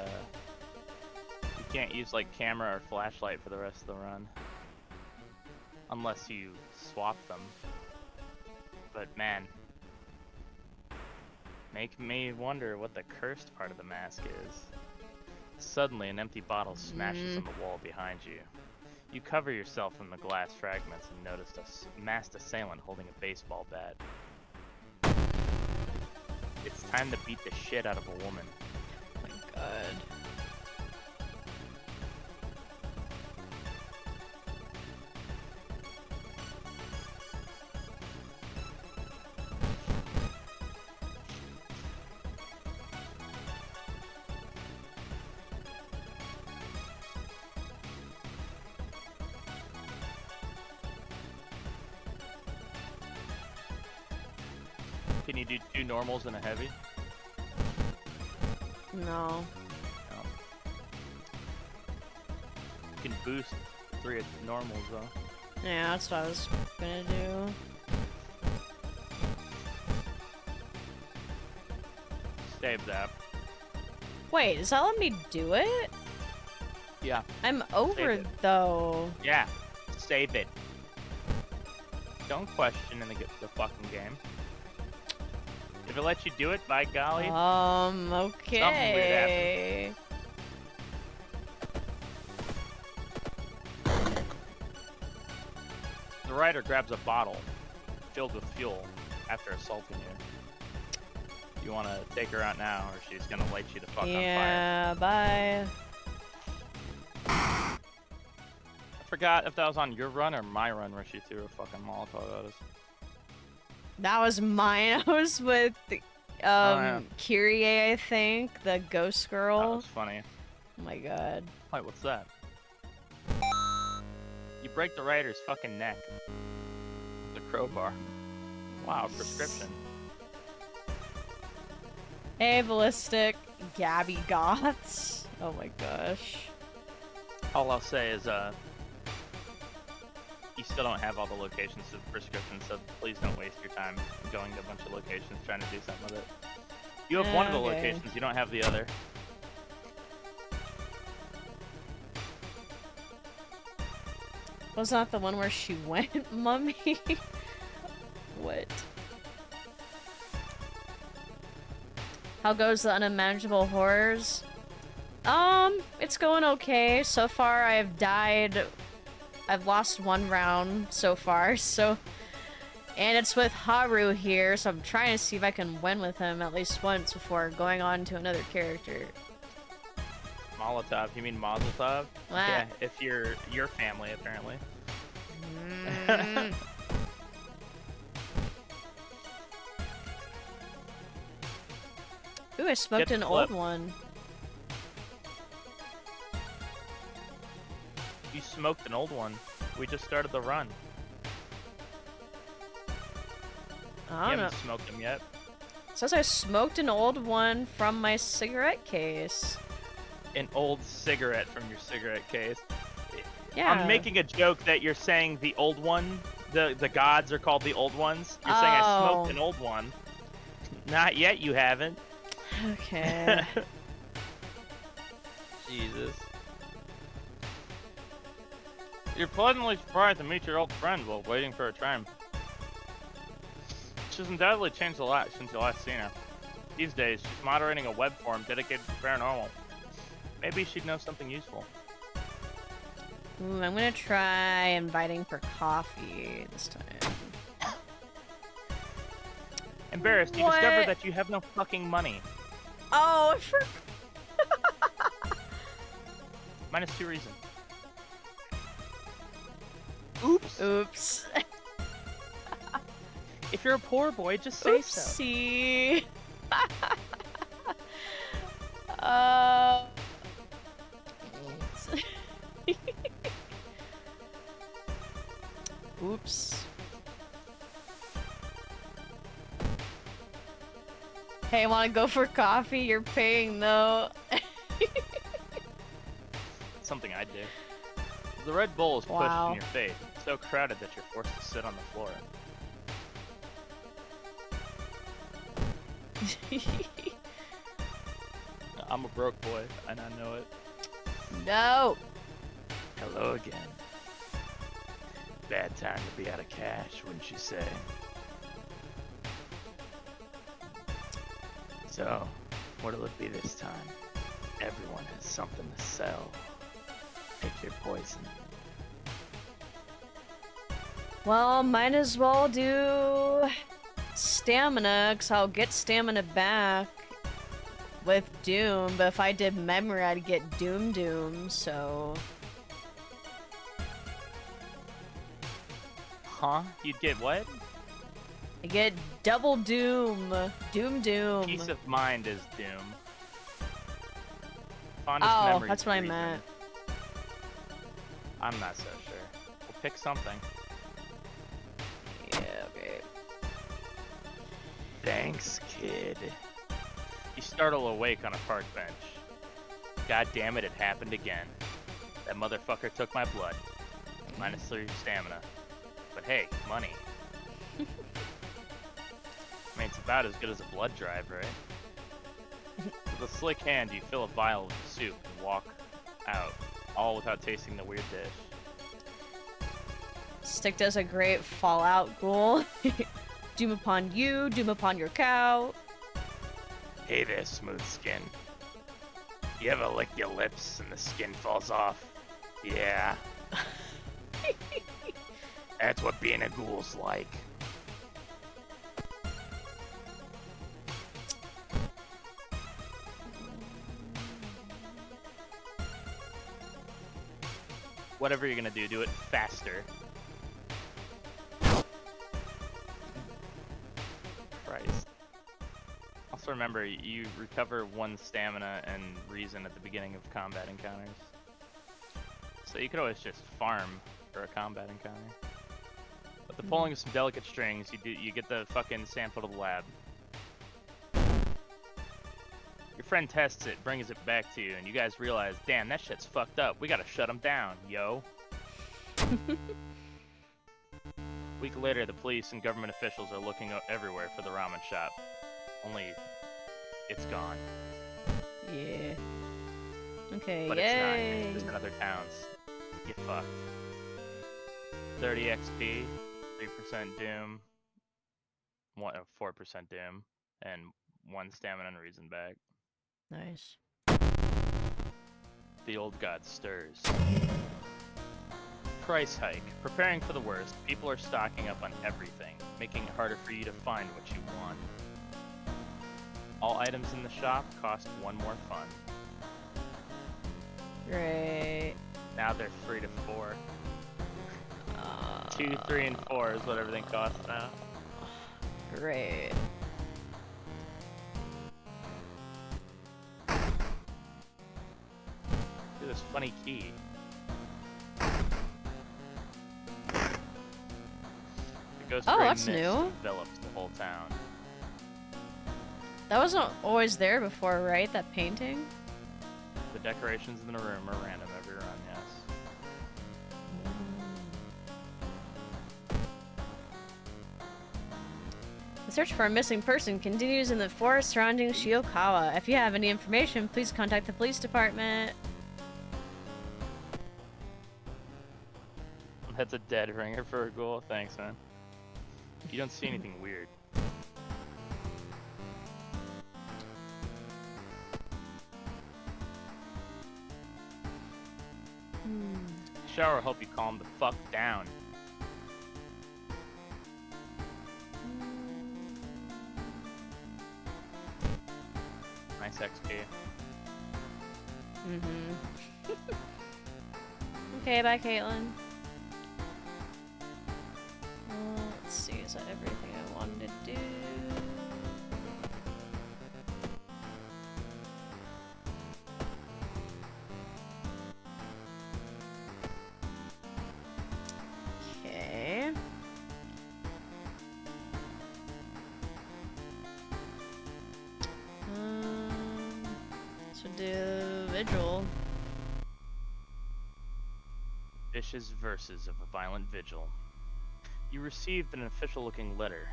you can't use like camera or flashlight for the rest of the run. Unless you swap them. But man, make me wonder what the cursed part of the mask is. Suddenly, an empty bottle smashes on the wall behind you. You cover yourself in the glass fragments and notice a masked assailant holding a baseball bat. It's time to beat the shit out of a woman. Oh my god. Can you do 2 normals and a heavy? No. No. You can boost 3 normals though. Yeah, that's what I was gonna do. Save that. Wait, does that let me do it? Yeah. I'm over it. though. Yeah. Save it. Don't question in the fucking game. If it lets you do it, by golly. Okay. The rider grabs a bottle filled with fuel after assaulting you. You want to take her out now, or she's gonna light you the fuck on fire. Yeah, bye. I forgot if that was on your run or my run where she threw a fucking Molotov at us. That was mine. I was with yeah. Kyrie, I think, the ghost girl. That was funny. Oh my god. Wait, what's that? You break the rider's fucking neck. The crowbar. Wow, prescription. Hey, Ballistic. Gabby Goths. Oh my gosh. All I'll say is, you still don't have all the locations of prescriptions, so please don't waste your time going to a bunch of locations trying to do something with it. You have one of the Okay. locations, you don't have the other. Was that the one where she went, mummy? What? How goes the unmanageable horrors? It's going okay. So far I've lost 1 round so far, so... And it's with Haru here, so I'm trying to see if I can win with him at least once before going on to another character. Molotov, you mean Mazel Tov? What? Yeah, if you're your family, apparently. Mm. Ooh, I smoked the an old clip. one. You smoked an old one. We just started the run. I You don't know. haven't smoked them yet. It says I smoked an old one from my cigarette case. An old cigarette from your cigarette case. Yeah. I'm making a joke that you're saying the old one, the gods are called the old ones. You're saying I smoked Oh. an old one. Not yet, you haven't. Okay. Jesus. You're pleasantly surprised to meet your old friend while waiting for a train. She's undoubtedly changed a lot since you last seen her. These days, she's moderating a web forum dedicated to paranormal. Maybe she'd know something useful. Ooh, I'm gonna try inviting for coffee this time. Embarrassed, you What? discover that you have no fucking money. Oh, I forgot. -2 reason. Oops. Oops. If you're a poor boy, just say so. Oopsie. uh. Oops. Hey, wanna go for coffee? You're paying though. Something I'd do. The Red Bull is pushed Wow. in your face. It's so crowded that you're forced to sit on the floor. I'm a broke boy, and I know it. No. Hello again. Bad time to be out of cash, wouldn't you say? So, what'll it be this time? Everyone has something to sell. Pick your poison. Well, might as well do stamina, because I'll get stamina back with Doom, but if I did memory, I'd get Doom, so... Huh? You'd get what? I get double Doom. Doom. Peace of mind is Doom. Fondest Oh, memories that's what I reason. meant. I'm not so sure. We'll pick something. Yeah, okay. Thanks, kid. You startle awake on a park bench. God damn it happened again. That motherfucker took my blood. -3 stamina. But hey, money. I mean, it's about as good as a blood drive, right? With a slick hand, you fill a vial with soup and walk out, all without tasting the weird dish. Stik does a great Fallout ghoul. Doom upon you, doom upon your cow. Hey there, smooth skin. You ever lick your lips and the skin falls off? Yeah. That's what being a ghoul's like. Whatever you're gonna do it faster. Christ. Also remember, you recover 1 stamina and reason at the beginning of combat encounters. So you could always just farm for a combat encounter. With the pulling of some delicate strings, you get the fucking sample to the lab. Your friend tests it, brings it back to you, and you guys realize, damn, that shit's fucked up. We gotta shut him down, yo. Week later, the police and government officials are looking everywhere for the ramen shop. Only, it's gone. Yeah. Okay, But yay! it's not. It's just in other towns. Get fucked. 30 XP, 3% Doom, 4% Doom, and 1 stamina and reason back. Nice. The old god stirs. Price hike. Preparing for the worst, people are stocking up on everything, making it harder for you to find what you want. All items in the shop cost 1 more fun. Right. Now they're 3 to 4. 2, 3, and 4 is what everything costs now. Great. Look at this funny key. The ghost Oh, gray that's mist new. envelops the whole town. That wasn't always there before, right? That painting? The decorations in the room are random every run, yes. The search for a missing person continues in the forest surrounding Shiokawa. If you have any information, please contact the police department. That's a dead ringer for a ghoul. Thanks, man. You don't see anything weird. Shower will help you calm the fuck down. Nice XP. Mm-hmm. Okay, bye, Caitlin. Let's see, is that everything I wanted to do? Okay. So do vigil. Vicious verses of a violent vigil. You received an official-looking letter.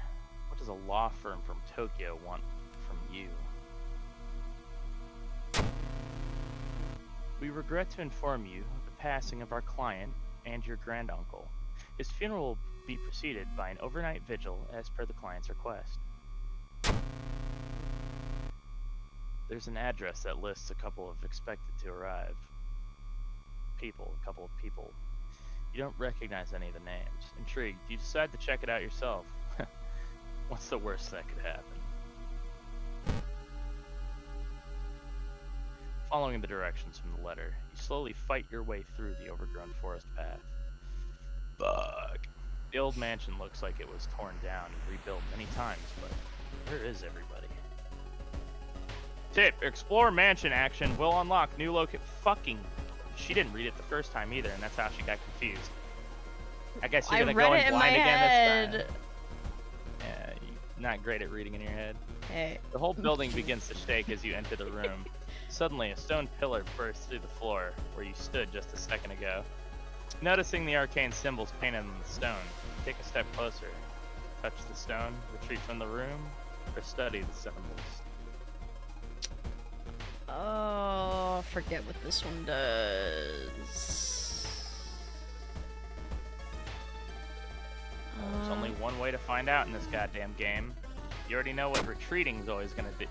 What does a law firm from Tokyo want from you? We regret to inform you of the passing of our client and your granduncle. His funeral will be preceded by an overnight vigil as per the client's request. There's an address that lists a couple of expected to arrive. A couple of people. You don't recognize any of the names. Intrigued, you decide to check it out yourself. What's the worst that could happen? Following the directions from the letter, you slowly fight your way through the overgrown forest path. Fuck. The old mansion looks like it was torn down and rebuilt many times, but where is everybody? Tip, explore mansion action will unlock new fucking... She didn't read it the first time either, and that's how she got confused. I guess you're gonna go in blind again this time. Yeah, you're not great at reading in your head. Hey. The whole building begins to shake as you enter the room. Suddenly, a stone pillar bursts through the floor where you stood just a second ago. Noticing the arcane symbols painted on the stone, take a step closer. Touch the stone, retreat from the room, or study the symbols. Oh, forget what this one does. There's only one way to find out in this goddamn game. You already know what retreating is always gonna do.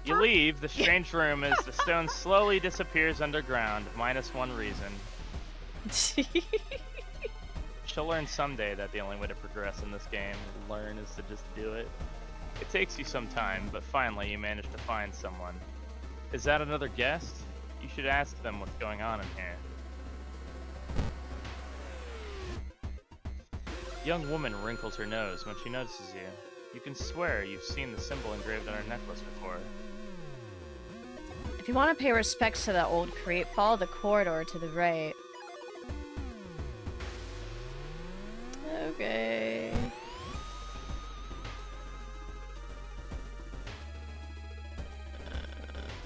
You leave the strange room as the stone slowly disappears underground, minus one reason. She'll learn someday that the only way to progress in this game, is to just do it. It takes you some time, but finally you manage to find someone. Is that another guest? You should ask them what's going on in here. The young woman wrinkles her nose when she notices you. You can swear you've seen the symbol engraved on her necklace before. If you want to pay respects to that old crate, follow the corridor to the right. Okay.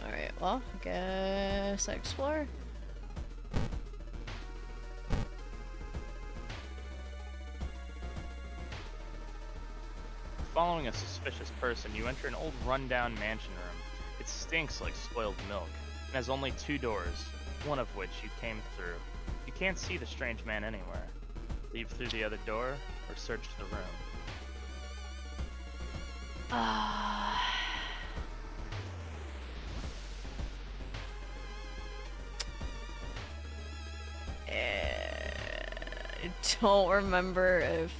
Alright, well, I guess I explore. Following a suspicious person, you enter an old rundown mansion room. It stinks like spoiled milk, and has only two doors, one of which you came through. You can't see the strange man anywhere. Leave through the other door, or search the room. I don't remember if...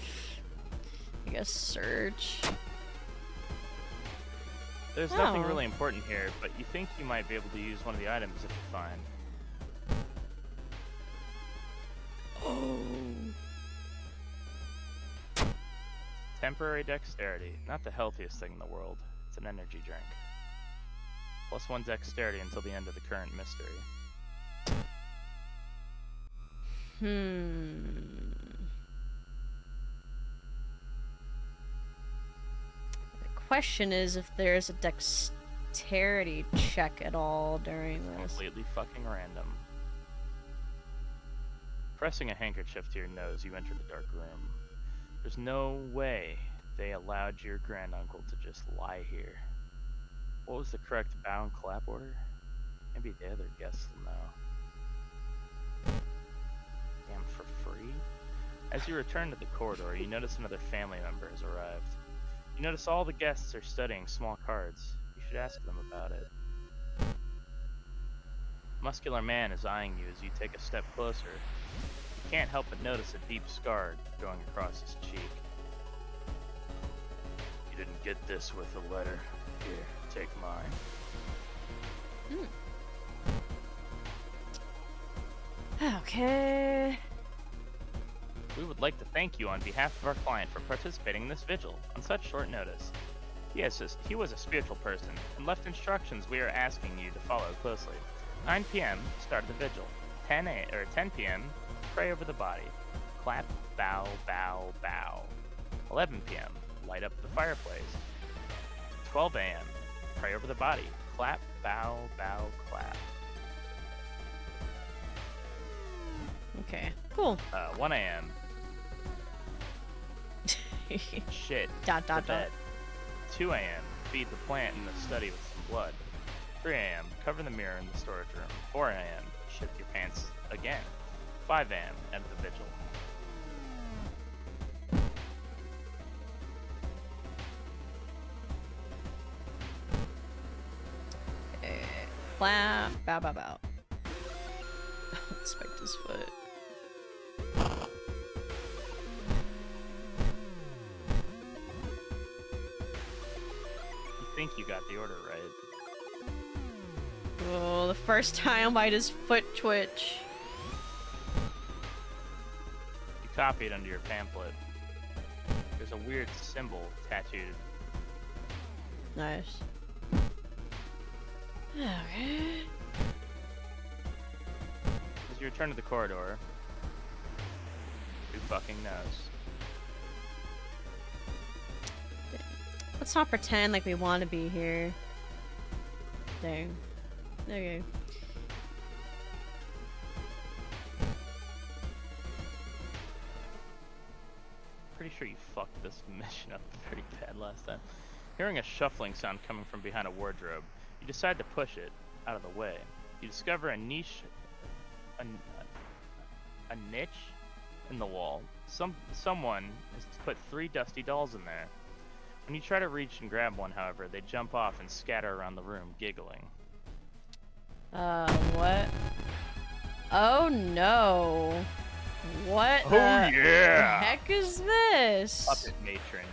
I guess search. There's nothing really important here, but you think you might be able to use one of the items if you find. Temporary dexterity. Not the healthiest thing in the world. It's an energy drink. Plus 1 dexterity until the end of the current mystery. The question is if there's a dexterity check at all during this. Completely fucking random. Pressing a handkerchief to your nose, you enter the dark room. There's no way they allowed your granduncle to just lie here. What was the correct bow and clap order? Maybe the other guests will know. Damn, for free? As you return to the corridor, you notice another family member has arrived. You notice all the guests are studying small cards. You should ask them about it. A muscular man is eyeing you as you take a step closer. You can't help but notice a deep scar going across his cheek. You didn't get this with a letter. Here, take mine. Okay. We would like to thank you on behalf of our client for participating in this vigil on such short notice. He was a spiritual person and left instructions we are asking you to follow closely. 9 p.m. start of the vigil. 10 p.m. pray over the body. Clap, bow, bow, bow. 11 p.m. light up the fireplace. 12 a.m. pray over the body. Clap, bow, bow, clap. Okay, cool. 1 a.m. Shit. Dot, the dot, bed. 2 a.m. feed the plant in the study with some blood. 3 a.m. cover the mirror in the storage room. 4 a.m. shit your pants again. 5 a.m. end the vigil. Clap, bow, bow, bow. Inspect his foot. You think you got the order right. Oh, the first time I just foot twitch. You copy it under your pamphlet. There's a weird symbol tattooed. Nice. Okay. As you return to the corridor, who fucking knows? Let's not pretend like we want to be here. Dang. Okay. Pretty sure you fucked this mission up pretty bad last time. Hearing a shuffling sound coming from behind a wardrobe, you decide to push it out of the way. You discover a niche, a niche in the wall. Someone has put 3 dusty dolls in there. When you try to reach and grab one, however, they jump off and scatter around the room, giggling. What? Oh no. What Oh, the yeah. heck is this? Puppet matron.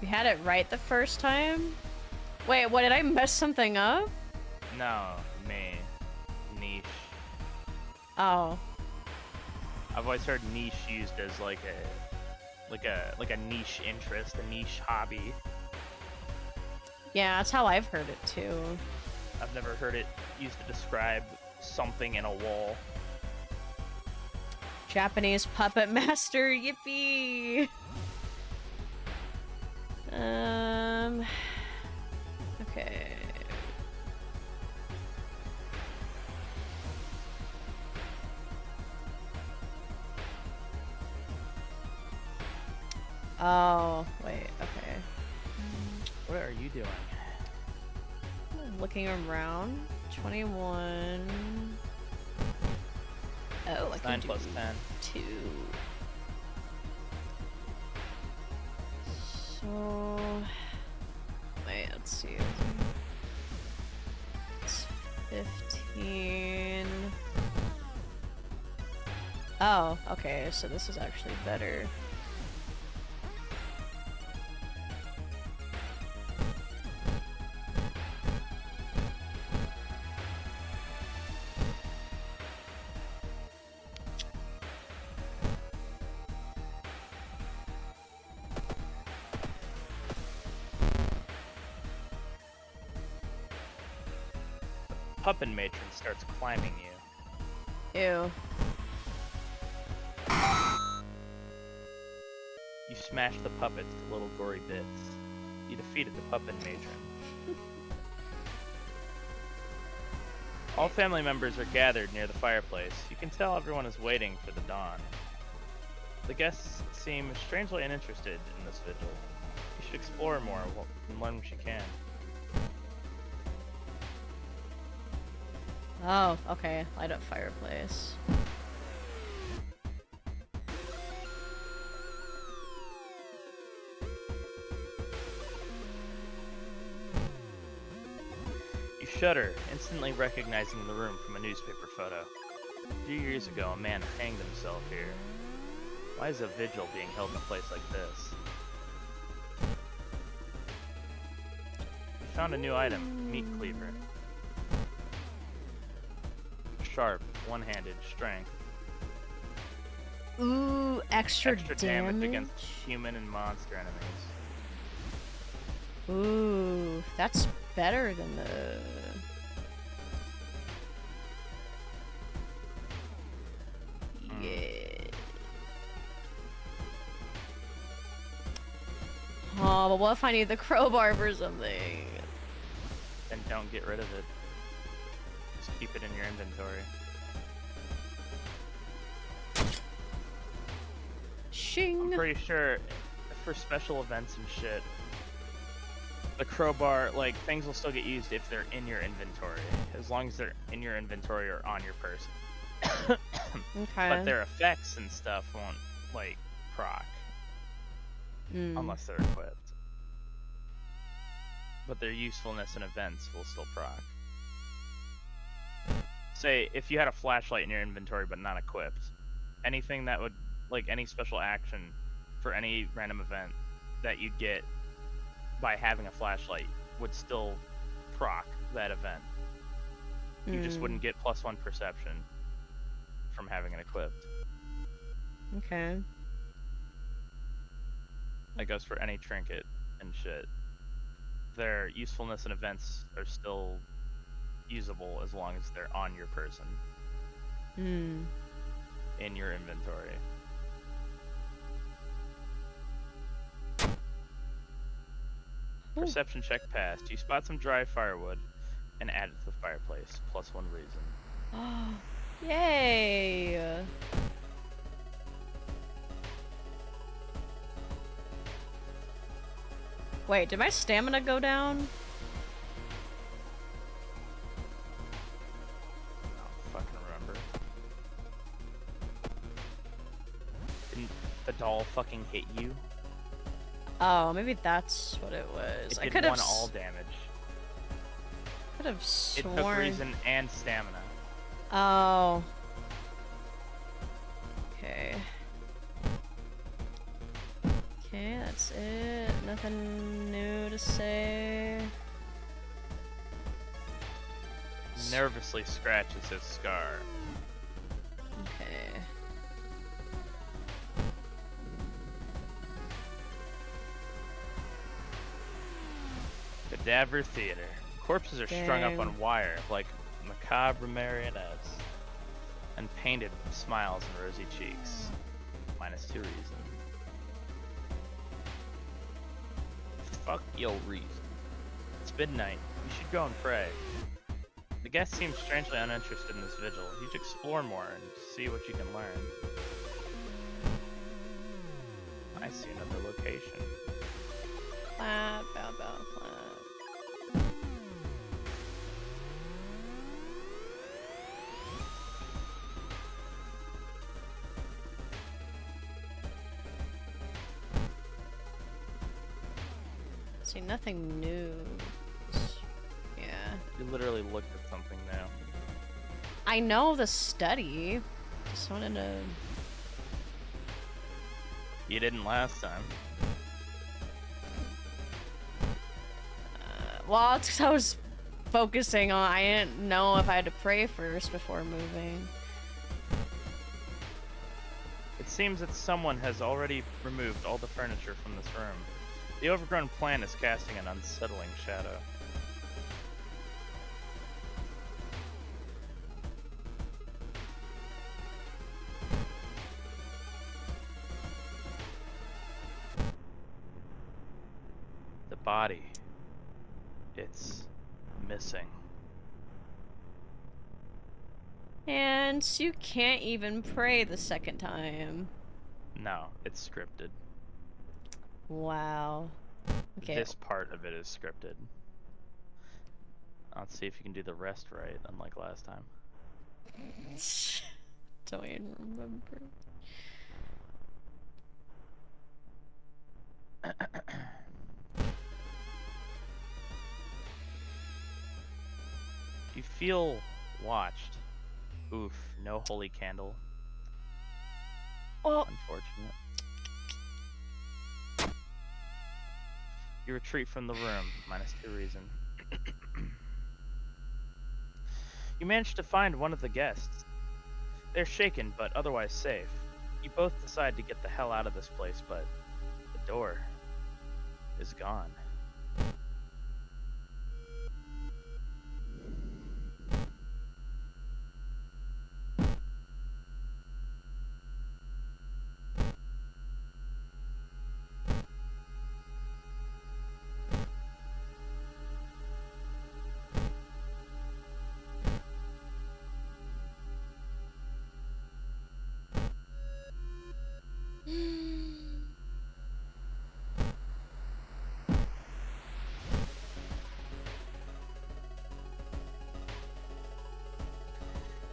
We had it right the first time? Wait, what, did I mess something up? No, me. Niche. Oh. I've always heard niche used as like a niche interest, a niche hobby. Yeah, that's how I've heard it too. I've never heard it used to describe something in a wall. Japanese puppet master, yippee! Okay. Oh, wait, okay. What are you doing? Looking around. 21. Oh, I can 9 do plus 10. 2. So, wait, let's see. It's 15. Oh, okay, so this is actually better. puppet matron starts climbing you. Ew. You smash the puppets to little gory bits. You defeated the puppet matron. All family members are gathered near the fireplace. You can tell everyone is waiting for the dawn. The guests seem strangely uninterested in this vigil. You should explore more and learn what you can. Oh, okay. Light up fireplace. You shudder, instantly recognizing the room from a newspaper photo. A few years ago, a man hanged himself here. Why is a vigil being held in a place like this? You found a new item, meat cleaver. Sharp, one-handed, strength. Ooh, extra damage against human and monster enemies. Ooh, that's better than the... Yeah. Oh, but what if I need the crowbar for something? Then don't get rid of it. Just keep it in your inventory. Shing! I'm pretty sure for special events and shit, the crowbar, like, things will still get used if they're in your inventory. As long as they're in your inventory or on your person. Okay. But their effects and stuff won't, like, proc. Unless they're equipped. But their usefulness in events will still proc. Say, if you had a flashlight in your inventory but not equipped, anything that would, like, any special action for any random event that you'd get by having a flashlight would still proc that event. You just wouldn't get +1 perception from having it equipped. Okay. That goes for any trinket and shit. Their usefulness and events are still usable as long as they're on your person. In your inventory. Perception check passed. You spot some dry firewood and add it to the fireplace. +1 reason. Oh, yay! Wait, did my stamina go down? I don't fucking remember. Didn't the doll fucking hit you? Oh, maybe that's what it was. It did one all damage. Could have It sworn. took reason and stamina. Oh. Okay. Okay, that's it. Nothing new to say. Nervously scratches his scar. Okay. Cadaver theater. Corpses are strung up on wire like macabre marionettes and painted with smiles and rosy cheeks. -2 reason. Fuck your reason. It's midnight. You should go and pray. The guests seem strangely uninterested in this vigil. You should explore more and see what you can learn. I see another location. Clap, bow, bow, clap. See, nothing new. Yeah. You literally looked at something now. I know the study. Just wanted to... You didn't last time. Well, it's 'cause I was focusing on... I didn't know if I had to pray first before moving. It seems that someone has already removed all the furniture from this room. The overgrown plant is casting an unsettling shadow. body. It's missing. And you can't even pray the second time. No, it's scripted. Wow. Okay. This part of it is scripted. Let's see if you can do the rest right, unlike last time. Don't even remember. You feel watched. Oof, no holy candle. Oh. Unfortunate. You retreat from the room, -2 reason. You manage to find one of the guests. They're shaken, but otherwise safe. You both decide to get the hell out of this place, but the door is gone.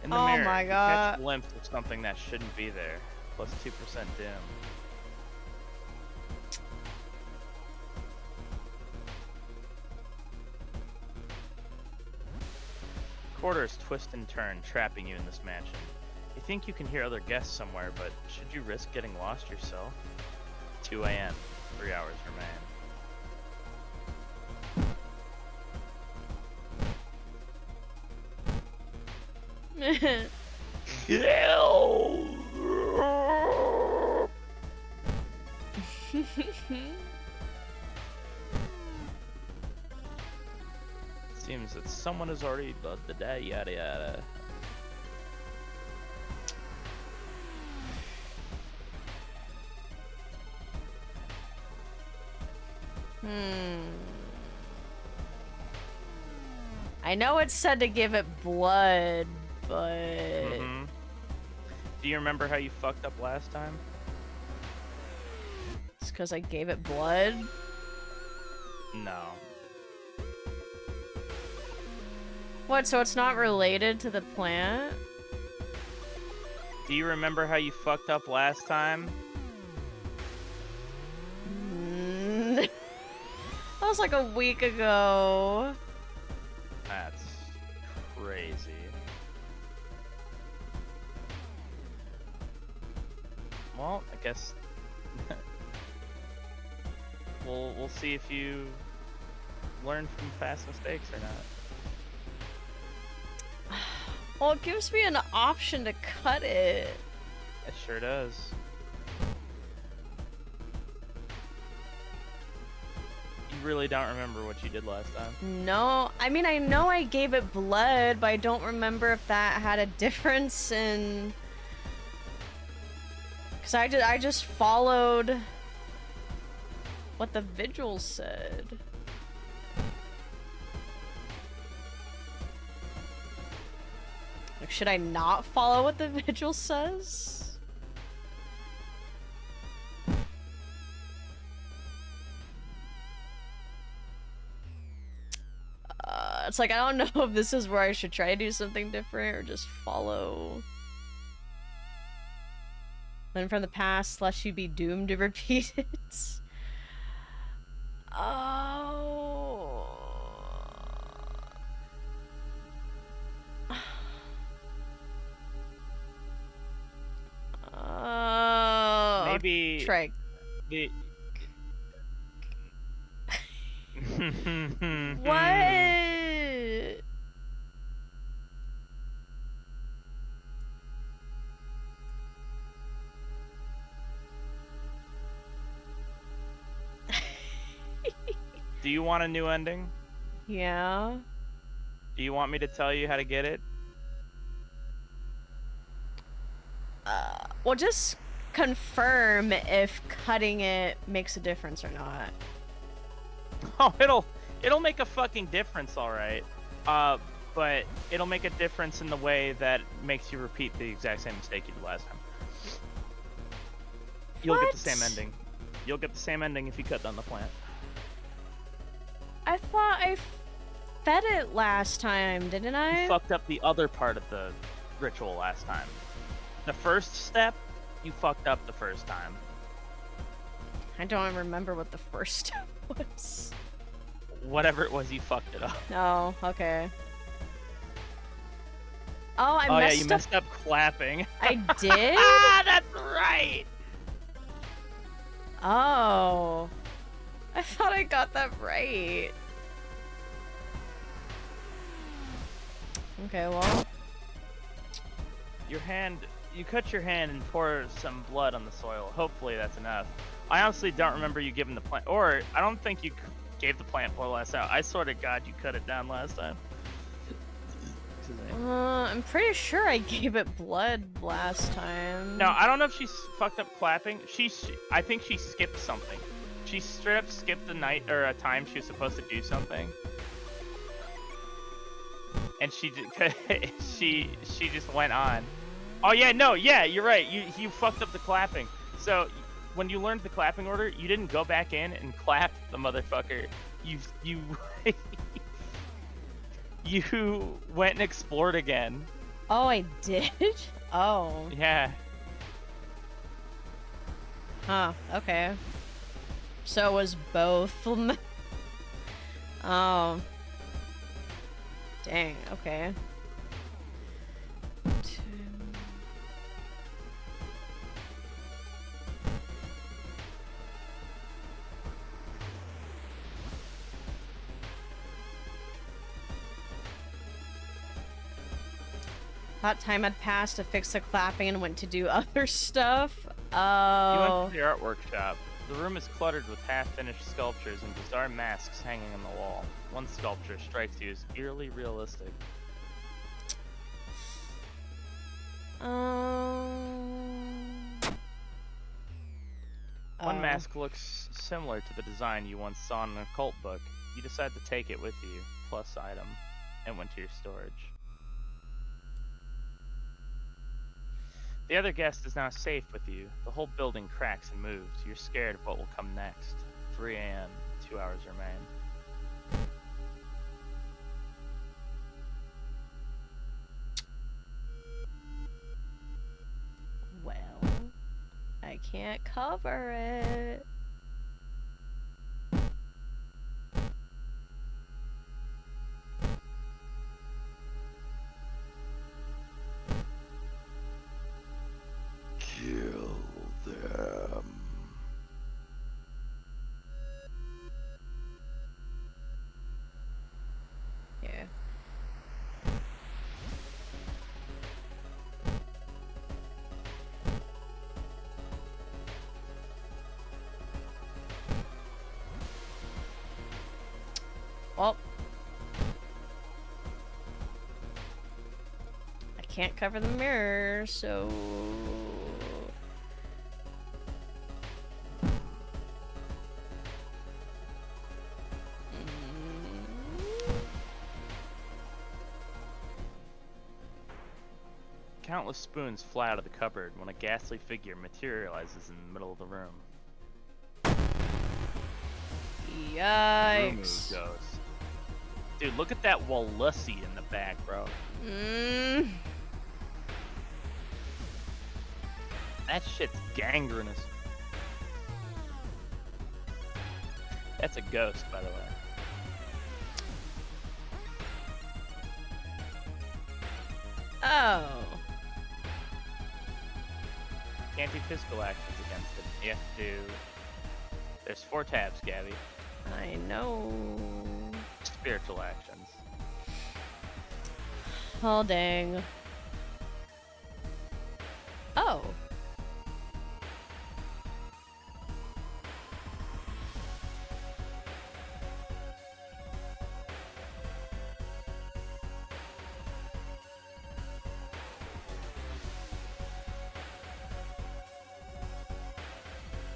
In the Oh mirror, my you God. catch a glimpse of something that shouldn't be there. +2% dim. Corridors twist and turn, trapping you in this mansion. You think you can hear other guests somewhere, but should you risk getting lost yourself? 2 a.m. 3 hours remain. Seems that someone has already done the day, yada yada. I know it said to give it blood, but... Do you remember how you fucked up last time? It's because I gave it blood? No. What, so it's not related to the plant? Do you remember how you fucked up last time? That was like a week ago. That's crazy. Well, I guess we'll see if you learn from past mistakes or not. Well, it gives me an option to cut it. It sure does. You really don't remember what you did last time? No, I mean, I know I gave it blood, but I don't remember if that had a difference in... Because I just followed what the vigil said. Like, should I not follow what the vigil says? It's like, I don't know if this is where I should try to do something different or just follow. Learn from the past, lest you be doomed to repeat it. Oh. Maybe Trey. the What? Do you want a new ending? Yeah. Do you want me to tell you how to get it? Well, just confirm if cutting it makes a difference or not. Oh, it'll make a fucking difference, all right. But it'll make a difference in the way that makes you repeat the exact same mistake you did last time. You'll get the same What? ending. You'll get the same ending if you cut down the plant. I thought I fed it last time, didn't I? You fucked up the other part of the ritual last time. The first step, you fucked up the first time. I don't remember what the first step was. Whatever it was, you fucked it up. Oh, okay. Oh, I Oh yeah, messed you up. messed up clapping. I did? Ah, that's right. Oh. I thought I got that right. Okay, well. You cut your hand and pour some blood on the soil. Hopefully that's enough. I honestly don't remember you giving the plant, or I don't think you gave the plant blood last time. I swear to God you cut it down last time. I'm pretty sure I gave it blood last time. No, I don't know if she fucked up clapping. I think she skipped something. She straight up skipped the night or a time she was supposed to do something. And she just went on. Oh yeah, no, yeah, you're right. You fucked up the clapping. So when you learned the clapping order, you didn't go back in and clap the motherfucker. You you went and explored again. Oh, I did? Oh. Yeah. Huh, okay. So it was both. Oh. Dang, okay. Thought time had passed to fix the clapping and went to do other stuff. You Oh. went to the art workshop. The room is cluttered with half-finished sculptures and bizarre masks hanging on the wall. One sculpture strikes you as eerily realistic. One Oh. mask looks similar to the design you once saw in an occult book. You decide to take it with you, plus item, and went to your storage. The other guest is now safe with you. The whole building cracks and moves. You're scared of what will come next. 3 a.m. 2 hours remain. Well, I can't cover it. Kill them. Yeah. Well, I can't cover the mirror, so Countless spoons fly out of the cupboard when a ghastly figure materializes in the middle of the room. yikes. Ghost. Dude, look at that Walussi in the back, bro. That shit's gangrenous. That's a ghost, by the way. Oh. Can't do physical actions against it. You have to do... There's 4 tabs, Gabby. I know. Spiritual actions. Oh, dang. Oh.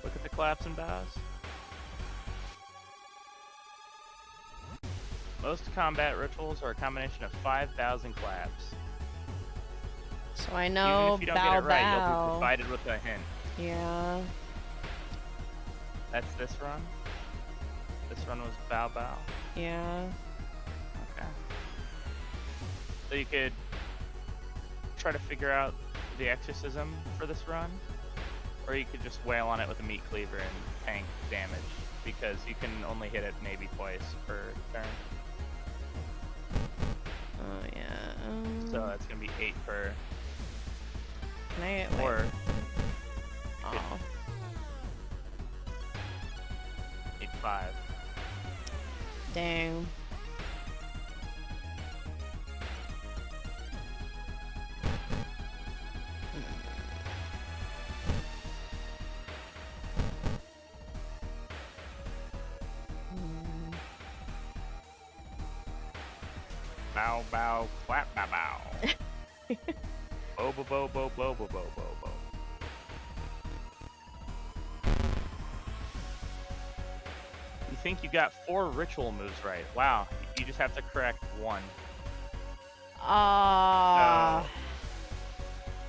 Look at the collapsing bows. Most combat rituals are a combination of 5,000 claps. So I Even know if you don't bow get it right, you'll be bow. provided with a hint. Yeah. That's this run? This run was bow bow? Yeah. Okay. So you could try to figure out the exorcism for this run, or you could just wail on it with a meat cleaver and tank damage, because you can only hit it maybe twice per turn. Oh yeah. So that's gonna be 8 per. Can I get, Or oh. 8 5. Dang. Bow bow clap bow bow. Bo bo bo bo bo bo bo bo bo. You think you got 4 ritual moves right? Wow, you just have to correct 1. Ah.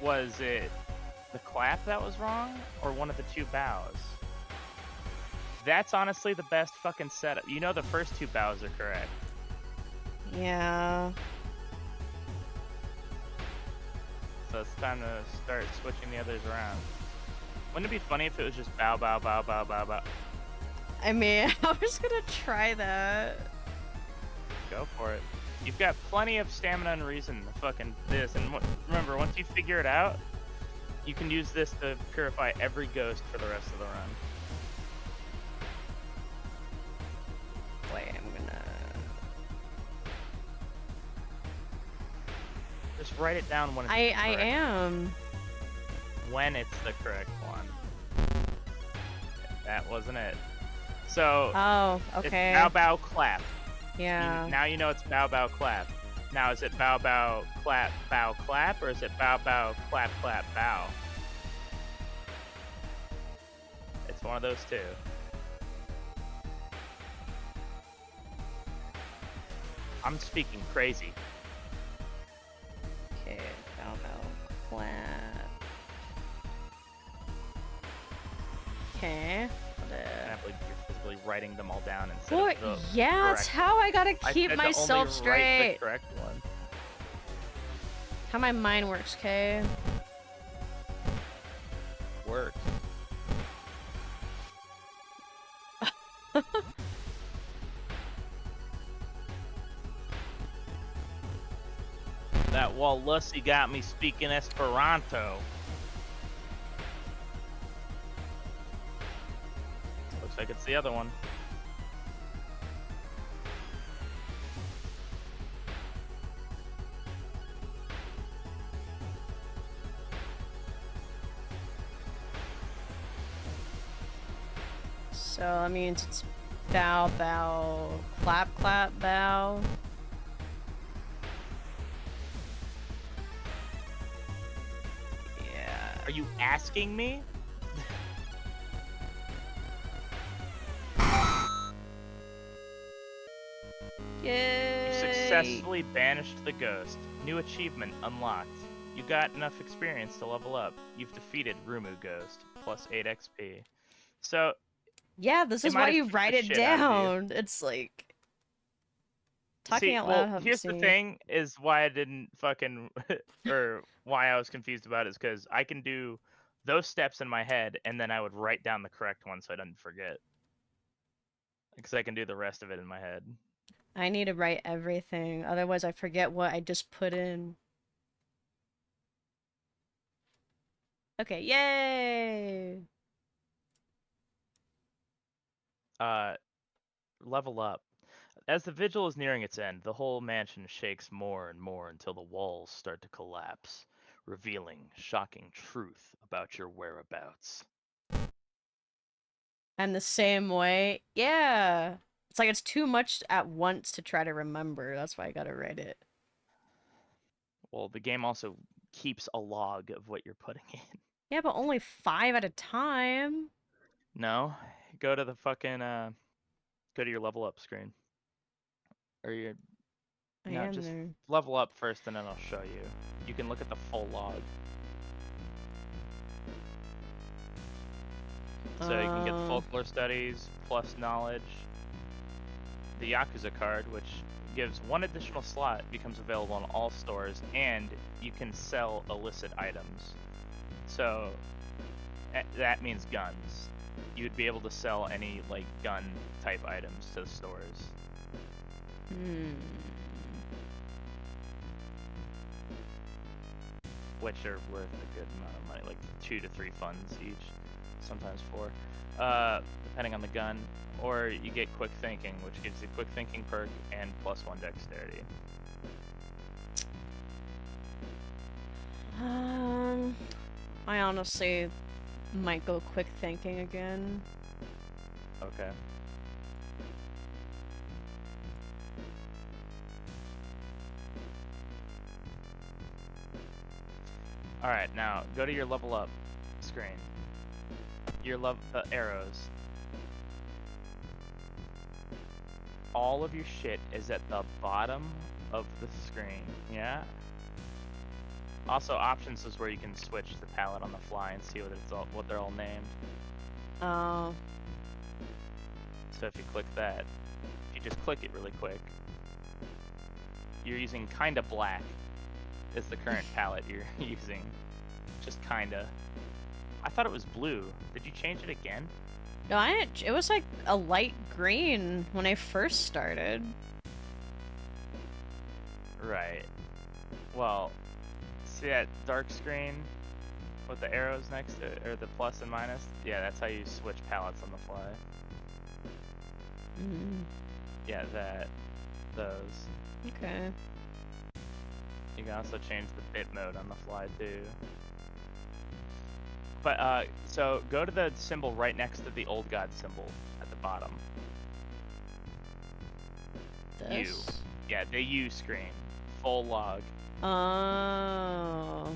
Was it the clap that was wrong, or one of the 2 bows? That's honestly the best fucking setup. You know the first 2 bows are correct. Yeah. So it's time to start switching the others around. Wouldn't it be funny if it was just bow, bow, bow, bow, bow, bow? I mean, I was gonna try that. Go for it. You've got plenty of stamina and reason to fucking this. And remember, once you figure it out, you can use this to purify every ghost for the rest of the run. Wait, I'm gonna... Just write it down when it's I correct. am. When it's the correct one. That wasn't it. So, Oh, it's okay. bow, bow, clap. Yeah. Now you know it's bow, bow, clap. Now, is it bow, bow, clap, or is it bow, bow, clap, bow? It's one of those 2. I'm speaking crazy. Okay, bow bow clap. Okay. I can't believe you're physically writing them all down instead Well, of the yeah, correct that's how I gotta I keep said to only myself write straight. the correct one. How my mind works, okay? Work. That Walussy got me speaking Esperanto. Looks like it's the other one. So that means it's bow bow clap clap bow. Yeah. Are you asking me? Yay! You successfully banished the ghost. New achievement unlocked. You got enough experience to level up. You've defeated Rumu Ghost, plus 8 XP. So, Yeah, this is might why have you kicked write the it shit out of you. down. It's like talking see, out well, loud. Helps here's the me. thing: is why I didn't fucking, or why I was confused about it is because I can do those steps in my head, and then I would write down the correct one so I didn't forget. Because I can do the rest of it in my head. I need to write everything, otherwise I forget what I just put in. Okay, yay! Level up. As the vigil is nearing its end, the whole mansion shakes more and more until the walls start to collapse, revealing shocking truth about your whereabouts. I'm the same way. Yeah! It's like it's too much at once to try to remember. That's why I gotta write it. Well, the game also keeps a log of what you're putting in. Yeah, but only 5 at a time. No, go to the fucking go to your level up screen. Or you're I no, am just there. level up first, and then I'll show you. You can look at the full log. So you can get folklore studies plus knowledge. The Yakuza card, which gives 1 additional slot, becomes available in all stores, and you can sell illicit items. So that means guns. You would be able to sell any like gun type items to the stores. Which are worth a good amount of money, like 2 to 3 funds each, sometimes 4, depending on the gun. Or you get quick thinking, which gives you quick thinking perk and +1 dexterity. I honestly might go quick thinking again. Okay. Alright, now go to your level up screen. Your the arrows. All of your shit is at the bottom of the screen, yeah? Also, options is where you can switch the palette on the fly and see what they're all named. Oh. So if you click that, if you just click it really quick, you're using Kinda Black is the current palette you're using. Just kinda. I thought it was blue. Did you change it again? No, it was like a light green when I first started. Right. Well, see that dark screen with the arrows next to it, or the plus and minus? Yeah, that's how you switch palettes on the fly. Yeah, those. Okay. You can also change the bit mode on the fly too. But so go to the symbol right next to the old god symbol at the bottom. This? U. Yeah, the U screen. Full log. Oh.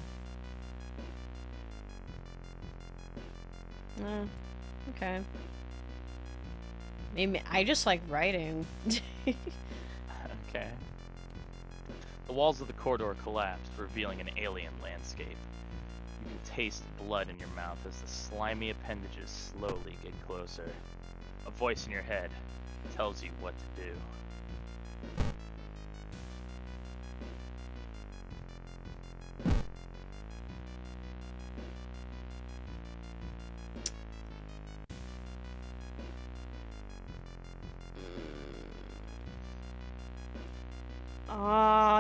Okay. Maybe I just like writing. Okay. The walls of the corridor collapsed, revealing an alien landscape. You can taste blood in your mouth as the slimy appendages slowly get closer. A voice in your head tells you what to do.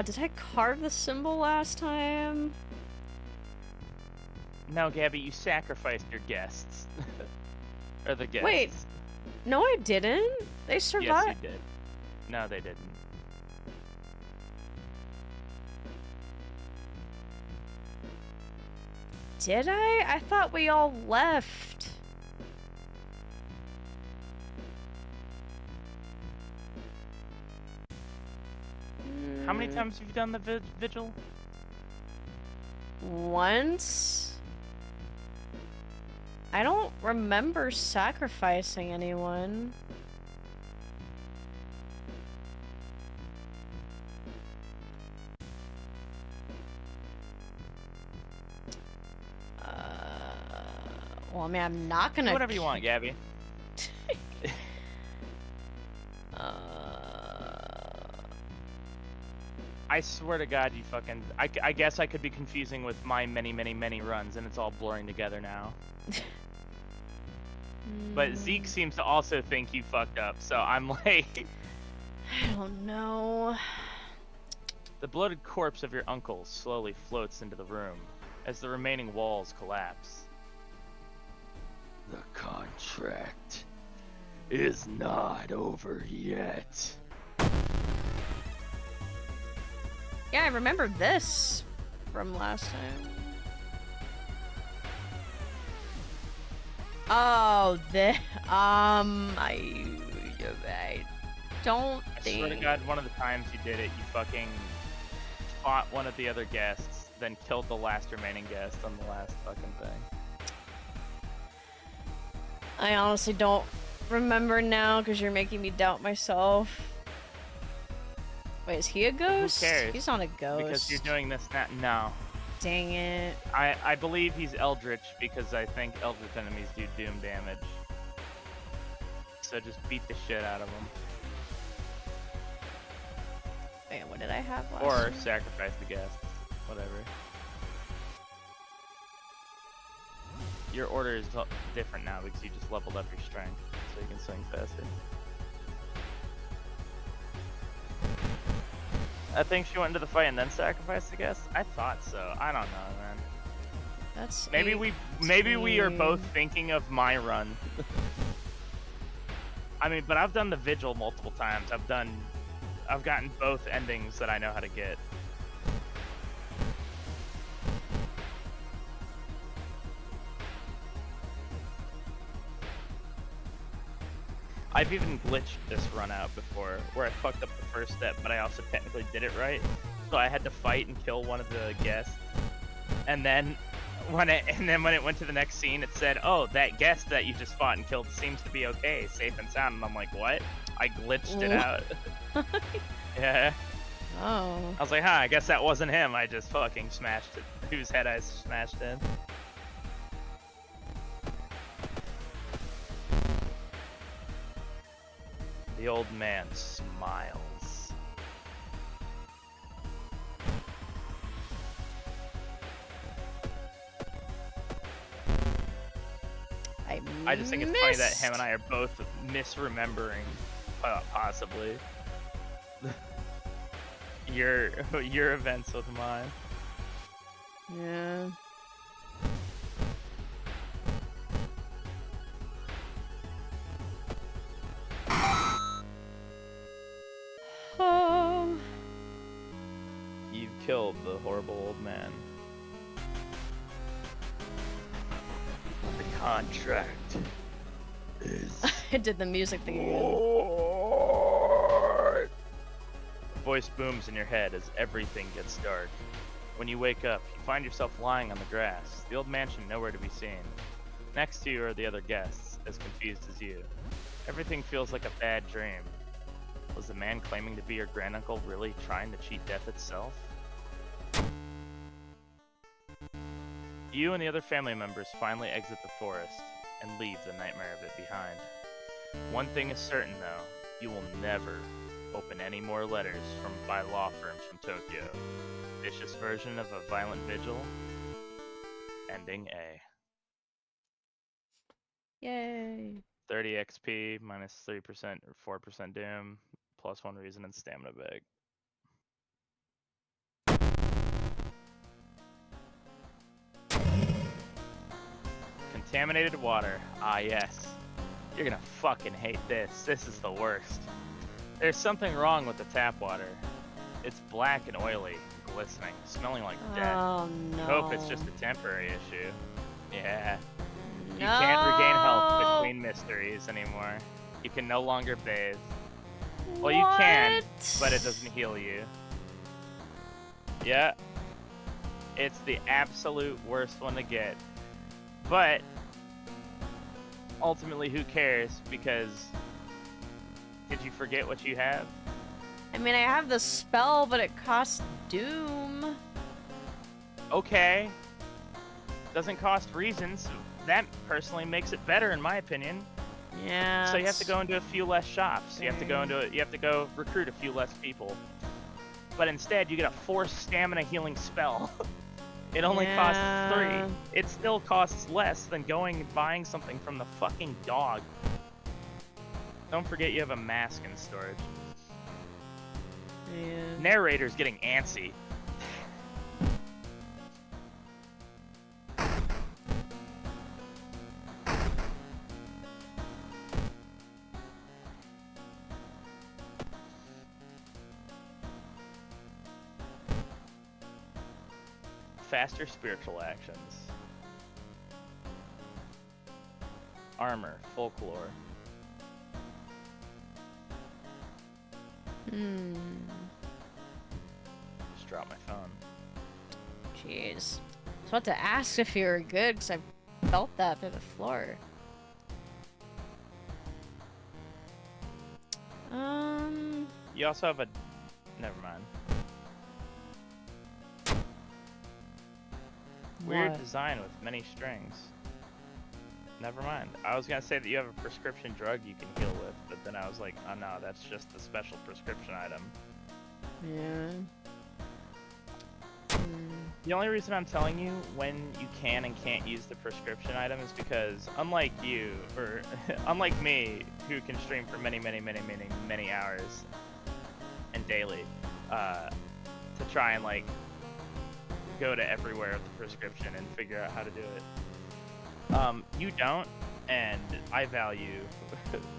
Did I carve the symbol last time? No, Gabby, you sacrificed your guests. Or the guests. Wait. No, I didn't. They survived. Yes, you did. No, they didn't. Did I? I thought we all left. How many times have you done the vigil? Once? I don't remember sacrificing anyone. Well, I mean, I'm not gonna... Do whatever you want, Gabby. I swear to God, you fucking... I guess I could be confusing with my many, many, many runs, and it's all blurring together now. But Zeke seems to also think you fucked up, so I'm like... I don't know. The bloated corpse of your uncle slowly floats into the room as the remaining walls collapse. The contract is not over yet. Yeah, I remember this from last time. Oh, I don't think... I swear to God, one of the times you did it, you fucking fought one of the other guests, then killed the last remaining guest on the last fucking thing. I honestly don't remember now, because you're making me doubt myself. Wait, is he a ghost? cares? He's not a ghost. Because you're doing this now. No. Dang it. I believe he's Eldritch because I think Eldritch enemies do doom damage. So just beat the shit out of him. Wait, what did I have last Or year? sacrifice the guests. Whatever. Your order is different now because you just leveled up your strength, so you can swing faster. I think she went into the fight and then sacrificed the guests. I thought so. I don't know, man. That's Maybe we are both thinking of my run. I mean, but I've done the vigil multiple times. I've gotten both endings that I know how to get. I've even glitched this run out before, where I fucked up the first step, but I also technically did it right. So I had to fight and kill one of the guests, and then when it went to the next scene, it said, "Oh, that guest that you just fought and killed seems to be okay, safe and sound." And I'm like, "What?" I glitched it out. Yeah. Oh. I was like, "Huh, I guess that wasn't him. I just fucking smashed it. Whose head I smashed in." The old man smiles. I just think it's funny that him and I are both misremembering, possibly, your events with mine. Yeah. Oh. You've killed the horrible old man. The contract is I did the music thing again. Lord. A voice booms in your head as everything gets dark. When you wake up, you find yourself lying on the grass, the old mansion nowhere to be seen. Next to you are the other guests, as confused as you. Everything feels like a bad dream. Was the man claiming to be your granduncle really trying to cheat death itself? You and the other family members finally exit the forest and leave the nightmare of it behind. One thing is certain though, you will never open any more letters by law firms from Tokyo. Vicious version of a violent vigil. Ending A. Yay. 30 XP, minus 3% or 4% doom, plus 1 reason and stamina bag. Contaminated water. Ah, yes. You're gonna fucking hate this. This is the worst. There's something wrong with the tap water. It's black and oily, glistening, smelling like death. Oh no. I hope it's just a temporary issue. Yeah. You can't regain health between mysteries anymore. You can no longer bathe. Well, you can, but it doesn't heal you. Yeah. It's the absolute worst one to get. But ultimately, who cares? Because did you forget what you have? I mean, I have the spell, but it costs doom. Okay. Doesn't cost reasons. That personally makes it better, in my opinion. Yeah. So you have to go into a few less shops. You have to go into you have to go recruit a few less people. But instead, you get a 4 stamina healing spell. It only costs 3. It still costs less than going and buying something from the fucking dog. Don't forget you have a mask in storage. Yeah. Narrator's getting antsy. Faster spiritual actions. Armor, folklore. Just drop my phone. Jeez. I was about to ask if you were good, because I felt that through the floor. You also have a Never mind. Weird What? design with many strings. Never mind. I was gonna say that you have a prescription drug you can heal with, but then I was like, oh no, that's just a special prescription item. Yeah. The only reason I'm telling you when you can and can't use the prescription item is because, unlike you, or unlike me, who can stream for many hours and daily, to try and like go to everywhere with the prescription and figure out how to do it. You don't, and I value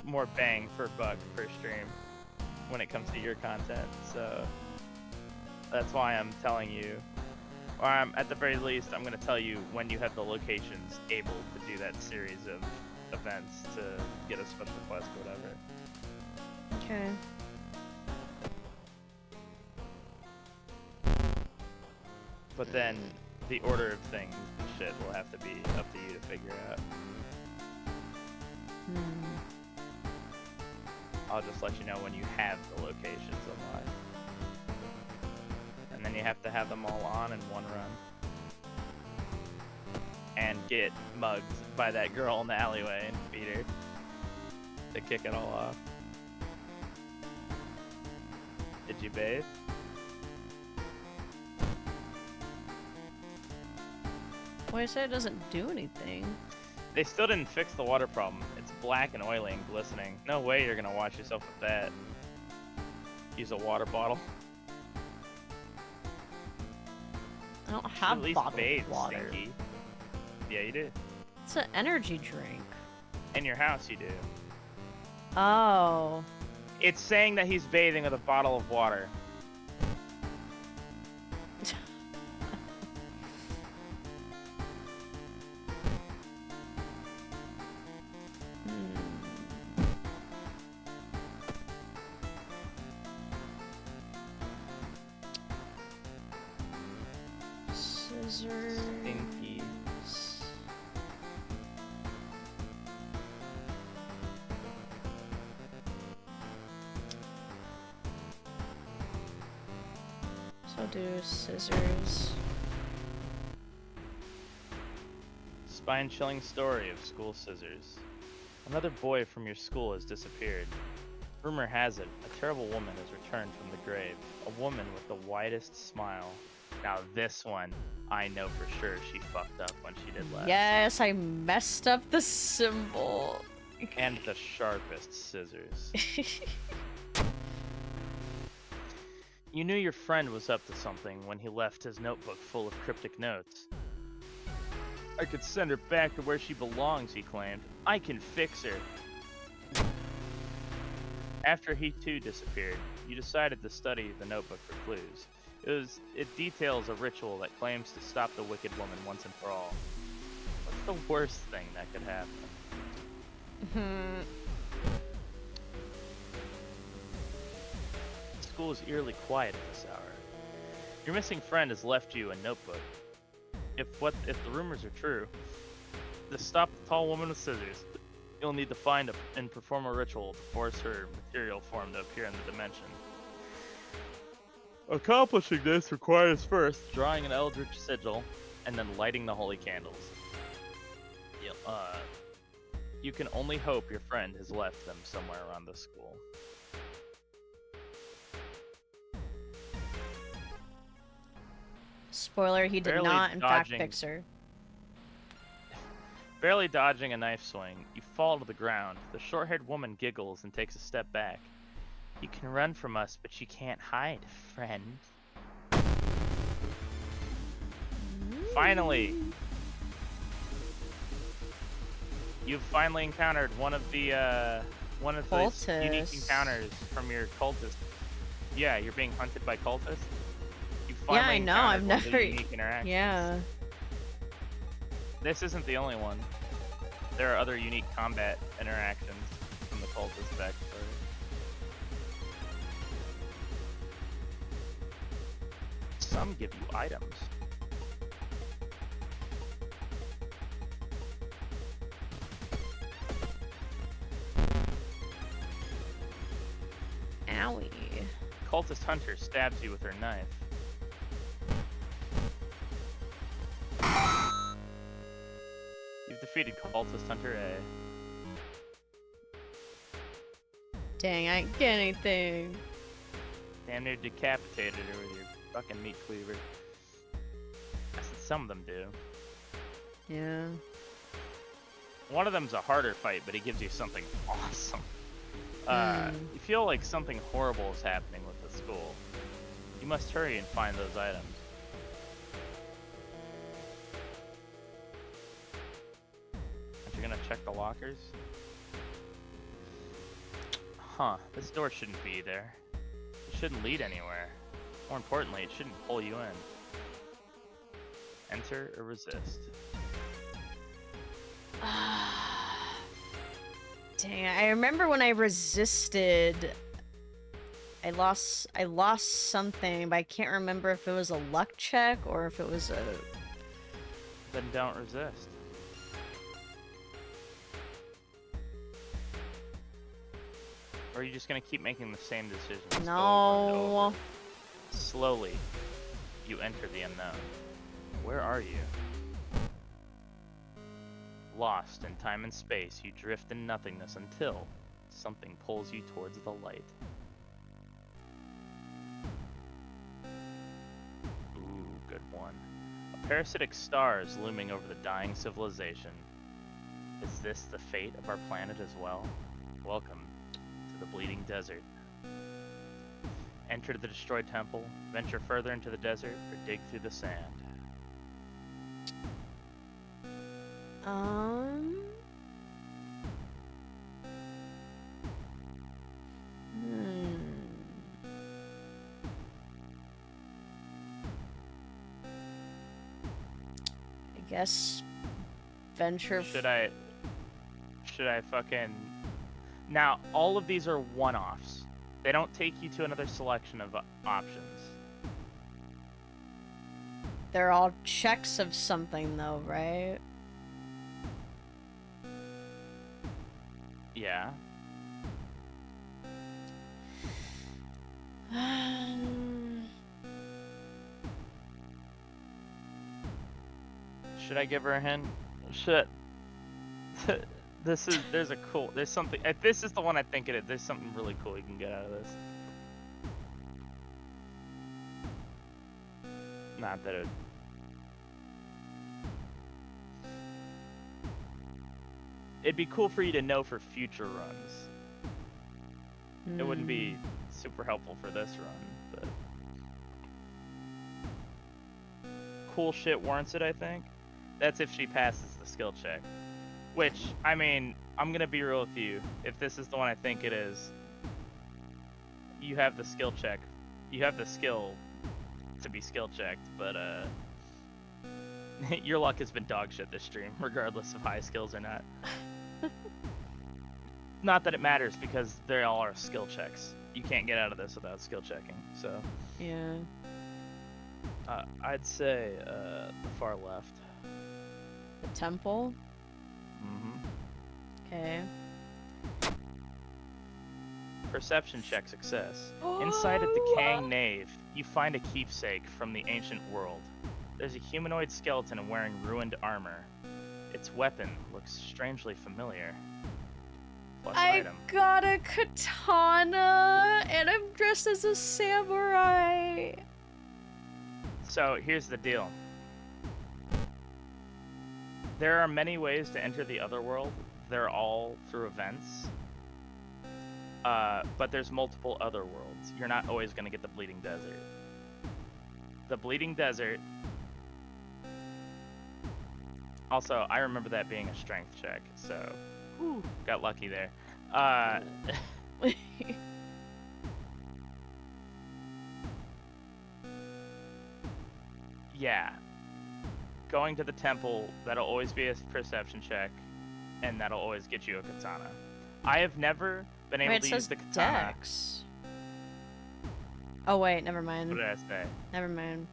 more bang for buck per stream when it comes to your content, so that's why I'm telling you. Or at the very least, I'm going to tell you when you have the locations able to do that series of events to get a special quest or whatever. Okay. But then the order of things and shit will have to be up to you to figure out. I'll just let you know when you have the locations unlocked. And then you have to have them all on in one run. And get mugged by that girl in the alleyway and beat her to kick it all off. Did you bathe? Well, I said it doesn't do anything. They still didn't fix the water problem. It's black and oily and glistening. No way you're gonna wash yourself with that. Use a water bottle. I don't You should have at least bottled bathe, water. Stinky. Yeah, you do. It's an energy drink. In your house, you do. Oh. It's saying that he's bathing with a bottle of water. Scissors. Stinky. So I'll do scissors. Spine-chilling story of school scissors. Another boy from your school has disappeared. Rumor has it, a terrible woman has returned from the grave. A woman with the widest smile. Now this one, I know for sure she fucked up when she did last. Yes, I messed up the symbol. And the sharpest scissors. You knew your friend was up to something when he left his notebook full of cryptic notes. I could send her back to where she belongs, he claimed. I can fix her. After he too disappeared, you decided to study the notebook for clues. It details a ritual that claims to stop the wicked woman once and for all. What's the worst thing that could happen? School is eerily quiet at this hour. Your missing friend has left you a notebook. If the rumors are true, to stop the tall woman with scissors, you'll need to find and perform a ritual to force her material form to appear in the dimension. Accomplishing this requires first drawing an eldritch sigil and then lighting the holy candles. You can only hope your friend has left them somewhere around the school. Spoiler, he did Barely not, in fact, dodging. fix her. Barely dodging a knife swing, you fall to the ground. The short-haired woman giggles and takes a step back. You can run from us, but you can't hide, friend. Finally! You've finally encountered one of these unique encounters from your cultist. Yeah, you're being hunted by cultists. You Yeah, I finally know. I've encountered one of the never. unique interactions. Yeah. This isn't the only one. There are other unique combat interactions from the cultist backstory. Some give you items. Owie. cultist hunter stabs you with her knife. You've defeated cultist hunter A. Dang, I didn't get anything. Damn near decapitated her with your fucking meat cleaver. I said some of them do. Yeah. One of them's a harder fight, but he gives you something awesome. You feel like something horrible is happening with the school. You must hurry and find those items. Aren't you gonna check the lockers? Huh, this door shouldn't be there. It shouldn't lead anywhere. More importantly, it shouldn't pull you in. Enter or resist. Dang, I remember when I resisted, I lost something, but I can't remember if it was a luck check or if it was a... Then don't resist. Or are you just gonna keep making the same decisions over and No. over? Slowly, you enter the unknown. Where are you? Lost in time and space, you drift in nothingness until something pulls you towards the light. Ooh, good one. A parasitic star is looming over the dying civilization. Is this the fate of our planet as well? Welcome to the bleeding desert. Enter the destroyed temple, venture further into the desert, or dig through the sand. I guess venture. Should I fucking... Now, all of these are one-offs. They don't take you to another selection of options. They're all checks of something, though, right? Yeah. Should I give her a hint? Shit. There's something, if this is the one I think it is, there's something really cool you can get out of this. Not that it... It'd be cool for you to know for future runs. It wouldn't be super helpful for this run, but... Cool shit warrants it, I think. That's if she passes the skill check. Which, I mean, I'm gonna be real with you. If this is the one I think it is, you have the skill check. You have the skill to be skill checked, but your luck has been dog shit this stream, regardless of high skills or not. Not that it matters, because they all are skill checks. You can't get out of this without skill checking, so... Yeah. I'd say the far left. The temple? Mm-hmm. Okay. Perception check success. Inside a decaying nave, you find a keepsake from the ancient world. There's a humanoid skeleton wearing ruined armor. Its weapon looks strangely familiar. Plus I item. got a katana, and I'm dressed as a samurai. So here's the deal. There are many ways to enter the other world. They're all through events. But there's multiple other worlds. You're not always going to get the Bleeding Desert. The Bleeding Desert... Also, I remember that being a strength check, so... Whew, got lucky there. Yeah. Going to the temple, that'll always be a perception check, and that'll always get you a katana. I have never been able to use the katana. Dex. Oh wait, never mind. What did I say? Never mind.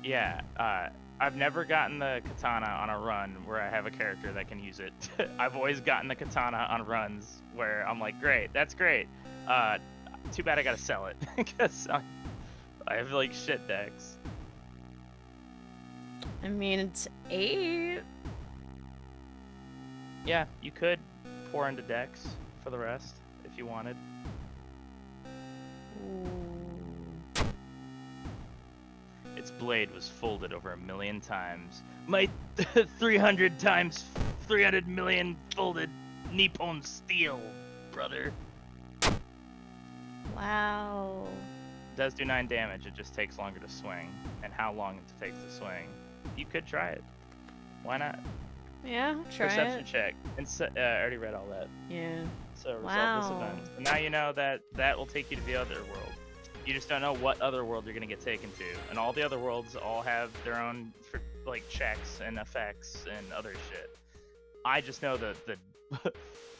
Yeah, I've never gotten the katana on a run where I have a character that can use it. I've always gotten the katana on runs where I'm like, great, that's great. Too bad I gotta sell it because I have like shit decks. I mean, it's 8. Yeah, you could pour into decks for the rest if you wanted. Ooh. Its blade was folded over 1,000,000 times. My 300 times 300 million folded Nippon steel, brother. Wow. It does do 9 damage, it just takes longer to swing. And how long it takes to swing. You could try it. Why not? Yeah, try Perception it. check. And I already read all that. Yeah. So resolve this Wow. event. And now you know that that will take you to the other world. You just don't know what other world you're gonna get taken to. And all the other worlds all have their own like checks and effects and other shit. I just know that the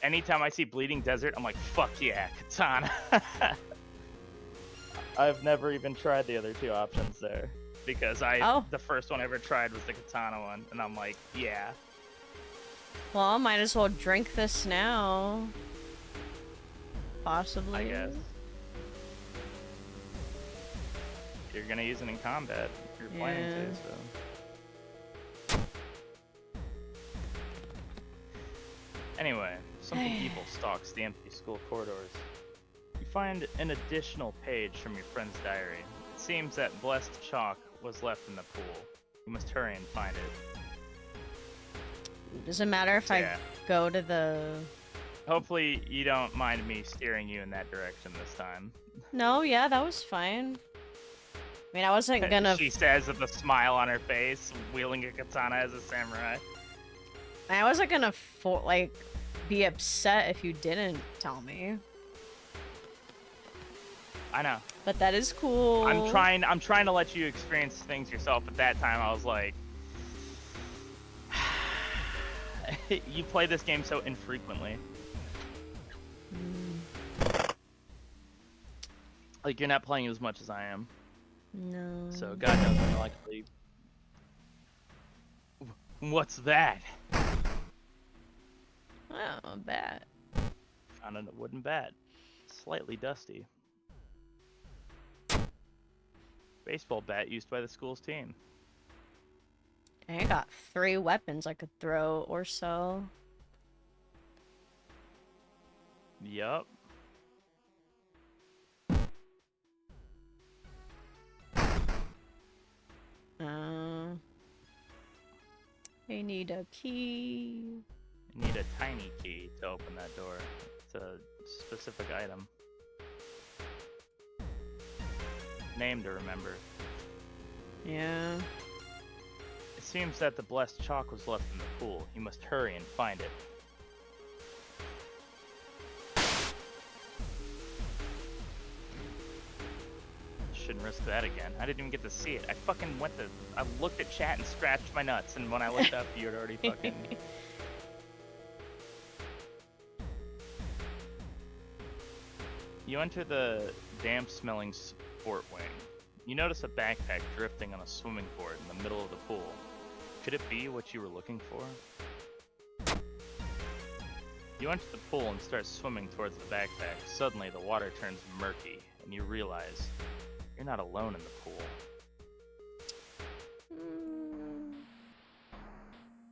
anytime I see Bleeding Desert, I'm like, fuck yeah, Katana. I've never even tried the other 2 options there. Because the first one I ever tried was the Katana one, and I'm like, yeah. Well, I might as well drink this now. Possibly. I guess. You're gonna use it in combat. If you're planning to, so. Anyway, something evil stalks the empty school corridors. You find an additional page from your friend's diary. It seems that blessed chalk was left in the pool. You must hurry and find it. Does it matter if I go to the... Hopefully you don't mind me steering you in that direction this time. No, yeah, that was fine. I mean, I wasn't gonna... She says with a smile on her face, wielding a katana as a samurai. I wasn't gonna, be upset if you didn't tell me. I know. But that is cool. I'm trying to let you experience things yourself. At that time, I was like, you play this game so infrequently. Like, you're not playing as much as I am. No. So God knows when you'll actually... What's that? Oh, a bat. Found a wooden bat. Slightly dusty. Baseball bat used by the school's team. I got 3 weapons I could throw or sell. Yup. I need a key. You need a tiny key to open that door. It's a specific item. Name to remember. Yeah. It seems that the blessed chalk was left in the pool. You must hurry and find it. Shouldn't risk that again. I didn't even get to see it. I looked at chat and scratched my nuts, and when I looked up, you had already fucking... You enter the damp-smelling sport wing. You notice a backpack drifting on a swimming board in the middle of the pool. Could it be what you were looking for? You enter the pool and start swimming towards the backpack. Suddenly, the water turns murky, and you realize you're not alone in the pool.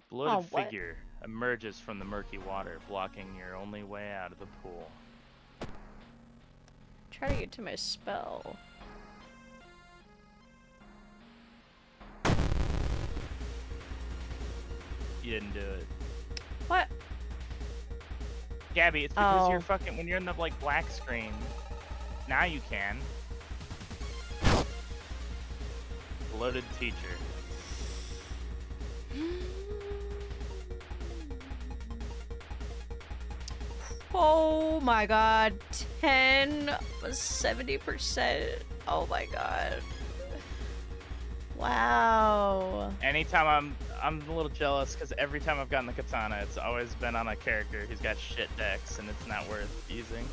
Bloated figure emerges from the murky water, blocking your only way out of the pool. Try to get to my spell. You didn't do it. What? Gabby, it's because you're fucking, when you're in the, like, black screen, now you can. Bloated teacher. Oh my god. 10 was 70%. Oh my god. Wow. Anytime I'm a little jealous because every time I've gotten the katana, it's always been on a character who's got shit decks and it's not worth using.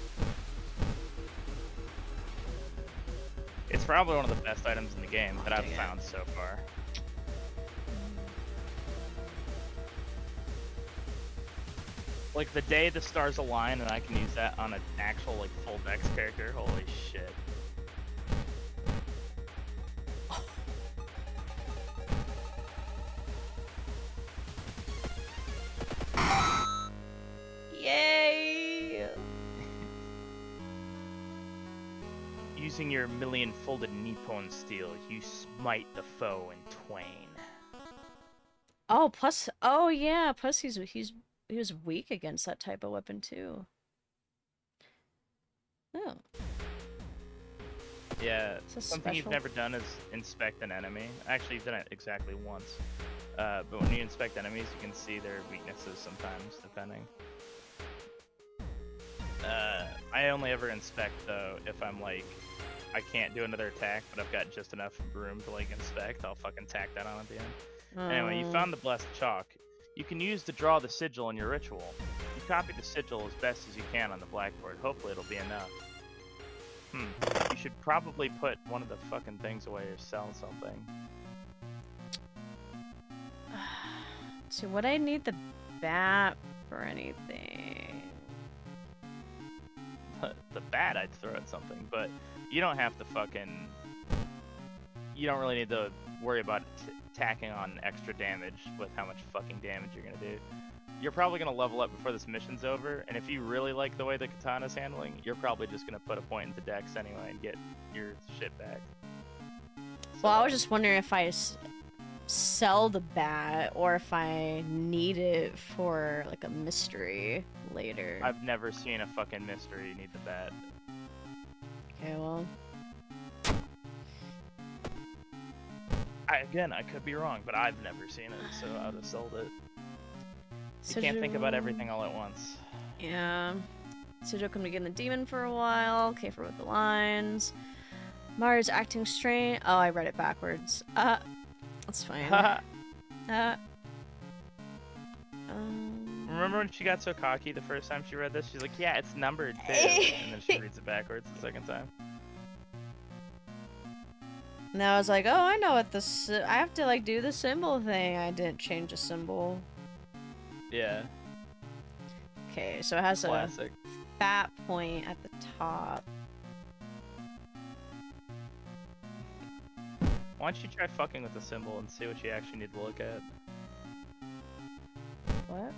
It's probably one of the best items in the game that I've found so far. Like the day the stars align and I can use that on an actual like full dex character. Holy shit. Yay! Using your million-folded Nippon steel, you smite the foe in twain. Oh, plus, oh yeah, plus he was weak against that type of weapon too. Oh, Yeah, It's a something you've special- never done is inspect an enemy. Actually, you've done it exactly once. But when you inspect enemies, you can see their weaknesses sometimes, depending. I only ever inspect, though, if I'm like, I can't do another attack, but I've got just enough room to like inspect, I'll fucking tack that on at the end. Anyway, you found the blessed chalk. You can use to draw the sigil in your ritual. You copy the sigil as best as you can on the blackboard. Hopefully it'll be enough. You should probably put one of the fucking things away or sell something. So would I need the bat for anything? The bat I'd throw at something, but you don't have to fucking... You don't really need to worry about tacking on extra damage with how much fucking damage you're gonna do. You're probably gonna level up before this mission's over, and if you really like the way the katana's handling, you're probably just gonna put a point into dex anyway and get your shit back. Well, I was just wondering if I sell the bat or if I need it for like a mystery later. I've never seen a fucking mystery need the bat. Okay, well. Again, I could be wrong, but I've never seen it, so I'd have sold it. You can't think about everything all at once. Yeah. Sujo can begin the demon for a while. Okay, for with the lines. Mari's acting strange. Oh, I read it backwards. That's fine. Remember when she got so cocky the first time she read this? She's like, yeah, it's numbered too. And then she reads it backwards the second time. Now I was like, oh, I know what this. I have to like do the symbol thing. I didn't change a symbol. Yeah. Okay, so it has Classic. a fat point at the top. Why don't you try fucking with the symbol and see what you actually need to look at? What?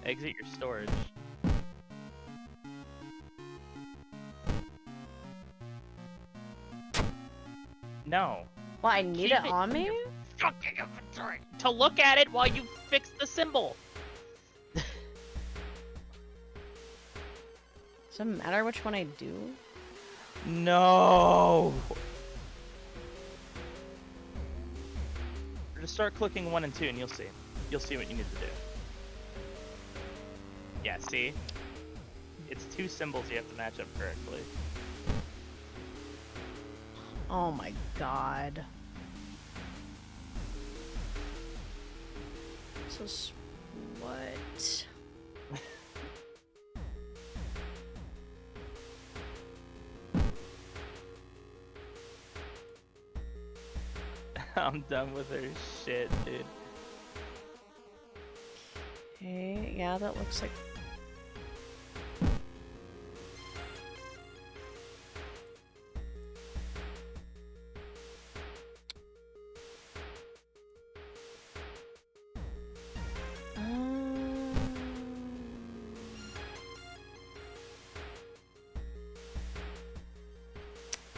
Exit your storage. No. Well, I need Keep it it on in me? your fucking inventory to look at it while you fix the symbol. Doesn't matter which one I do. No. Just start clicking 1 and 2 and you'll see. You'll see what you need to do. Yeah, see? It's 2 symbols you have to match up correctly. Oh my god. So, what? I'm done with her shit, dude. Okay, yeah, that looks like...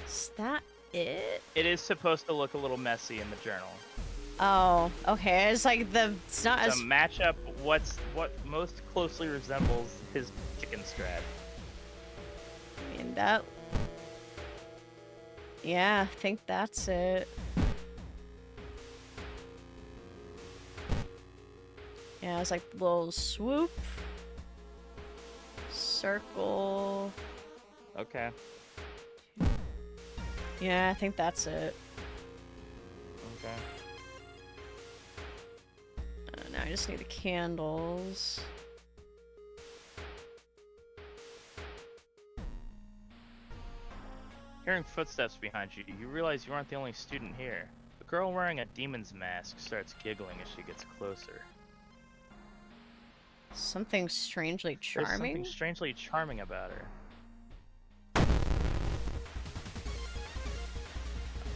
Is that it? It is supposed to look a little messy in the journal. Oh, okay. It's like it's not So as... match up what most closely resembles his chicken strap. I mean, that... Yeah, I think that's it. Yeah, it's like little swoop. Circle. Okay. Yeah, I think that's it. Okay. Now I just need the candles. Hearing footsteps behind you, you realize you aren't the only student here. A girl wearing a demon's mask starts giggling as she gets closer. Something strangely There's charming? something strangely charming about her.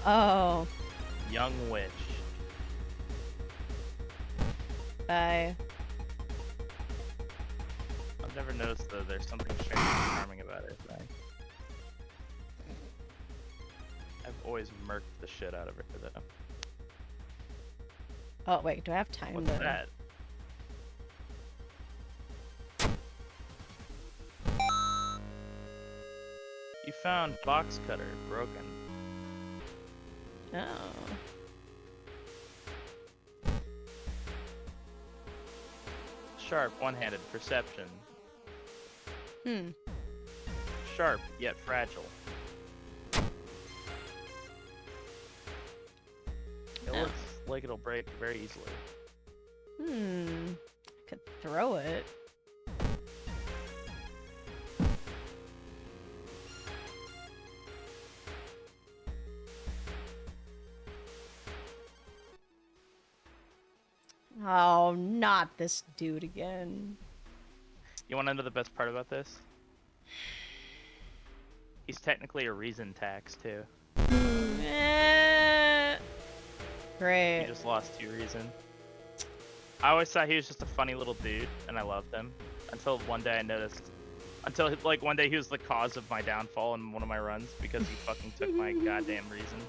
Oh. Young witch. Bye. I've never noticed that there's something strangely charming about her thing. I've always murked the shit out of her though. Oh, wait, do I have time What's to... that? You found box cutter broken. Oh. Sharp one-handed perception. Hmm. Sharp yet fragile. It Oh. looks like it'll break very easily. Hmm. I could throw it. Oh, not this dude again. You want to know the best part about this? He's technically a reason tax too. Eh. He Great. just lost 2 reason. I always thought he was just a funny little dude, and I loved him. Until one day I noticed. Until like one day he was the cause of my downfall in one of my runs because he fucking took my goddamn reason.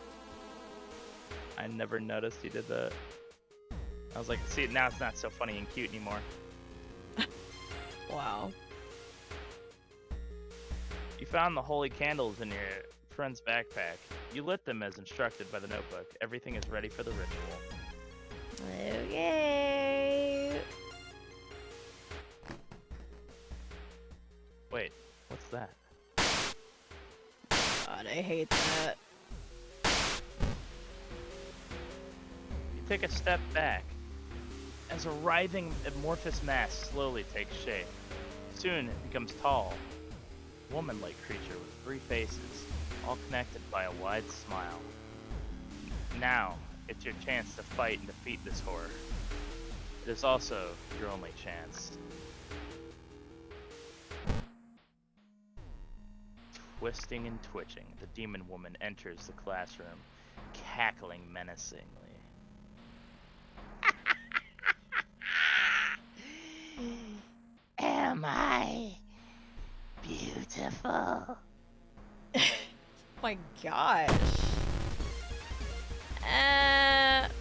I never noticed he did that. I was like, see, now it's not so funny and cute anymore. Wow. You found the holy candles in your friend's backpack. You lit them as instructed by the notebook. Everything is ready for the ritual. Okay. Wait, what's that? God, I hate that. You take a step back as a writhing amorphous mass slowly takes shape. Soon it becomes tall, woman-like creature with 3 faces, all connected by a wide smile. Now, it's your chance to fight and defeat this horror. It is also your only chance. Twisting and twitching, the demon woman enters the classroom, cackling menacingly. Am I beautiful? My gosh.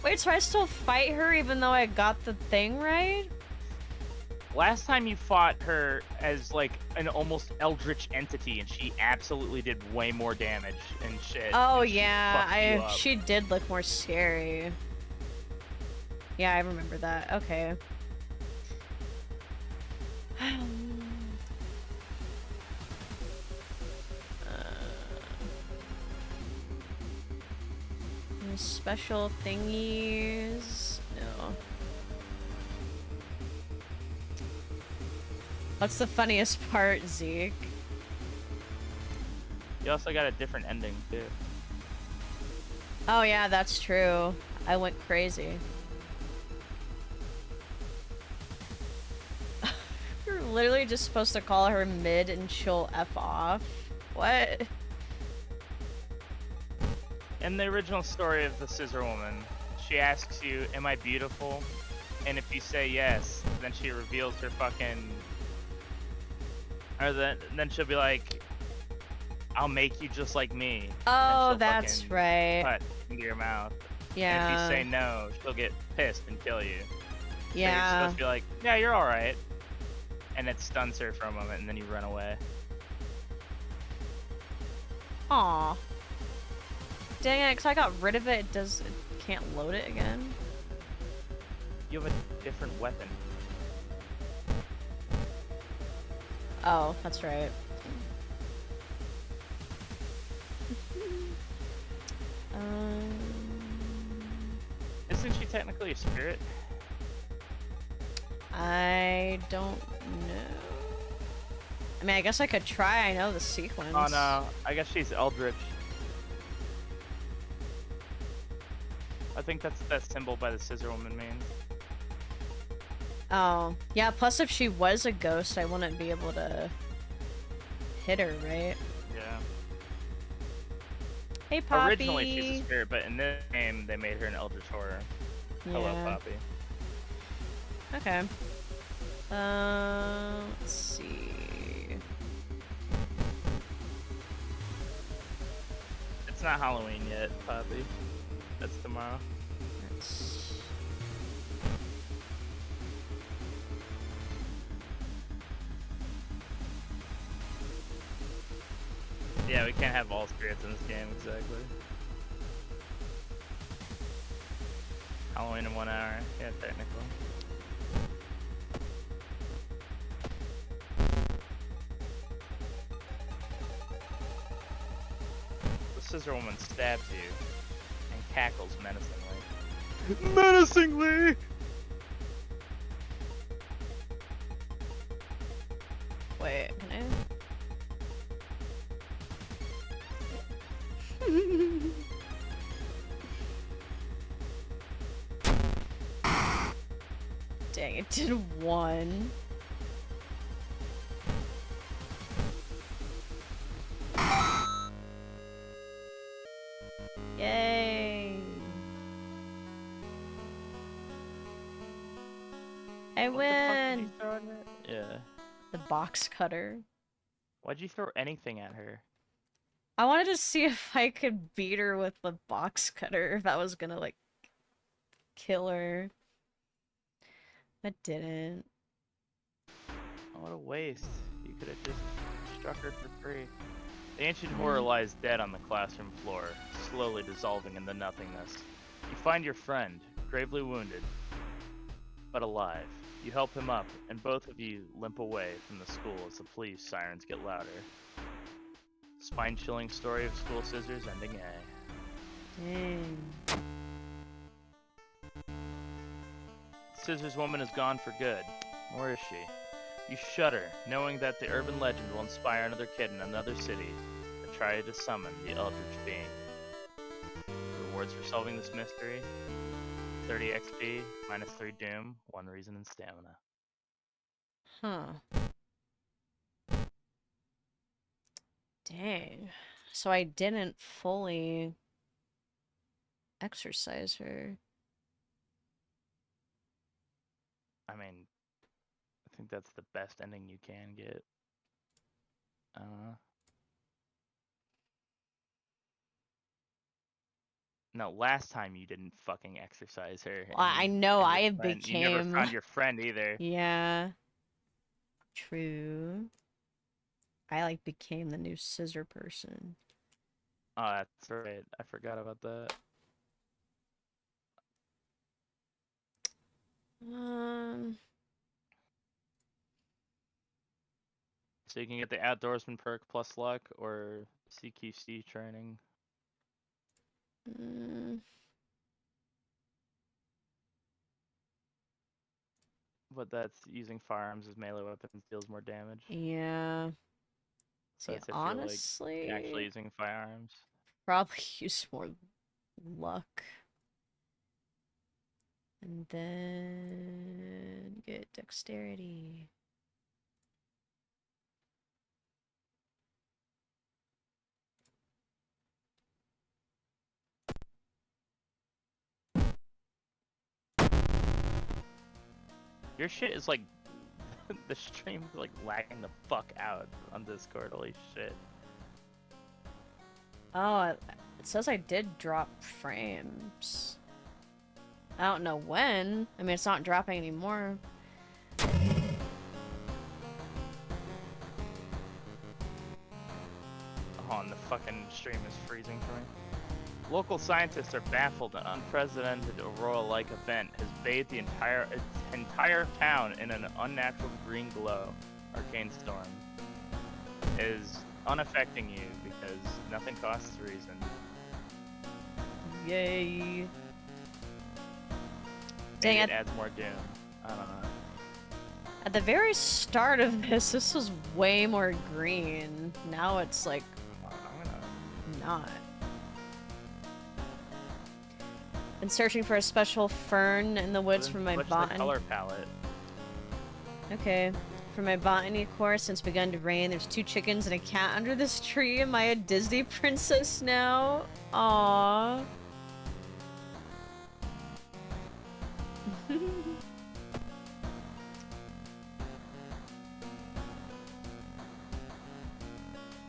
Wait, so I still fight her even though I got the thing right? Last time you fought her as like an almost eldritch entity, and she absolutely did way more damage and shit. Oh and she yeah, fucked you up. she did look more scary. Yeah, I remember that. Okay. Any special thingies? No. What's the funniest part, Zeke? You also got a different ending too. Oh yeah, that's true. I went crazy. You're literally just supposed to call her mid and she'll F off. What? In the original story of the Scissor Woman, she asks you, "Am I beautiful?" And if you say yes, then she reveals her fucking... Or then she'll be like, "I'll make you just like me." Oh, she'll that's fucking right. cut into your mouth. Yeah. And if you say no, she'll get pissed and kill you. So you're Yeah. supposed to be like, "Yeah, you're alright." And it stuns her for a moment, and then you run away. Aw. Dang it, because I got rid of it, it can't load it again. You have a different weapon. Oh, that's right. Isn't she technically a spirit? I don't know. I mean, I guess I could try. I know the sequence. Oh no, I guess she's eldritch. I think that's that symbol by the Scissor Woman means. Oh, yeah, plus if she was a ghost, I wouldn't be able to hit her, right? Yeah. Hey, Poppy! Originally she's a spirit, but in this game they made her an eldritch horror. Hello, Yeah. Poppy. Okay. Let's see. It's not Halloween yet, Poppy. That's tomorrow. Let's... Yeah, we can't have all spirits in this game, exactly. Halloween in 1 hour. Yeah, technically. The scissor woman stabs you and cackles menacingly. Menacingly! Wait, can I? Dang, it did one. Yay! I What the fuck did win! you throw at it? Yeah. The box cutter. Why'd you throw anything at her? I wanted to see if I could beat her with the box cutter, if that was gonna, like, kill her. But didn't. Oh, what a waste. You could have just struck her for free. The ancient horror lies dead on the classroom floor, slowly dissolving into nothingness. You find your friend, gravely wounded, but alive. You help him up, and both of you limp away from the school as the police sirens get louder. Spine-chilling story of school scissors ending A. Dang. Scissors Woman is gone for good. Where is she? You shudder, knowing that the urban legend will inspire another kid in another city to try to summon the Eldritch Being. Rewards for solving this mystery: 30 XP, minus 3 Doom, 1 Reason and Stamina. Huh. Dang. So I didn't fully exercise her. I mean, I think that's the best ending you can get. No, last time you didn't fucking exercise her. Well, I know and I your friend, you never became... found your friend either. Yeah. True. I, like, became the new scissor person. Oh, that's right. I forgot about that. So you can get the outdoorsman perk plus luck or CQC training. But that's using firearms as melee weapons deals more damage. Yeah. See, That's if honestly, you're like actually using firearms. probably use more luck. And then get dexterity. Your shit is like the stream is like lagging the fuck out on Discord. Holy shit. Oh, it says I did drop frames. I don't know when. I mean, it's not dropping anymore. Oh, and the fucking stream is freezing for me. Local scientists are baffled. An unprecedented aurora-like event has bathed the entire town in an unnatural green glow. Arcane storm is unaffecting you because nothing costs reason. Yay. Maybe Dang it it. adds more doom. I don't know. At the very start of this was way more green. Now it's like I'm gonna... not. Been searching for a special fern in the woods for my Switch the botany. color palette. Okay. For my botany course, since begun to rain, there's 2 chickens and a cat under this tree. Am I a Disney princess now? Aww.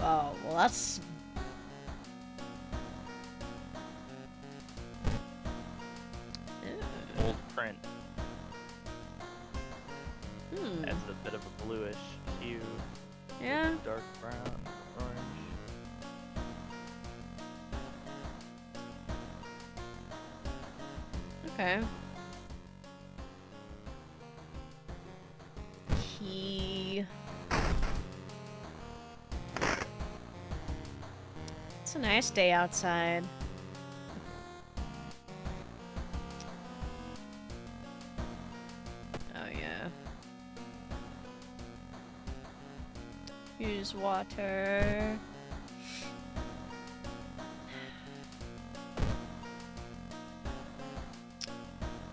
Oh, well that's... Old print Hmm. adds a bit of a bluish hue, Yeah. dark brown, orange. Okay. Key. It's a nice day outside. Oh yeah. Use water.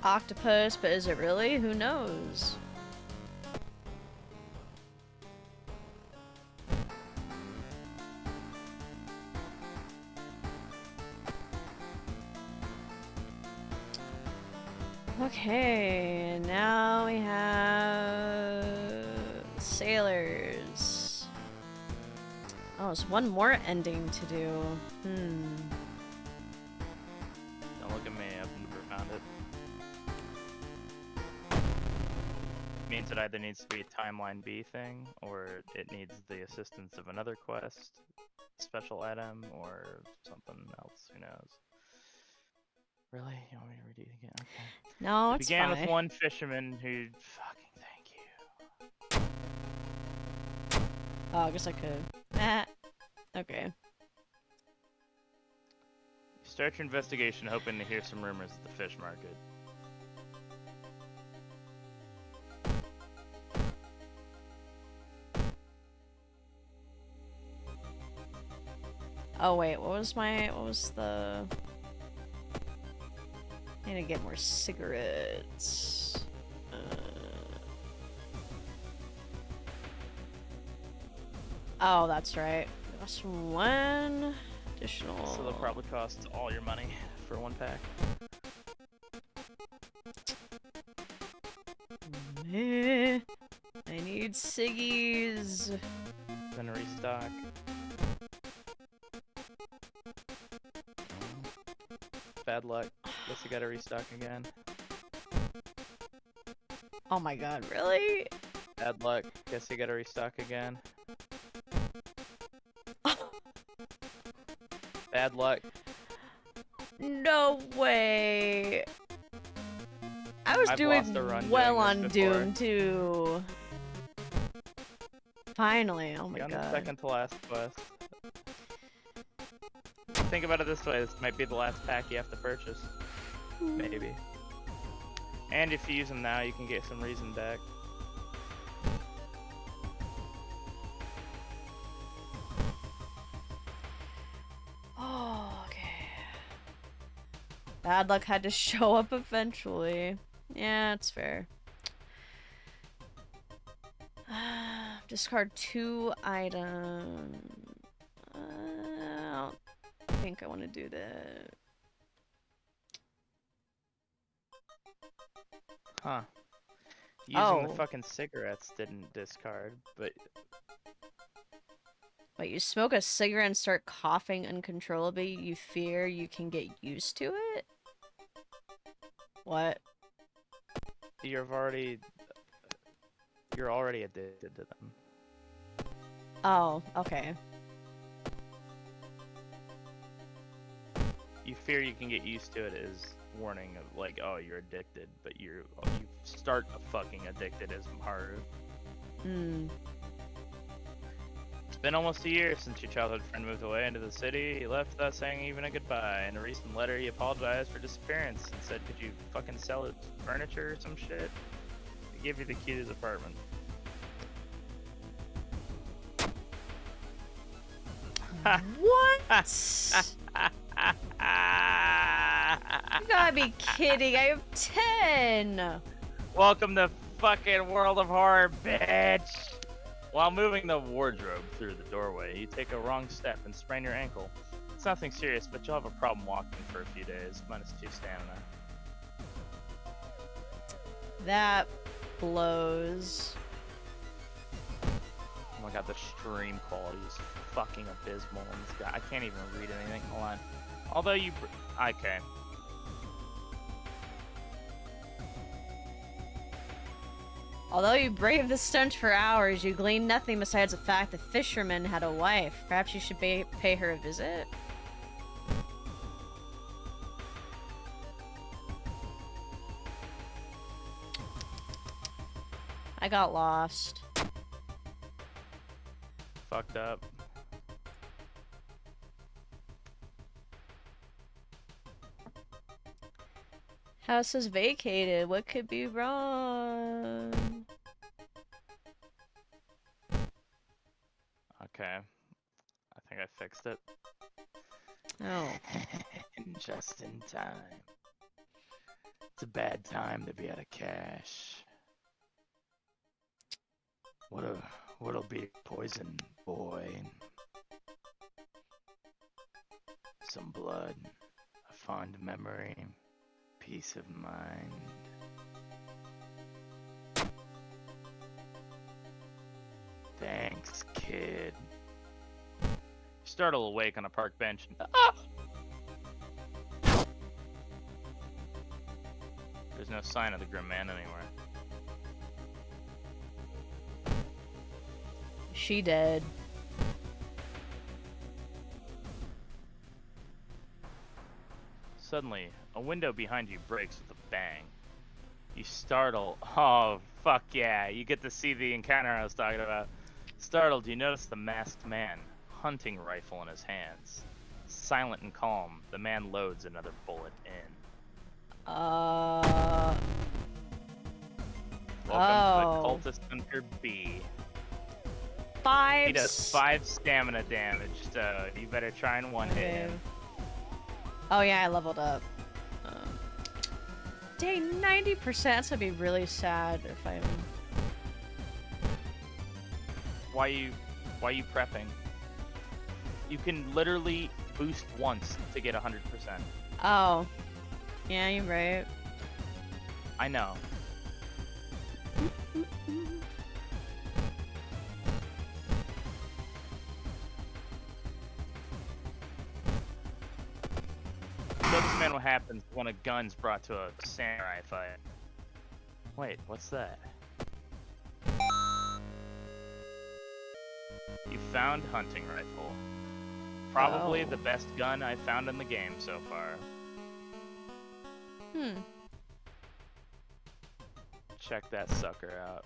Octopus, but is it really? Who knows? Okay, now we have sailors. Oh, there's one more ending to do. Hmm. Don't look at me, I've never found it. Means it either needs to be a timeline B thing, or it needs the assistance of another quest, special item, or something else. Who knows? Really? You want me to read it again? Okay. No, It it's began fine. with one fisherman who. Fucking thank you. Oh, I guess I could. Ah. Okay. Start your investigation, hoping to hear some rumors at the fish market. Oh wait, what was the... I need to get more cigarettes. Oh, that's right. That's one additional... So they'll probably cost all your money for one pack. I need ciggies. Then restock. Bad luck. Guess you gotta restock again. Oh my god, really? Bad luck. Guess you gotta restock again. Bad luck. No way. I was I've doing lost a run well doing on this before. Doom too. Finally, oh my You're on the god. second to last quest. Think about it this way, this might be the last pack you have to purchase. Maybe. And if you use them now, you can get some reason back. Oh, okay. Bad luck had to show up eventually. Yeah, it's fair. Discard 2 items. I don't think I want to do that. Huh. Using the Oh. fucking cigarettes didn't discard, but Wait, you smoke a cigarette and start coughing uncontrollably, you fear you can get used to it? What? you're already addicted to them. Oh, okay. You fear you can get used to it is warning of like, oh, you're addicted, but you start fucking addicted is harder. Hmm. It's been almost a year since your childhood friend moved away into the city. He left without saying even a goodbye. In a recent letter, he apologized for disappearance and said, could you fucking sell his furniture or some shit? He gave you the key to his apartment. What? You gotta be kidding. I have 10. Welcome to fucking World of Horror, bitch! While moving the wardrobe through the doorway, you take a wrong step and sprain your ankle. It's nothing serious, but you'll have a problem walking for a few days. -2 stamina. That blows. Oh my god, the stream quality is fucking abysmal in this guy. I can't even read anything. Hold on. Although you... Okay. Although you braved the stench for hours, you gleaned nothing besides the fact the fisherman had a wife. Perhaps you should pay her a visit? I got lost. Fucked up. House is vacated. What could be wrong? Okay. I think I fixed it. Oh. Just in time. It's a bad time to be out of cash. What'll be poison, boy? Some blood, a fond memory, peace of mind. Thanks, kid. Startle awake on a park bench. There's no sign of the grim man anywhere. She dead. Suddenly, a window behind you breaks with a bang. You startle. Oh, fuck yeah. You get to see the encounter I was talking about. Startled, you notice the masked man, hunting rifle in his hands. Silent and calm, the man loads another bullet in. Welcome to the Cultist Hunter B. He does 5 stamina damage, so you better try and one-hit him. Oh yeah, I leveled up. Dang, 90%. That's gonna be really sad if I... Why you prepping? You can literally boost once to get 100%. Oh. Yeah, you're right. I know. Notice, man, what happens when a gun's brought to a samurai fight. Wait, what's that? You found hunting rifle. Probably the best gun I've found in the game so far. Check that sucker out.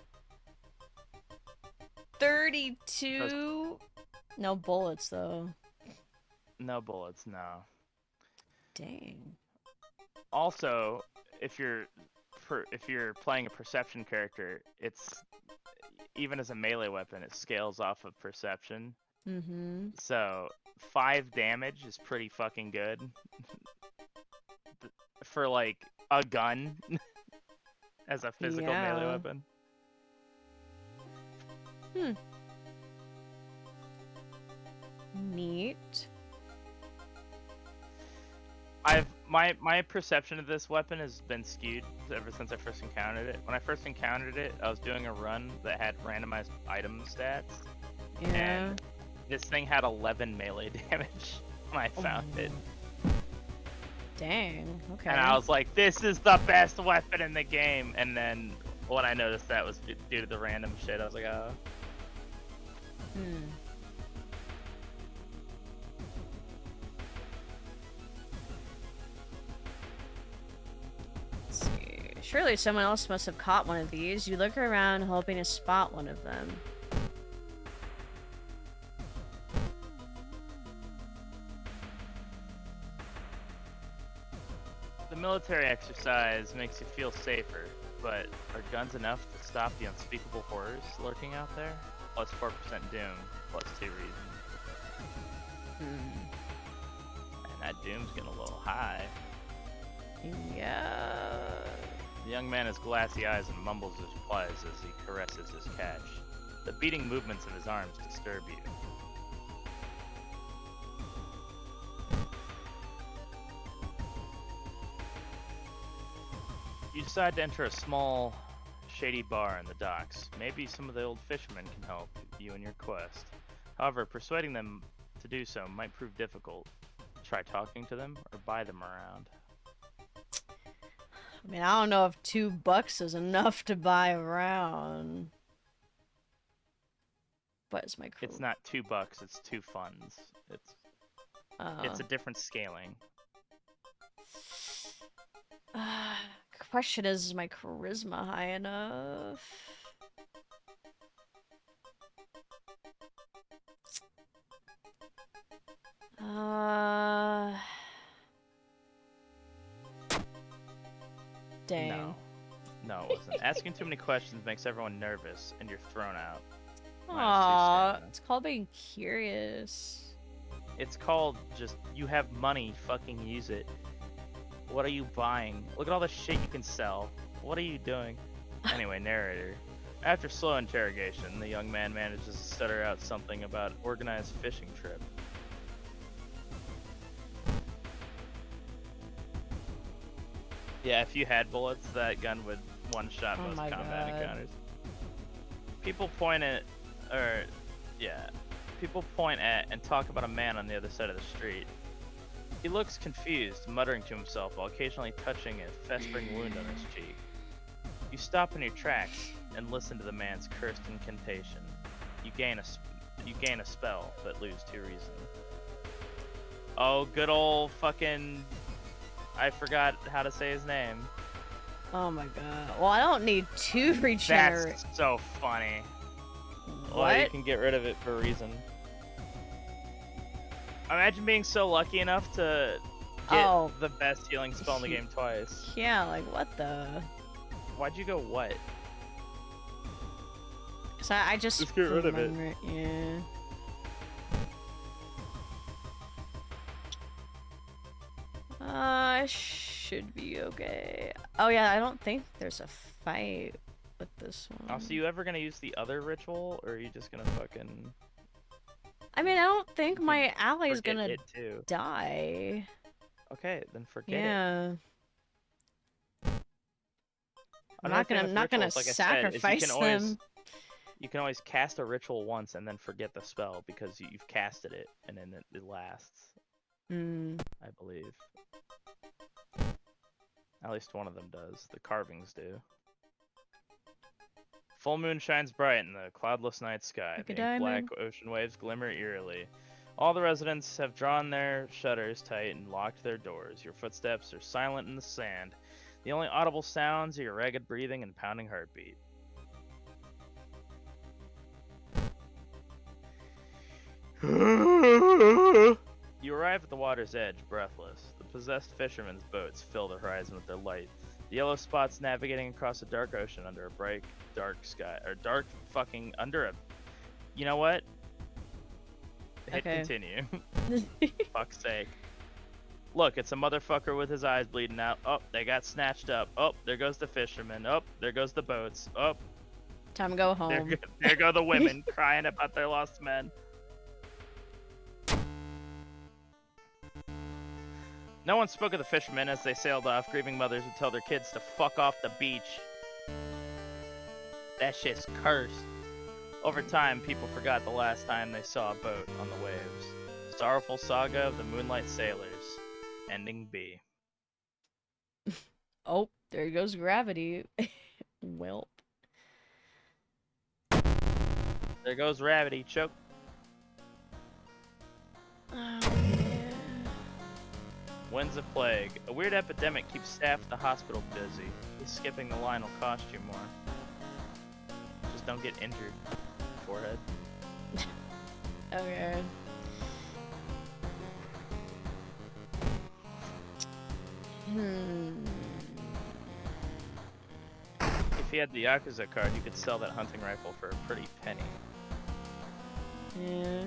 32? No bullets, though. No bullets, no. Dang. Also, if you're playing a perception character, it's even as a melee weapon, it scales off of perception. Mm-hmm. So 5 damage is pretty fucking good for like a gun as a physical melee weapon. Neat. My perception of this weapon has been skewed ever since I first encountered it. When I first encountered it, I was doing a run that had randomized item stats. Yeah. And this thing had 11 melee damage when I found it. Dang, okay. And I was like, this is the best weapon in the game. And then when I noticed that was due to the random shit, I was like, oh. Let's see. Surely someone else must have caught one of these. You look around hoping to spot one of them. The military exercise makes you feel safer, but are guns enough to stop the unspeakable horrors lurking out there? Plus 4% doom, plus 2 reason. And that doom's getting a little high. Yeah. The young man has glassy eyes and mumbles his replies as he caresses his catch. The beating movements of his arms disturb you. You decide to enter a small, shady bar in the docks. Maybe some of the old fishermen can help you in your quest. However, persuading them to do so might prove difficult. Try talking to them or buy them around. I mean, I don't know if $2 is enough to buy around. But it's my It's not $2, it's 2 funds. It's a different scaling. Question is my charisma high enough? Dang. No, it wasn't. Asking too many questions makes everyone nervous, and you're thrown out. Aww, it's called being curious. It's called just, you have money, fucking use it. What are you buying? Look at all the shit you can sell. What are you doing? Anyway, narrator. After slow interrogation, the young man manages to stutter out something about organized fishing trip. Yeah, if you had bullets, that gun would one-shot most combat encounters. People point at and talk about a man on the other side of the street. He looks confused, muttering to himself while occasionally touching a festering wound on his cheek. You stop in your tracks and listen to the man's cursed incantation. You gain a spell, but lose 2 reason. Oh, good old fucking... I forgot how to say his name. Oh my god. Well, I don't need 2 regenerate. That's so funny. What? Well, you can get rid of it for a reason. Imagine being so lucky enough to get the best healing spell in the game twice. Yeah, like what the? Why'd you go what? Cause I just get rid of it. Yeah. I should be okay. Oh yeah, I don't think there's a fight with this one. Also, you ever gonna use the other ritual, or are you just gonna fucking... I mean, I don't think my ally is forget gonna it too. die. Okay, then forget it. Yeah. I'm Another thing not with gonna rituals, like I sacrifice said, is them. you can always cast a ritual once and then forget the spell because you've casted it and then it lasts. I believe. At least one of them does. The carvings do. Full moon shines bright in the cloudless night sky. Like a The ink black diamond. ocean waves glimmer eerily. All the residents have drawn their shutters tight and locked their doors. Your footsteps are silent in the sand. The only audible sounds are your ragged breathing and pounding heartbeat. You arrive at the water's edge, breathless. The possessed fishermen's boats fill the horizon with their light. The yellow spots navigating across a dark ocean under a bright, dark sky. Or dark fucking under a... You know what? Hit continue. Fuck's sake. Look, it's a motherfucker with his eyes bleeding out. Oh, they got snatched up. Oh, there goes the fishermen. Oh, there goes the boats. Oh, Time to go home. there go the women crying about their lost men. No one spoke of the fishermen as they sailed off. Grieving mothers would tell their kids to fuck off the beach. That shit's cursed. Over time, people forgot the last time they saw a boat on the waves. Sorrowful saga of the Moonlight Sailors. Ending B. Oh, there goes gravity. Welp. There goes Gravity. Choke. Oh, man. Winds of plague. A weird epidemic keeps staff at the hospital busy. Skipping the line will cost you more. Just don't get injured. Forehead. Okay. If he had the Yakuza card, you could sell that hunting rifle for a pretty penny. Yeah.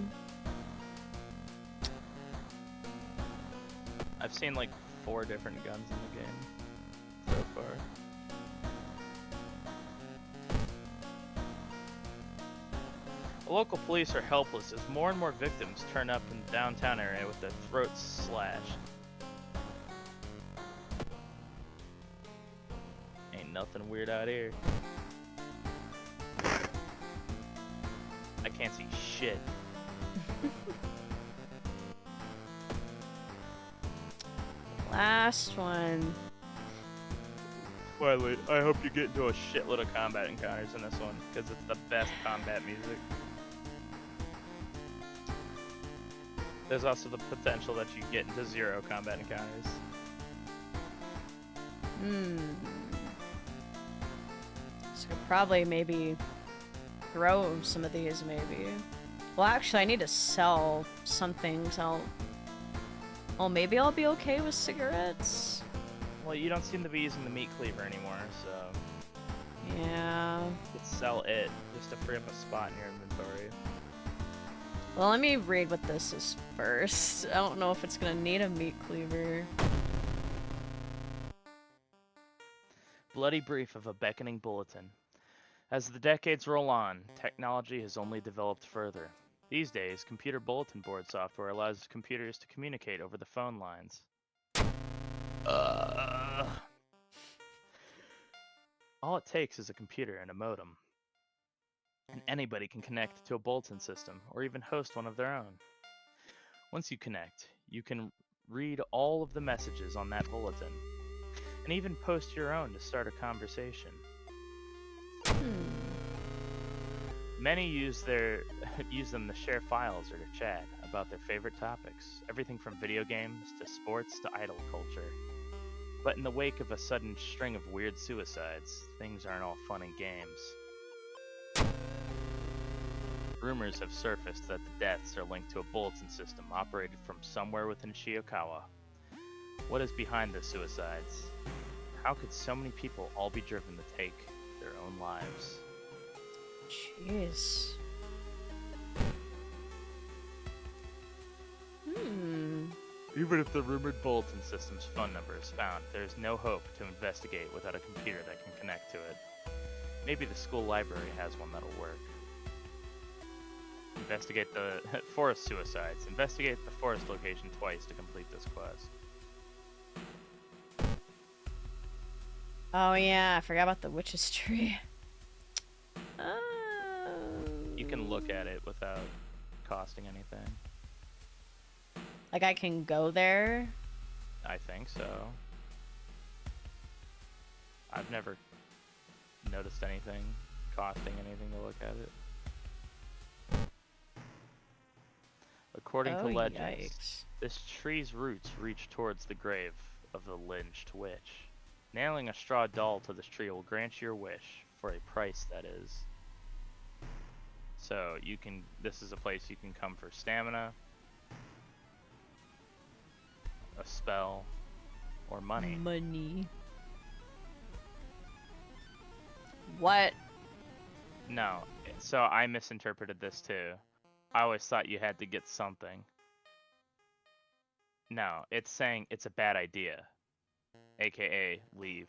I've seen like 4 different guns in the game so far. The local police are helpless as more and more victims turn up in the downtown area with their throats slashed. Ain't nothing weird out here. I can't see shit. Last one. Finally, I hope you get into a shitload of combat encounters in this one, because it's the best combat music. There's also the potential that you get into 0 combat encounters. So I could probably maybe throw some of these, maybe. Well, actually, I need to sell some things. Oh, maybe I'll be okay with cigarettes. Well, you don't seem to be using the meat cleaver anymore, so Yeah. you could sell it just to free up a spot in your inventory. Well, let me read what this is first. I don't know if it's gonna need a meat cleaver. Bloody brief of a beckoning bulletin. As the decades roll on, technology has only developed further. These days, computer bulletin board software allows computers to communicate over the phone lines. All it takes is a computer and a modem. And anybody can connect to a bulletin system, or even host one of their own. Once you connect, you can read all of the messages on that bulletin, and even post your own to start a conversation. Many use them to share files or to chat about their favorite topics, everything from video games to sports to idol culture. But in the wake of a sudden string of weird suicides, things aren't all fun and games. Rumors have surfaced that the deaths are linked to a bulletin system operated from somewhere within Shiokawa. What is behind the suicides? How could so many people all be driven to take their own lives? Jeez. Even if the rumored bulletin system's phone number is found, there is no hope to investigate without a computer that can connect to it. Maybe the school library has one that'll work. Investigate the forest suicides. Investigate the forest location twice to complete this quest. Oh yeah, I forgot about the witch's tree. You can look at it without costing anything. Like I can go there? I think so. I've never noticed anything costing anything to look at it. According to legends, yikes. this tree's roots reach towards the grave of the lynched witch. Nailing a straw doll to this tree will grant your wish, for a price that is. So this is a place you can come for stamina, a spell, or money. Money. What? No, so I misinterpreted this too. I always thought you had to get something. No, it's saying it's a bad idea, aka leave.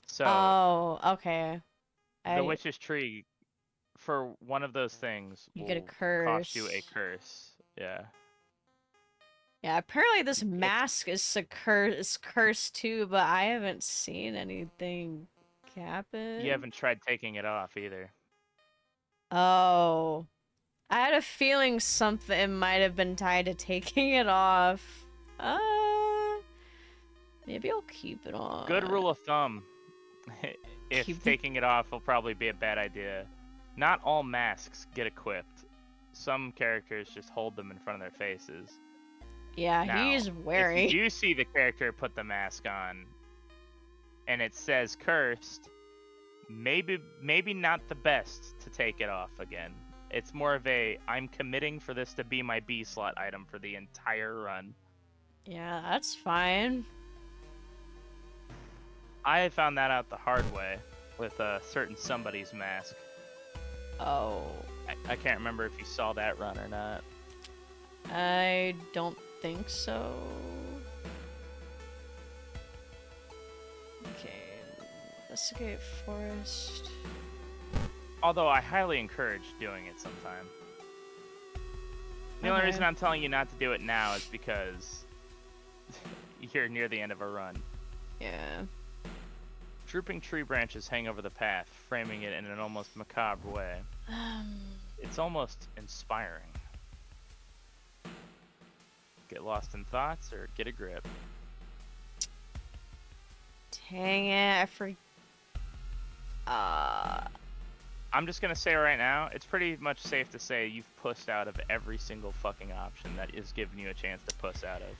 So Oh, okay. the witch's tree, for one of those things, You will get a curse. cost you a curse. Yeah. Yeah, apparently this mask is cursed too, but I haven't seen anything happen. You haven't tried taking it off either. Oh. I had a feeling something might have been tied to taking it off. Maybe I'll keep it on. Good rule of thumb. If Keep it- taking it off will probably be a bad idea. Not all masks get equipped. Some characters just hold them in front of their faces. Yeah, Now, he's wearing. If you do see the character put the mask on, and it says cursed, maybe not the best to take it off again. It's more of a, I'm committing for this to be my B slot item for the entire run. Yeah, that's fine. I found that out the hard way with a certain somebody's mask. Oh. I can't remember if you saw that run or not. I don't think so. Okay. Investigate forest. Although I highly encourage doing it sometime. The only reason I'm telling you not to do it now is because you're near the end of a run. Yeah. Drooping tree branches hang over the path, framing it in an almost macabre way. It's almost inspiring. Get lost in thoughts or get a grip. Dang it, I'm just gonna say right now, it's pretty much safe to say you've pussed out of every single fucking option that is giving you a chance to puss out of.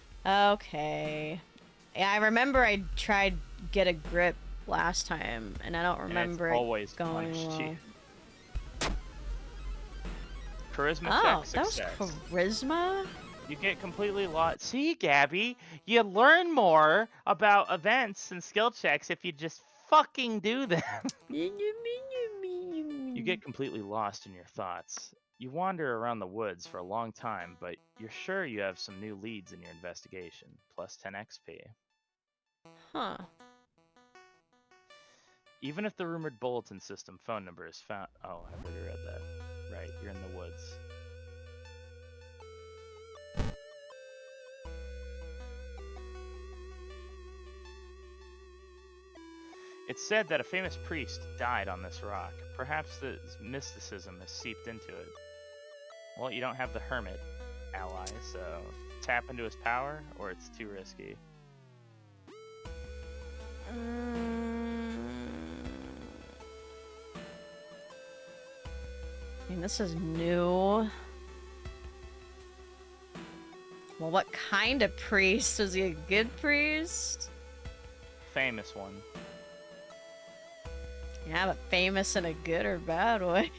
Okay. Yeah, I remember I tried get a grip last time, and I don't remember and it's always it going punished well. you. Charisma Oh, check that was success. charisma? You get completely lost. See, Gabby, you learn more about events and skill checks if you just fucking do them. You get completely lost in your thoughts. You wander around the woods for a long time, but you're sure you have some new leads in your investigation, plus 10 XP. Huh. Even if the rumored bulletin system phone number is found... Oh, I've already read that. Right, you're in the woods. It's said that a famous priest died on this rock. Perhaps the mysticism has seeped into it. Well, you don't have the hermit ally, so tap into his power, or it's too risky. I mean, this is new. Well, what kind of priest? Was he a good priest? Famous one. Yeah, but famous in a good or bad way.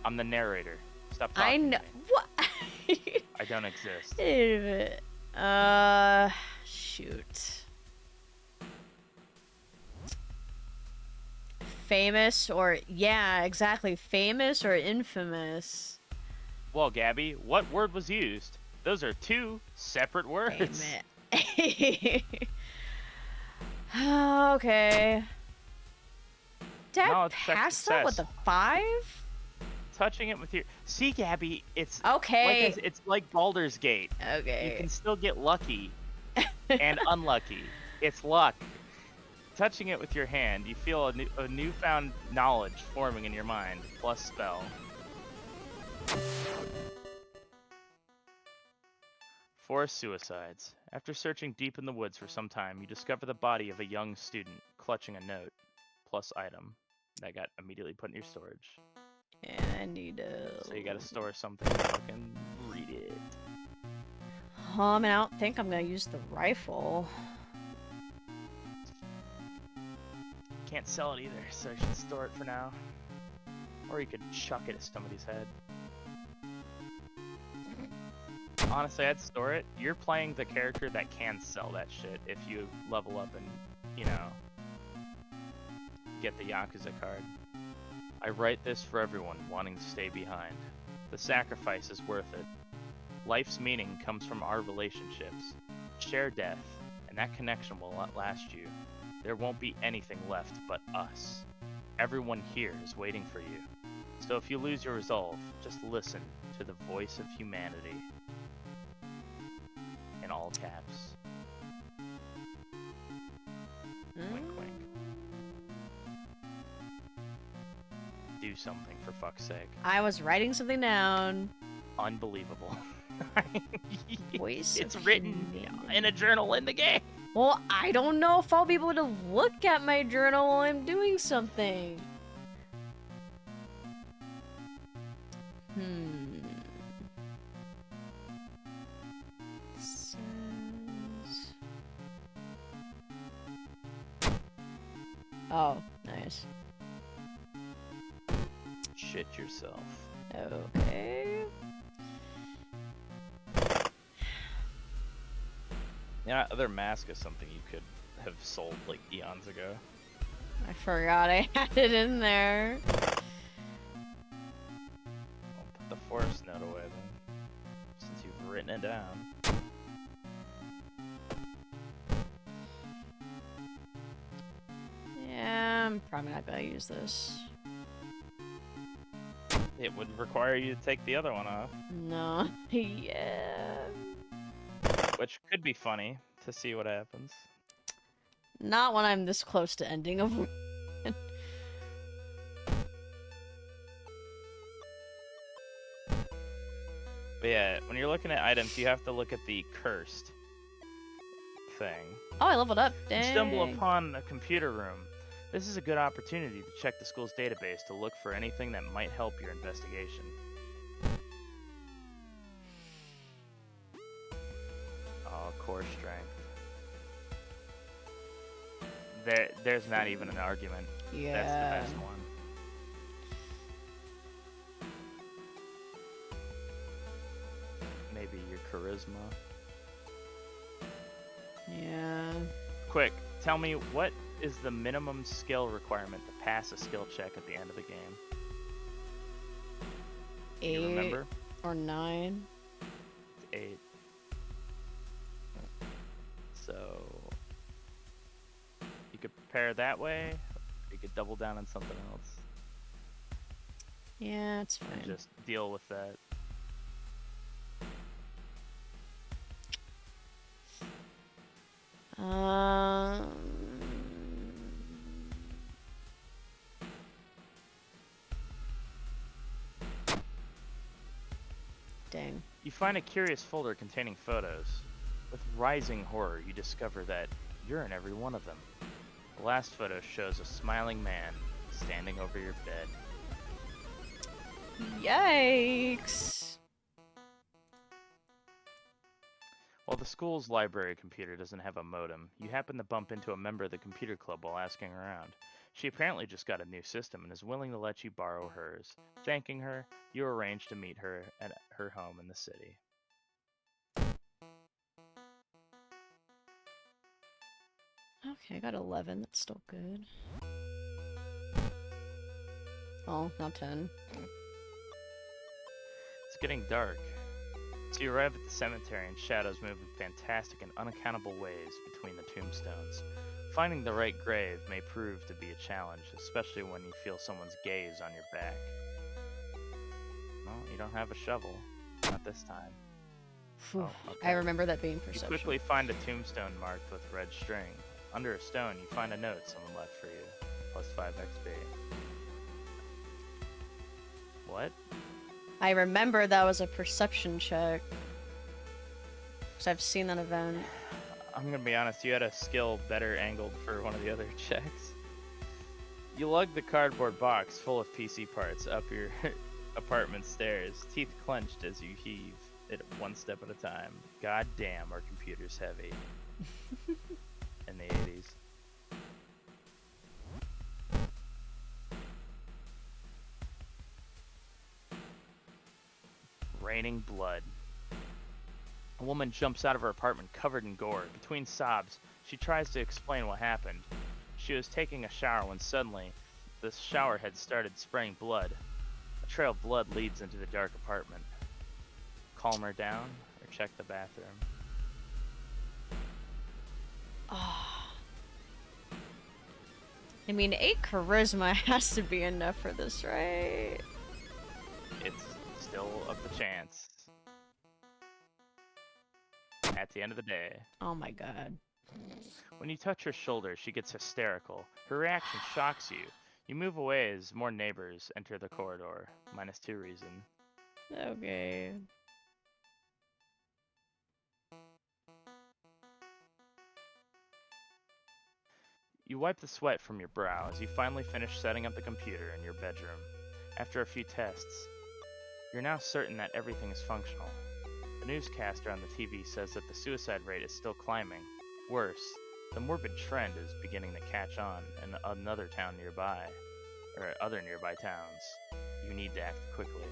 I'm the narrator. Stop talking I know. to me. What? I don't exist. Wait a minute. Shoot. Famous or... Yeah, exactly. Famous or infamous? Well, Gabby, what word was used? Those are two separate words. Damn it. Okay. Did No, I it's check pass that with a success. 5? Touching it with your... See, Gabby, it's... Okay. It's like Baldur's Gate. Okay. You can still get lucky and unlucky. It's luck. Touching it with your hand, you feel a newfound knowledge forming in your mind, plus spell. Forest suicides. After searching deep in the woods for some time, you discover the body of a young student clutching a note, plus item, that got immediately put in your storage. Yeah, I need to... So you gotta store something to fucking read it. I mean, I don't think I'm gonna use the rifle. Can't sell it either, so you should store it for now. Or you could chuck it at somebody's head. Honestly, I'd store it. You're playing the character that can sell that shit if you level up and, you know, get the Yakuza card. I write this for everyone wanting to stay behind. The sacrifice is worth it. Life's meaning comes from our relationships. Share death, and that connection will outlast you. There won't be anything left but us. Everyone here is waiting for you. So if you lose your resolve, just listen to the voice of humanity. In all caps. Wink, wink. Do something, for fuck's sake. I was writing something down. Unbelievable. Voice It's of written humanity. in a journal in the game. Well, I don't know if I'll be able to look at my journal while I'm doing something. Says... Oh, nice. Shit yourself. Okay. Yeah, other mask is something you could have sold like eons ago. I forgot I had it in there. I'll put the forest note away then, since you've written it down. probably not gonna use this. It would require you to take the other one off, No. Yeah. which could be funny to see what happens. Not when I'm this close to ending a But yeah, when you're looking at items, you have to look at the cursed thing. Oh, I leveled up. You Dang. stumble upon a computer room. This is a good opportunity to check the school's database to look for anything that might help your investigation. Oh, core strength. There's not even an argument. Yeah. That's the best one. Maybe your charisma. Yeah. Quick, tell me, what is the minimum skill requirement to pass a skill check at the end of the game? Do you 8 remember? or 9. It's 8. So you could prepare that way, or you could double down on something else Yeah, it's and fine. just deal with that. Um. Dang. You find a curious folder containing photos. With rising horror, you discover that you're in every one of them. The last photo shows a smiling man standing over your bed. Yikes. While the school's library computer doesn't have a modem, you happen to bump into a member of the computer club while asking around. She apparently just got a new system and is willing to let you borrow hers. Thanking her, you arrange to meet her at her home in the city. Okay, I got 11. That's still good. Oh, not 10. It's getting dark. So you arrive at the cemetery and shadows move in fantastic and unaccountable ways between the tombstones. Finding the right grave may prove to be a challenge, especially when you feel someone's gaze on your back. Well, you don't have a shovel. Not this time. Phew. Oh, I okay. remember that being You perception. quickly find a tombstone marked with red string. Under a stone, you find a note someone left for you. Plus 5 XP. What? I remember that was a perception check. Because I've seen that event. I'm gonna be honest, you had a skill better angled for one of the other checks. You lug the cardboard box full of PC parts up your apartment stairs, teeth clenched as you heave it one step at a time. God damn, are computers heavy. In the 80s. Raining blood. A woman jumps out of her apartment covered in gore. Between sobs, she tries to explain what happened. She was taking a shower when suddenly, the shower head started spraying blood. A trail of blood leads into the dark apartment. Calm her down, or check the bathroom. Ah. I mean, 8 charisma has to be enough for this, right? It's still up the chance. At the end of the day. Oh my god. When you touch her shoulder, she gets hysterical. Her reaction shocks you. You move away as more neighbors enter the corridor. -2 reason. Okay. You wipe the sweat from your brow as you finally finish setting up the computer in your bedroom. After a few tests, you're now certain that everything is functional. The newscaster on the TV says that the suicide rate is still climbing. Worse, the morbid trend is beginning to catch on in another town nearby, or other nearby towns. You need to act quickly.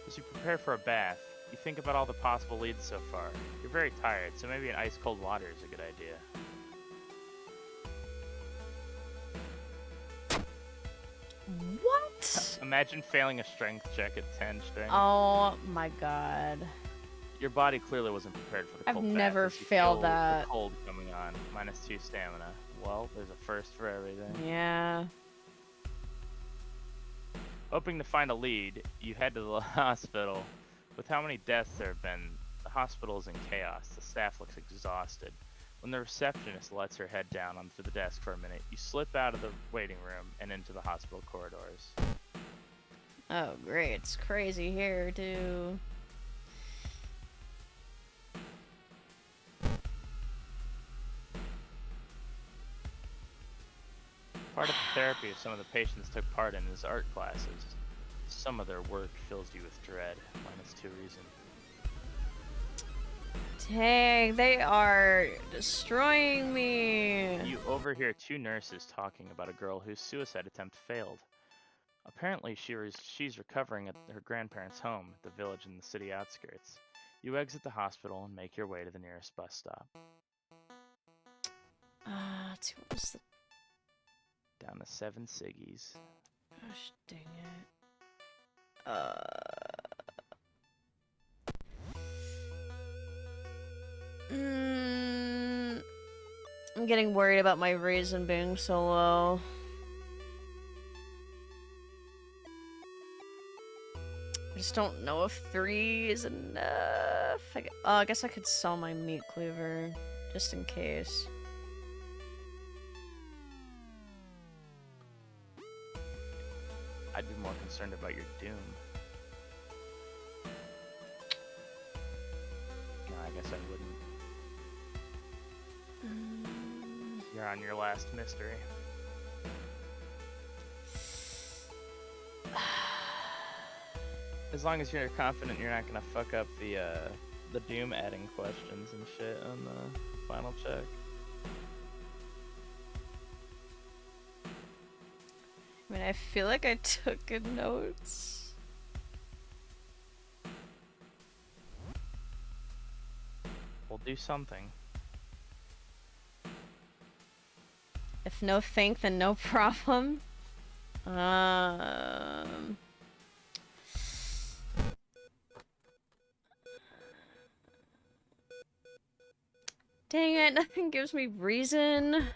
As you prepare for a bath, you think about all the possible leads so far. You're very tired, so maybe an ice-cold water is a good idea. What? Imagine failing a strength check at 10 strength. Oh my god. Your body clearly wasn't prepared for the I've cold never bath, as you failed feel that. The cold coming on. -2 stamina. Well, there's a first for everything. Yeah. Hoping to find a lead, you head to the hospital. With how many deaths there have been, the hospital is in chaos. The staff looks exhausted. When the receptionist lets her head down onto the desk for a minute, you slip out of the waiting room and into the hospital corridors. Oh, great. It's crazy here, too. Part of the therapy some of the patients took part in is art classes. Some of their work fills you with dread. -2 reason. Dang, they are destroying me. You overhear 2 nurses talking about a girl whose suicide attempt failed. Apparently, she's recovering at her grandparents' home at the village in the city outskirts. You exit the hospital and make your way to the nearest bus stop. Let's see, what was the... Down to 7 Siggies. Gosh, dang it. I'm getting worried about my reason being so low. I just don't know if 3 is enough. I guess I could sell my meat cleaver, just in case. I'd be more concerned about your doom. No, I guess I wouldn't. You're on your last mystery. As long as you're confident you're not gonna fuck up the doom adding questions and shit on the final check. I mean, I feel like I took good notes. We'll do something. If no think, then no problem. Dang it, nothing gives me reason.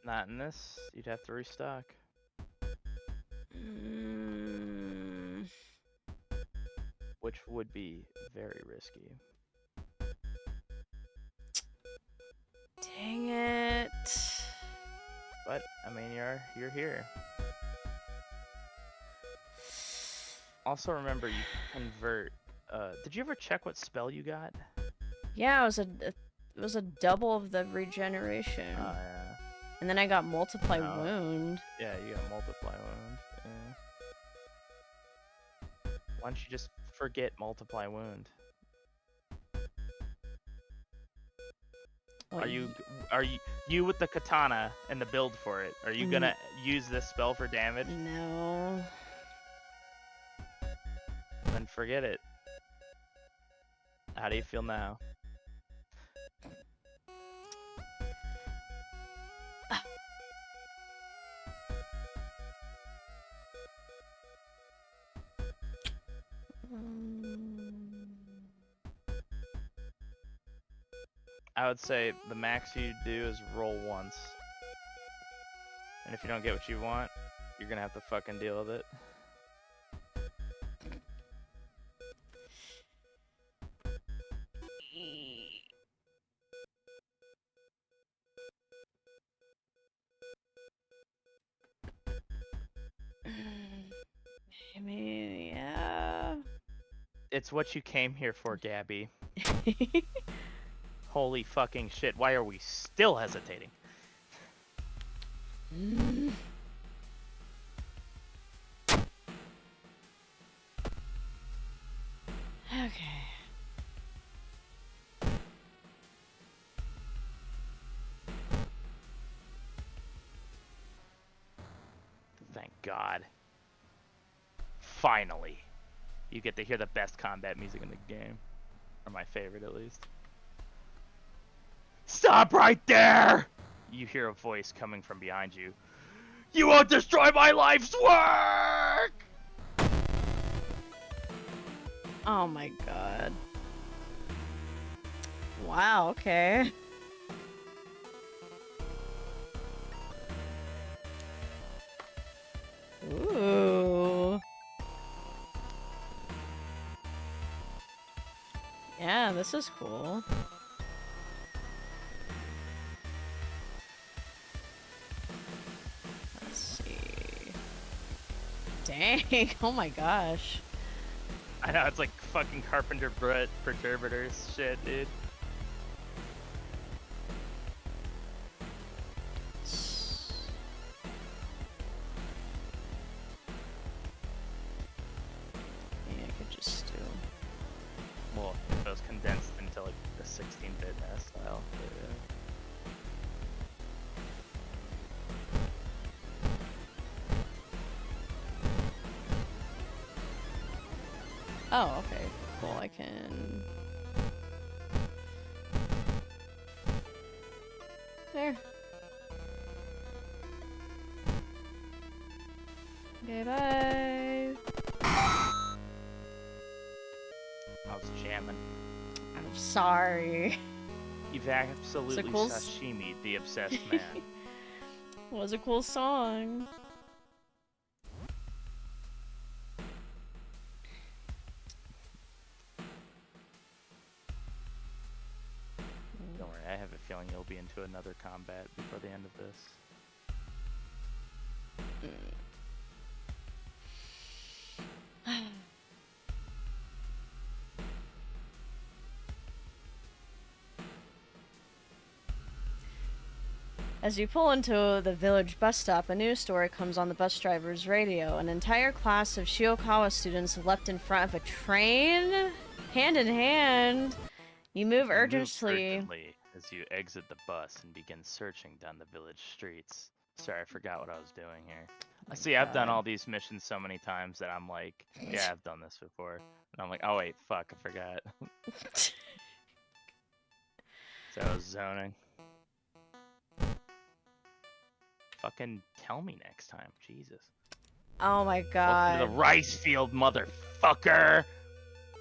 Not in this. You'd have to restock. Which would be very risky. Dang it. But I mean, you're here. Also, remember you can convert. Did you ever check what spell you got? Yeah, it was a double of the regeneration. Oh yeah. And then I got multiply Oh. wound. Yeah, you got multiply wound. Yeah. Why don't you just forget multiply wound? Well, Are you with the katana and the build for it? Are you gonna use this spell for damage? No. Then forget it. How do you feel now? I would say the max you do is roll once. And if you don't get what you want, you're gonna have to fucking deal with it. I mean, yeah. It's what you came here for, Gabby. Holy fucking shit, why are we still hesitating? Okay. Thank God. Finally. You get to hear the best combat music in the game. Or my favorite, at least. Stop right there! You hear a voice coming from behind you. You won't destroy my life's work! Oh my god. Wow, okay. Ooh. Yeah, this is cool. Let's see. Dang, oh my gosh. I know, it's like fucking Carpenter Brett Perturbitors shit, dude. Yeah, I could just do. Well, if it was condensed into like the 16-bit style. But, yeah. Oh, okay. Cool, I can... There. Okay, bye. I was jamming. I'm sorry. You've absolutely cool sashimi the obsessed man. It was a cool song. Don't worry, I have a feeling you'll be into another combat before the end of this. As you pull into the village bus stop, a news story comes on the bus driver's radio. An entire class of Shiokawa students leapt in front of a train, hand in hand. You move You urgently. urgently as you exit the bus and begin searching down the village streets. Sorry, I forgot what I was doing here. See, I've done God. all these missions so many times that I'm like, yeah, I've done this before. And I'm like, oh wait, fuck, I forgot. So I was zoning. Fucking tell me next time, Jesus. Oh my Welcome god. to the rice field, motherfucker!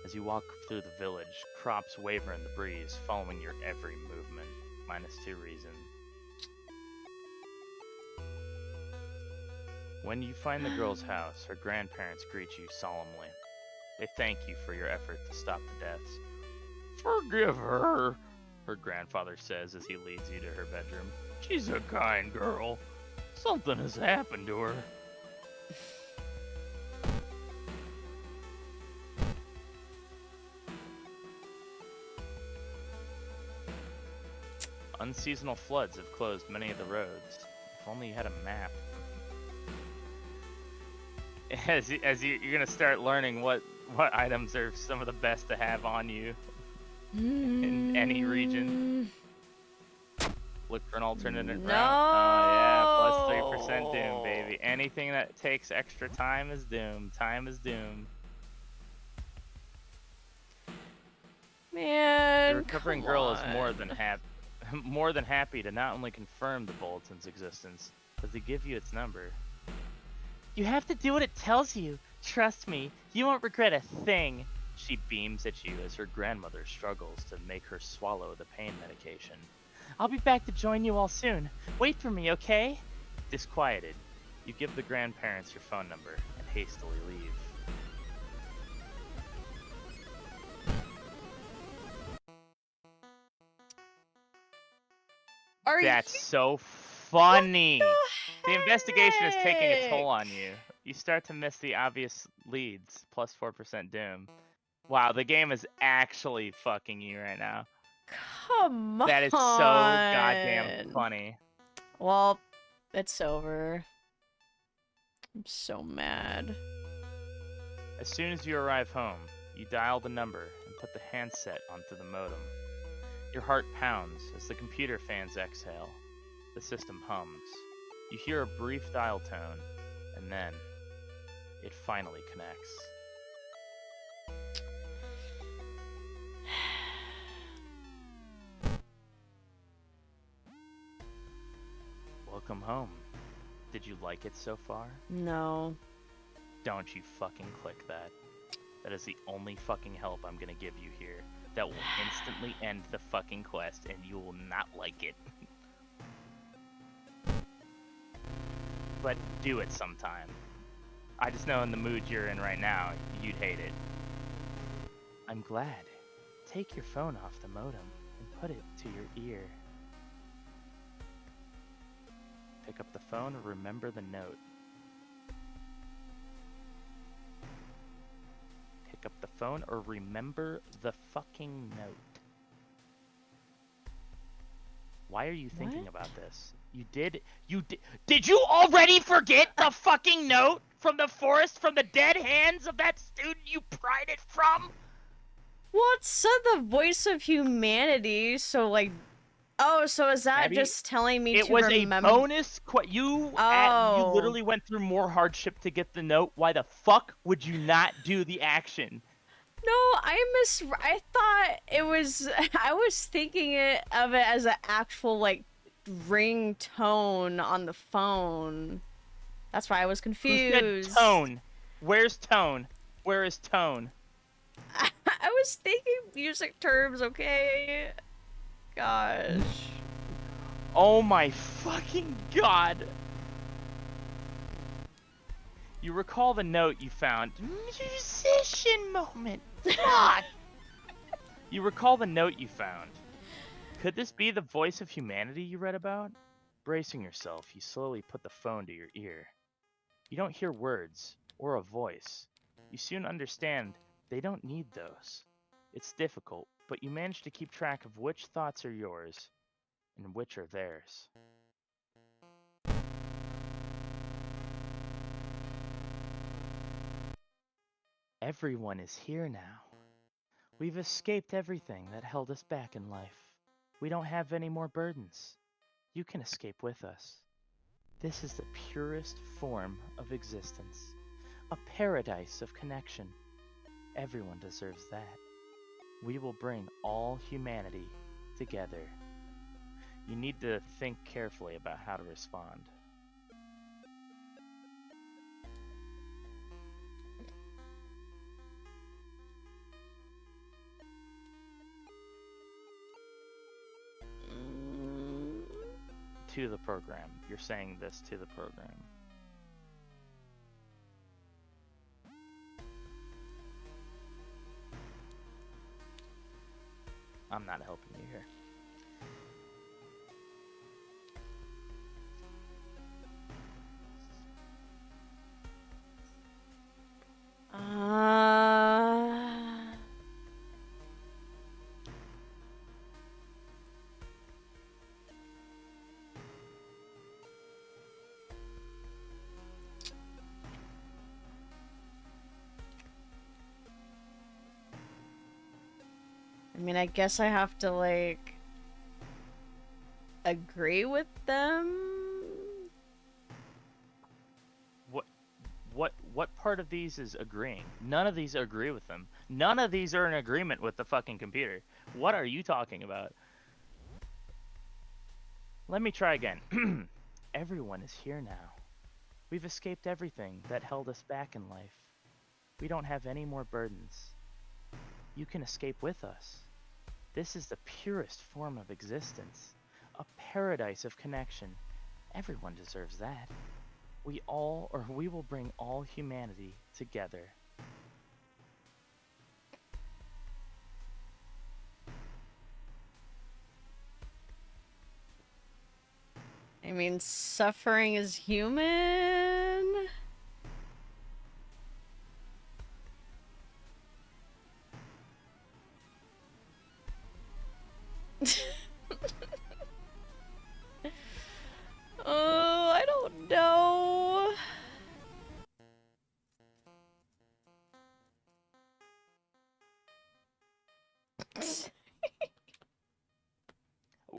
As you walk through the village, crops waver in the breeze, following your every movement. -2 reason. When you find the girl's house, her grandparents greet you solemnly. They thank you for your effort to stop the deaths. Forgive her, her grandfather says as he leads you to her bedroom. She's a kind girl. Something has happened to her. Unseasonal floods have closed many of the roads. If only you had a map. You're gonna start learning what items are some of the best to have on you in any region. Look for an alternate route. Oh yeah, +3% doom, baby. Anything that takes extra time is doomed. Time is doomed. Man, The recovering come girl is on. more than happy to not only confirm the bulletin's existence, but to give you its number. You have to do what it tells you. Trust me, you won't regret a thing. She beams at you as her grandmother struggles to make her swallow the pain medication. I'll be back to join you all soon. Wait for me, okay? Disquieted, you give the grandparents your phone number and hastily leave. That's so funny. The investigation is taking a toll on you. You start to miss the obvious leads, +4% doom. Wow, the game is actually fucking you right now. Come on. That is so goddamn funny. Well, it's over. I'm so mad. As soon as you arrive home, you dial the number and put the handset onto the modem. Your heart pounds as the computer fans exhale. The system hums. You hear a brief dial tone, and then it finally connects. Welcome home. Did you like it so far? No. Don't you fucking click that. That is the only fucking help I'm gonna give you here. that will instantly end the fucking quest, and you will not like it. But do it sometime. I just know in the mood you're in right now, you'd hate it. I'm glad. Take your phone off the modem and put it to your ear. Pick up the phone and remember the note. Pick up the phone or remember the fucking note. Why are you thinking about this? Did you already forget the fucking note from the forest from the dead hands of that student you pried it from? Well, it said the voice of humanity, so like, oh, so is that Abby, just telling me it to was remember? a bonus. You literally went through more hardship to get the note. Why the fuck would you not do the action? No, I thought it was. I was thinking of it as an actual like ringtone on the phone. That's why I was Who confused. said tone? Where's tone? Where is tone? I was thinking music terms, okay? Gosh. Oh my fucking god. You recall the note you found. Musician moment. Fuck. You recall the note you found. Could this be the voice of humanity you read about? Bracing yourself, you slowly put the phone to your ear. You don't hear words or a voice. You soon understand they don't need those. It's difficult, but you manage to keep track of which thoughts are yours and which are theirs. Everyone is here now. We've escaped everything that held us back in life. We don't have any more burdens. You can escape with us. This is the purest form of existence, a paradise of connection. Everyone deserves that. We will bring all humanity together. You need to think carefully about how to respond. To the program. You're saying this to the program. I'm not helping you here. I mean, I guess I have to, like, agree with them? What part of these is agreeing? None of these agree with them. None of these are in agreement with the fucking computer. What are you talking about? Let me try again. Everyone is here now. We've escaped everything that held us back in life. We don't have any more burdens. You can escape with us. This is the purest form of existence, a paradise of connection. Everyone deserves that. We will bring all humanity together. I mean, suffering is human? Oh, I don't know.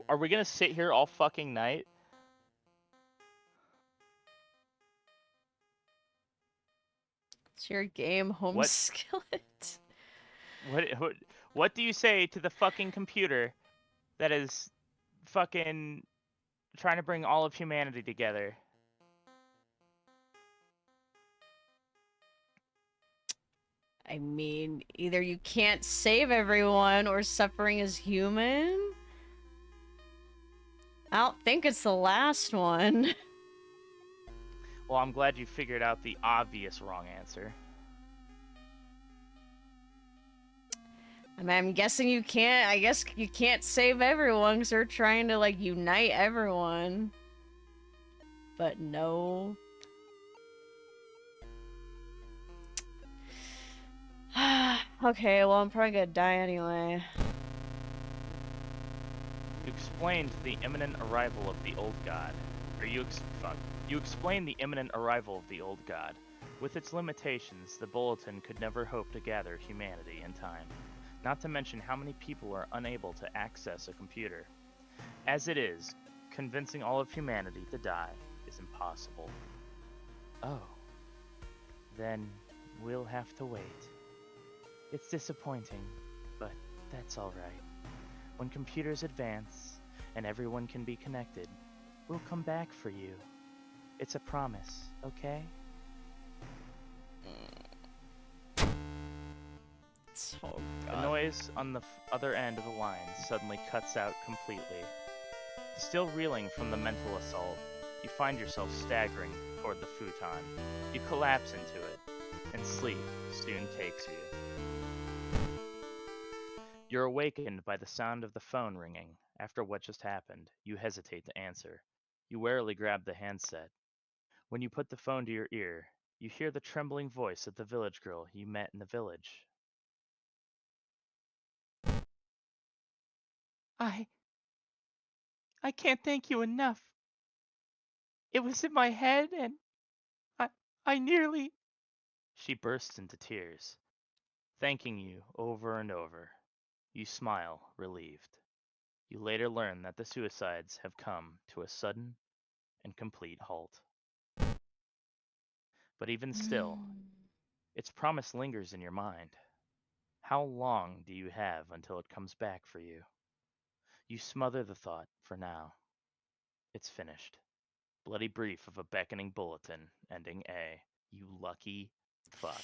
Are we gonna sit here all fucking night? It's your game, home What? skillet. What do you say to the fucking computer that is fucking trying to bring all of humanity together? I mean, either you can't save everyone or suffering is human. I don't think it's the last one. Well, I'm glad you figured out the obvious wrong answer. I mean, I'm guessing you can't. I guess you can't save everyone because they're trying to like unite everyone. But no. Okay, well I'm probably gonna die anyway. You explained the imminent arrival of the old god. You explained the imminent arrival of the old god. With its limitations, the bulletin could never hope to gather humanity in time. Not to mention how many people are unable to access a computer. As it is, convincing all of humanity to die is impossible. Oh. Then we'll have to wait. It's disappointing, but that's alright. When computers advance and everyone can be connected, we'll come back for you. It's a promise, okay? Oh, The God. noise on the other end of the line suddenly cuts out completely. Still reeling from the mental assault, you find yourself staggering toward the futon. You collapse into it, and sleep soon takes you. You're awakened by the sound of the phone ringing. After what just happened, you hesitate to answer. You warily grab the handset. When you put the phone to your ear, you hear the trembling voice of the village girl you met in the village. I can't thank you enough. It was in my head and I nearly... She bursts into tears, thanking you over and over. You smile, relieved. You later learn that the suicides have come to a sudden and complete halt. But even still, its promise lingers in your mind. How long do you have until it comes back for you? You smother the thought for now. It's finished. Bloody brief of a beckoning bulletin, ending A. You lucky fuck.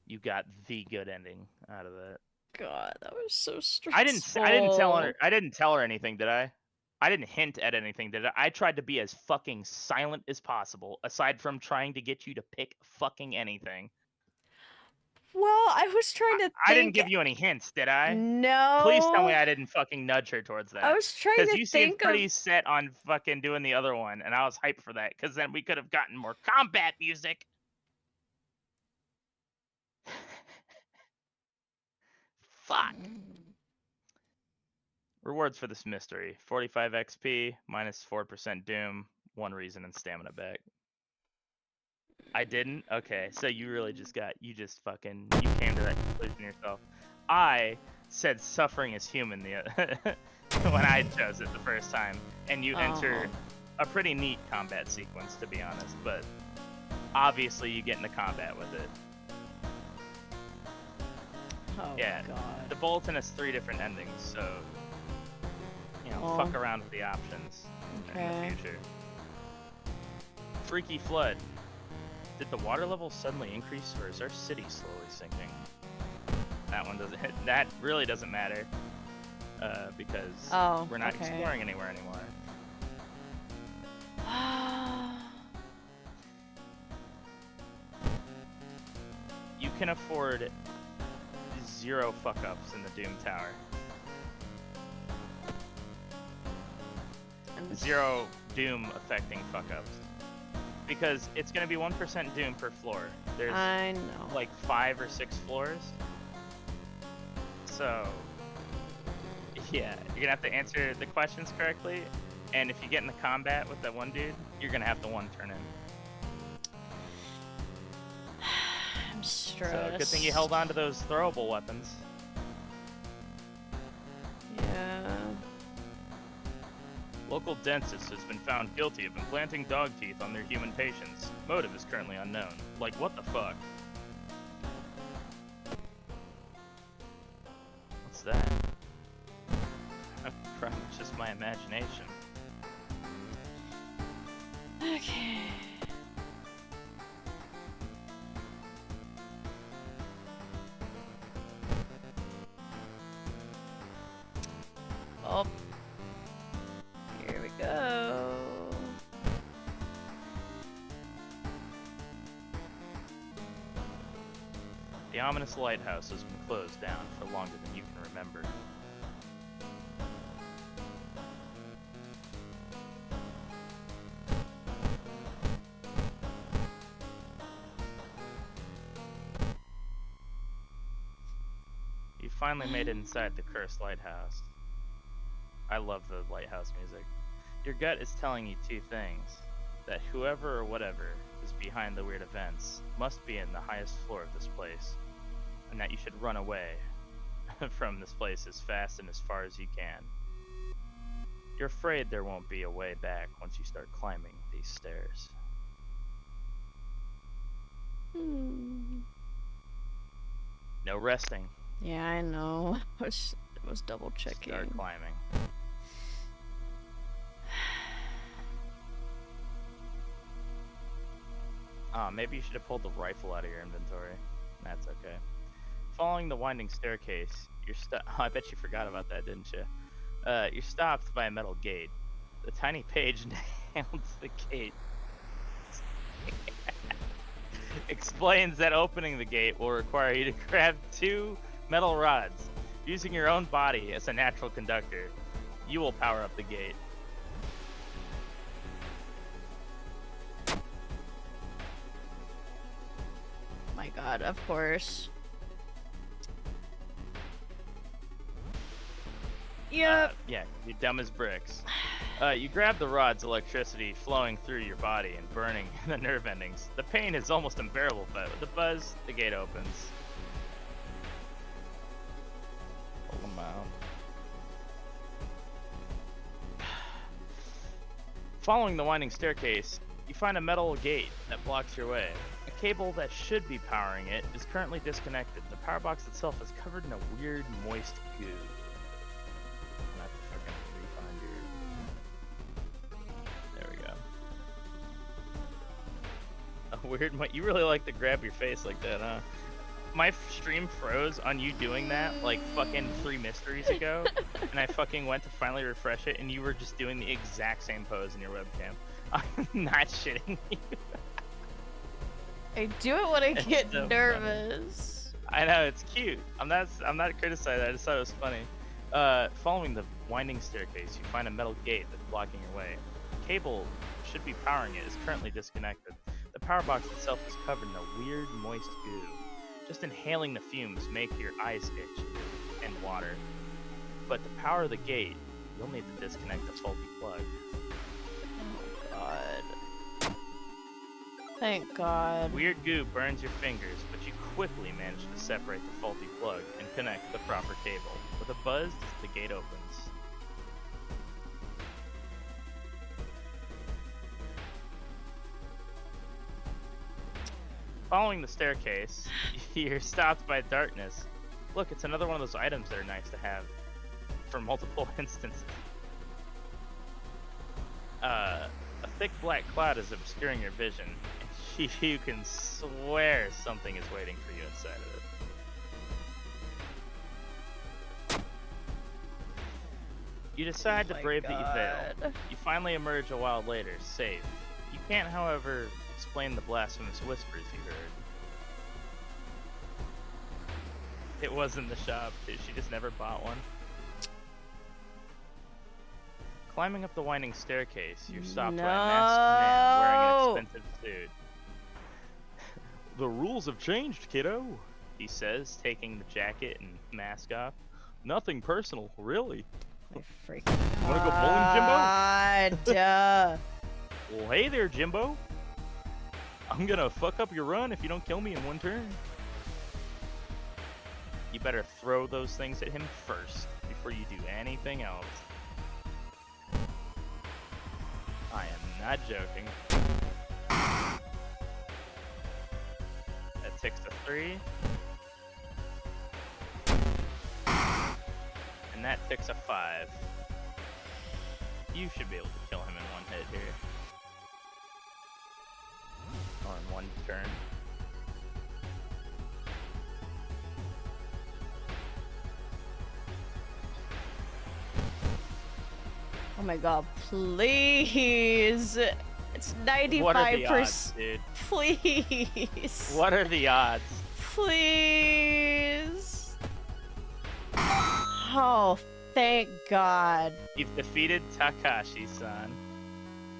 You got the good ending out of that. God, that was so I stressful. didn't tell her anything, did I? I didn't hint at anything, did I? I tried to be as fucking silent as possible, aside from trying to get you to pick fucking anything. Well, I was trying to I didn't think. give you any hints, did I? No. Please tell me I didn't fucking nudge her towards I that. was trying Because to you seemed think pretty of. set on fucking doing the other one, and I was hyped for that, because then we could have gotten more combat music. Fuck. Rewards for this mystery. 45 XP, minus 4% Doom, 1 reason, and stamina back. I didn't? Okay, so you really just you came to that conclusion yourself. I said suffering is human when I chose it the first time, and you enter a pretty neat combat sequence, to be honest, but obviously you get into combat with it. Oh, Yeah, God. the bulletin has 3 different endings, so, fuck around with the options in the future. Freaky flood. Did the water level suddenly increase, or is our city slowly sinking? That one doesn't. That really doesn't matter, because we're not exploring anywhere anymore. You can afford 0 fuck-ups in the Doom Tower. 0 Doom affecting fuck-ups. Because it's going to be 1% Doom per floor. There's I know. like 5 or 6 floors. So, yeah, you're going to have to answer the questions correctly. And if you get into combat with that one dude, you're going to have the one turn in. I'm stressed. So, good thing you held on to those throwable weapons. Yeah. Local dentist has been found guilty of implanting dog teeth on their human patients. Motive is currently unknown. Like, what the fuck? What's that? Probably just my imagination. Okay. Oh. Here we go. The ominous lighthouse has been closed down for longer than you can remember. You finally made it inside the cursed lighthouse. I love the lighthouse music. Your gut is telling you two things. That whoever or whatever is behind the weird events must be in the highest floor of this place. And that you should run away from this place as fast and as far as you can. You're afraid there won't be a way back once you start climbing these stairs. No resting. Yeah, I know. I was double checking. Start climbing. Maybe you should have pulled the rifle out of your inventory. That's okay. Following the winding staircase, you're I bet you forgot about that, didn't you? You're stopped by a metal gate. The tiny page nailed the gate. Explains that opening the gate will require you to grab 2 metal rods. Using your own body as a natural conductor, you will power up the gate. My god, of course. Yep. Yeah, you're dumb as bricks. You grab the rods, electricity flowing through your body and burning the nerve endings. The pain is almost unbearable, but with the buzz, the gate opens. Pull them out. Following the winding staircase, you find a metal gate that blocks your way. A cable that should be powering it is currently disconnected. The power box itself is covered in a weird, moist goo. Weird. You really like to grab your face like that, huh? My stream froze on you doing that like fucking 3 mysteries ago, and I fucking went to finally refresh it, and you were just doing the exact same pose in your webcam. I'm not shitting you. I do it when I get so nervous. I know, it's cute. I'm not criticizing. I just thought it was funny. Following the winding staircase, you find a metal gate that's blocking your way. The cable should be powering it is currently disconnected. The power box itself is covered in a weird, moist goo. Just inhaling the fumes make your eyes itch and water. But to power the gate, you'll need to disconnect the faulty plug. Oh god. Thank god. Weird goo burns your fingers, but you quickly manage to separate the faulty plug and connect the proper cable. With a buzz, the gate opens. Following the staircase, you're stopped by darkness. Look, it's another one of those items that are nice to have for multiple instances. A thick black cloud is obscuring your vision, and you can swear something is waiting for you inside of it. You decide to brave the veil. You finally emerge a while later, safe. You can't, however, explain the blasphemous whispers you heard. It was in the shop. She just never bought one. Climbing up the winding staircase, you're stopped by a masked man wearing an expensive suit. The rules have changed, kiddo, He says, taking the jacket and mask off. Nothing personal, really. My freaking Wanna go bowling, Jimbo? God. Well, hey there, Jimbo. I'm gonna fuck up your run if you don't kill me in one turn. You better throw those things at him first before you do anything else. I am not joking. That ticks to 3. And that ticks a 5. You should be able to kill him in one hit here. Or in one turn. Oh my god, please. It's 95%. What are the odds, dude? Please. What are the odds? Please. Oh, thank God. You've defeated Takashi-san.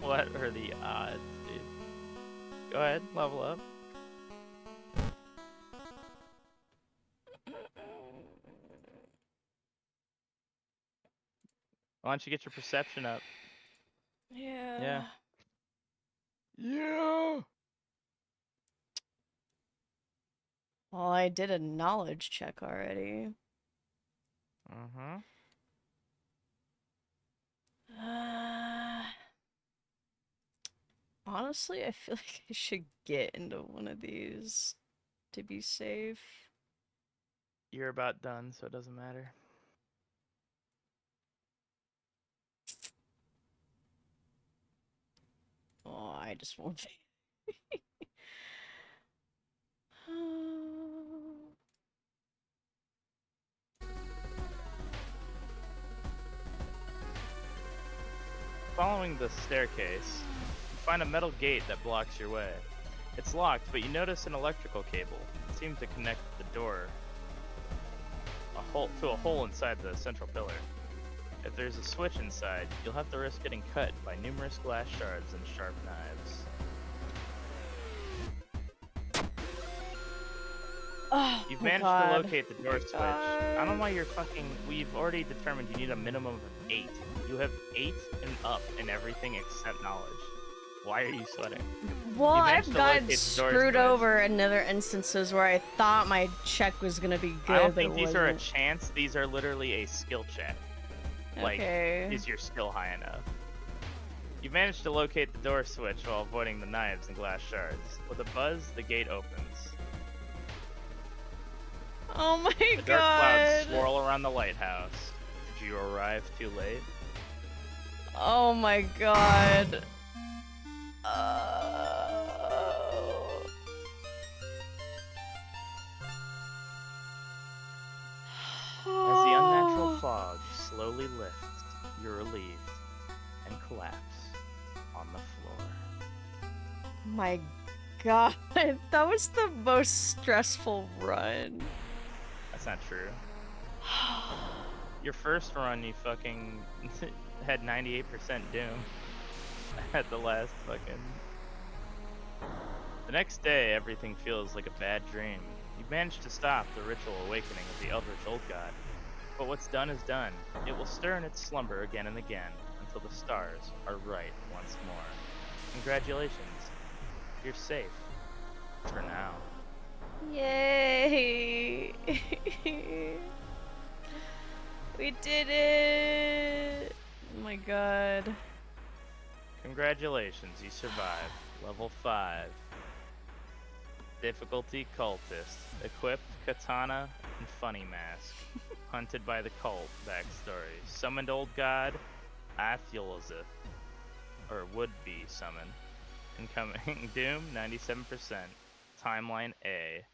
What are the odds, dude? Go ahead, level up. Why don't you get your perception up? Yeah. Yeah. Well, I did a knowledge check already. Mm-hmm. Honestly, I feel like I should get into one of these to be safe. You're about done, so it doesn't matter. Oh, I just won't. Following the staircase, you find a metal gate that blocks your way. It's locked, but you notice an electrical cable. It seems to connect the door to a hole inside the central pillar. If there's a switch inside, you'll have to risk getting cut by numerous glass shards and sharp knives. Oh, You've my managed God. to locate the door switch. I don't know why you're fucking... We've already determined you need a minimum of 8. You have 8 and up in everything except knowledge. Why are you sweating? Well, You I've managed to gotten locate the door screwed switch. over in other instances where I thought my check was gonna be good, I don't but think it these are a wasn't. chance. These are literally a skill check. Like, Okay. is your skill high enough? You managed to locate the door switch while avoiding the knives and glass shards. With a buzz, the gate opens. Oh my The God. dark clouds swirl around the lighthouse. Did you arrive too late? Oh my God. As the unnatural fog slowly lifts, you're relieved and collapse on the floor. My God, that was the most stressful run. That's not true. Your first run, you fucking had 98% doom at the last fucking... The next day, everything feels like a bad dream. You've managed to stop the ritual awakening of the Eldritch Old God. But what's done is done. It will stir in its slumber again and again until the stars are right once more. Congratulations. You're safe. For now. Yay! We did it! Oh my God. Congratulations, you survived. Level 5. Difficulty Cultist. Equipped Katana and Funny Mask. Hunted by the cult. Backstory. Summoned Old God Athulazith. Or would-be summoned. Incoming Doom 97%. Timeline A.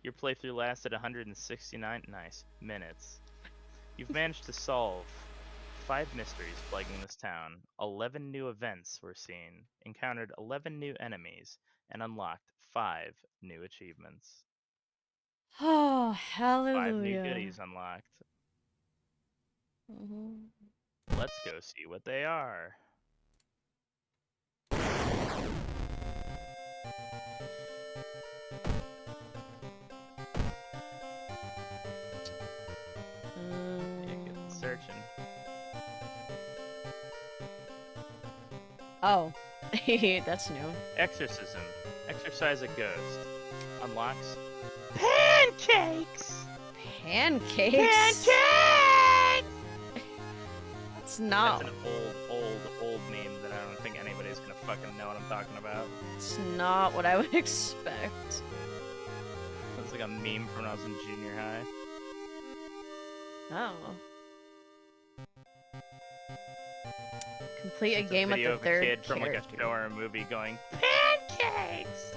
Your playthrough lasted 169 minutes. You've managed to solve 5 mysteries plaguing this town. 11 new events were seen. Encountered 11 new enemies. And unlocked 5 new achievements. Oh, 5 hallelujah. new goodies unlocked. Let's go see what they are. Yeah, get searching. Oh, that's new. Exorcism. Exorcise a ghost. Unlocks pancakes! Pancakes? Pancakes! It's not. That's an old meme that I don't think anybody's gonna fucking know what I'm talking about. It's not what I would expect. It's like a meme from when I was in junior high. Oh. Complete a It's game with video the of a third kid from like a character. show or a movie going, pancakes!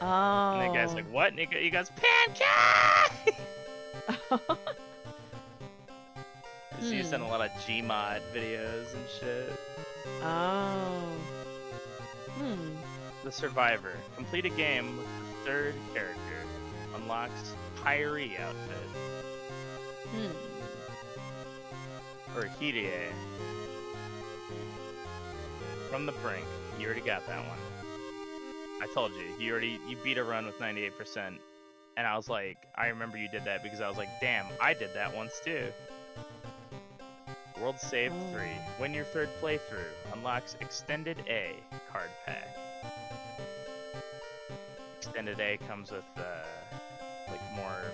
Oh. And the guy's like, what? And he goes, pancakes! It's used in a lot of Gmod videos and shit. Oh. Hmm. The Survivor. Complete a game with the third character. Unlocks Pyrie outfit. Hmm. Or Hirie. From the Brink. You already got that one. I told you. You beat a run with 98%. And I was like, I remember you did that because I was like, damn, I did that once too. World Save 3. Win your third playthrough. Unlocks Extended A card pack. Extended A comes with like more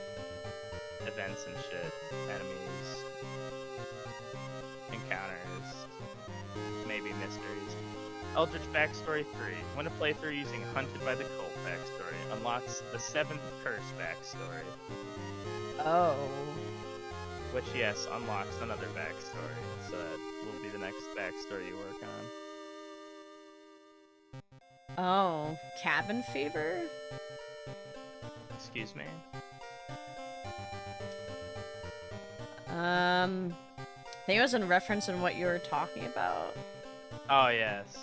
events and shit, enemies, encounters, maybe mysteries. Eldritch Backstory 3. Win a playthrough using Hunted by the Cult backstory. Unlocks the 7th Curse backstory. Oh. Which, yes, unlocks another backstory. So that will be the next backstory you work on. Oh. Cabin fever? Excuse me? I think it was in reference in what you were talking about. Oh, yes.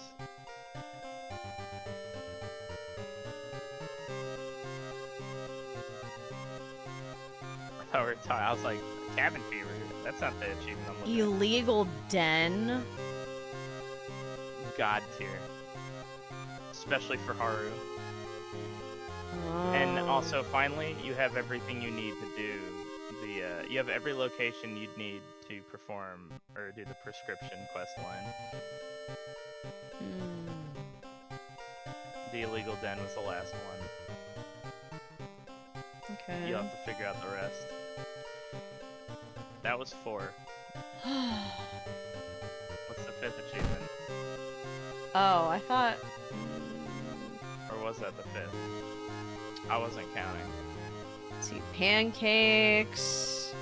I was like, cabin fever? That's not the achievement I'm looking Illegal den? God tier. Especially for Haru. Oh. And also, finally, you have everything you need to do the, you have every location you'd need to perform, or do the prescription quest line. Hmm. The illegal den was the last one. Okay. You'll have to figure out the rest. That was 4. What's the 5th achievement? Oh, I thought... Or was that the 5th? I wasn't counting. Let's see, pancakes...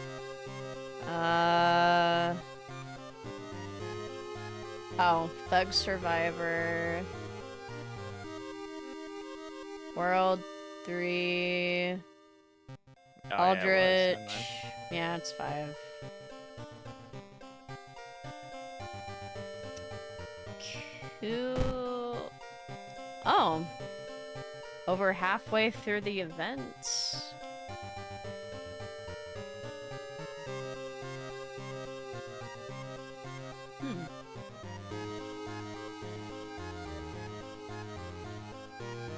Oh, Thug Survivor... World 3... Oh, Aldrich... Yeah, Yeah, it's 5. Cool. Oh. Over halfway through the event.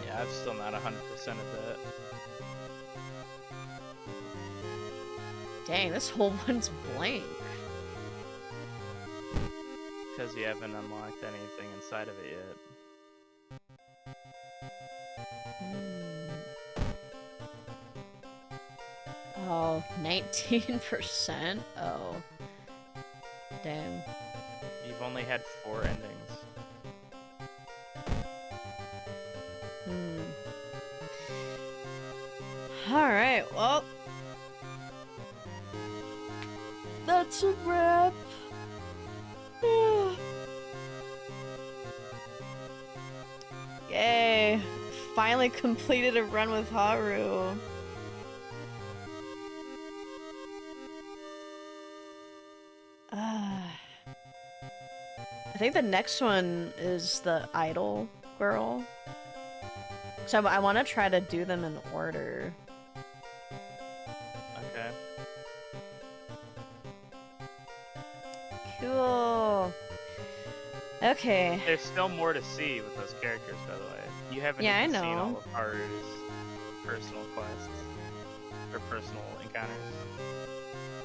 Yeah, I'm still not 100% of that. Dang, this whole one's blank. Because you haven't unlocked anything inside of it yet. Oh, 19%? Oh. Damn. You've only had 4 endings. Alright, well. That's a wrap. Yay. Finally completed a run with Haru. I think the next one is the idol girl. So I want to try to do them in order. Okay. Cool. Okay. There's still more to see with those characters, by the way. You haven't Yeah, even I seen know. all of Haru's personal quests. Or personal encounters.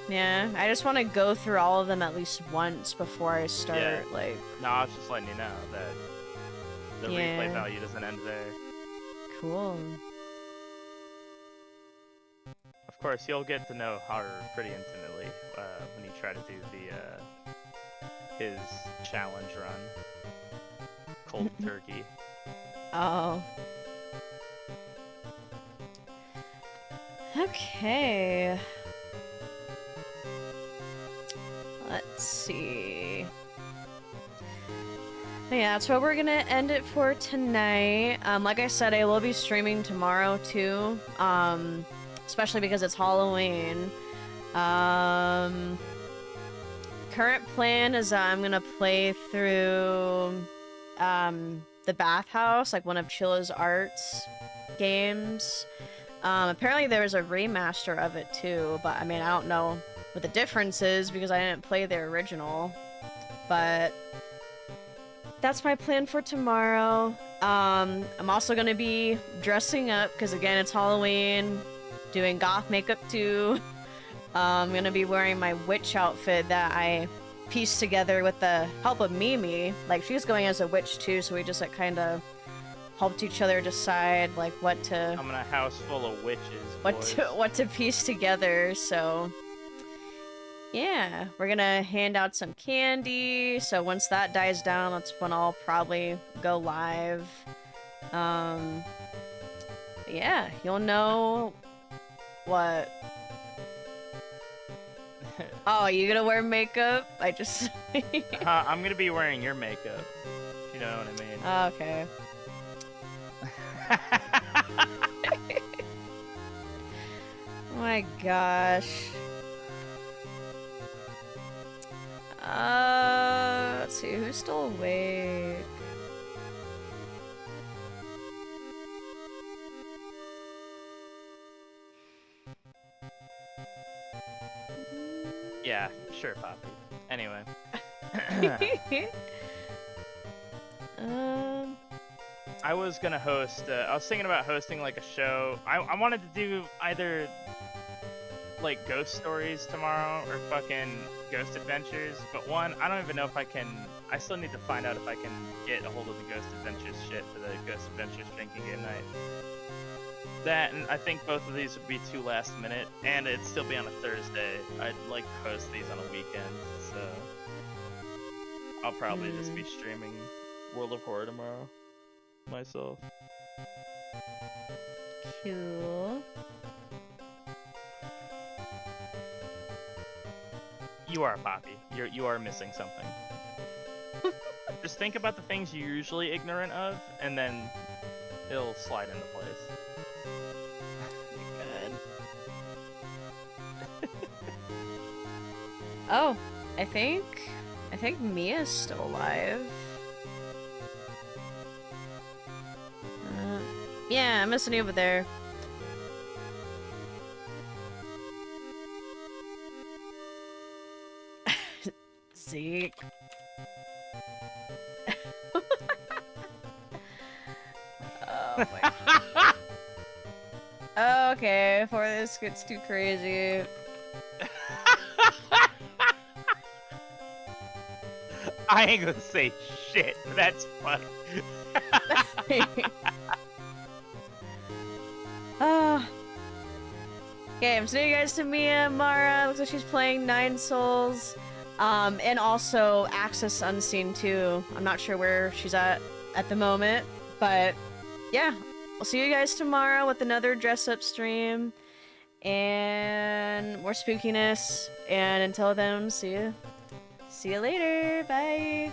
Yeah, I just want to go through all of them at least once before I start, Yeah. like... No, I was just letting you know that the replay Yeah. value doesn't end there. Cool. Of course, you'll get to know Haru pretty intimately when you try to do the his challenge run. Cold turkey. Oh. Okay. Let's see. But yeah, that's what we're gonna end it for tonight. Like I said, I will be streaming tomorrow too. Especially because it's Halloween. current plan is I'm gonna play through the Bathhouse, like one of Chilla's Arts games. Apparently there was a remaster of it too, but I mean I don't know what the difference is because I didn't play the original. But that's my plan for tomorrow. I'm also gonna be dressing up because again it's Halloween, doing goth makeup too. I'm gonna be wearing my witch outfit that I pieced together with the help of Mimi. Like she's going as a witch too, so we just like kind of helped each other decide like what to I'm in a house full of witches. what to piece together. So yeah, we're gonna hand out some candy. So once that dies down, that's when I'll probably go live. Yeah, you'll know what. Oh, you gonna wear makeup? I just. I'm gonna be wearing your makeup. If you know what I mean. Okay. Oh my gosh. Let's see, who's still awake? Yeah, sure, Poppy. Anyway. I was gonna host, I was thinking about hosting like a show. I wanted to do either like ghost stories tomorrow or fucking ghost adventures, but one, I don't even know if I can, I still need to find out if I can get a hold of the ghost adventures shit for the ghost adventures drinking game night. That, and I think both of these would be too last minute, and it'd still be on a Thursday. I'd like to host these on a weekend, so I'll probably just be streaming World of Horror tomorrow myself. Cool. You are, Poppy. You are missing something. Just think about the things you're usually ignorant of, and then it'll slide into place. Good. Oh, I think Mia's still alive. Yeah, I'm missing you over there. Zeke. Oh my god. Okay, before this gets too crazy. I ain't gonna say shit. That's funny. Okay, I'm sending you guys to Mia. Mara looks like she's playing 9 Souls. And also Access Unseen too. I'm not sure where she's at the moment, but yeah, I'll see you guys tomorrow with another dress up stream and more spookiness. And until then, see you later. Bye.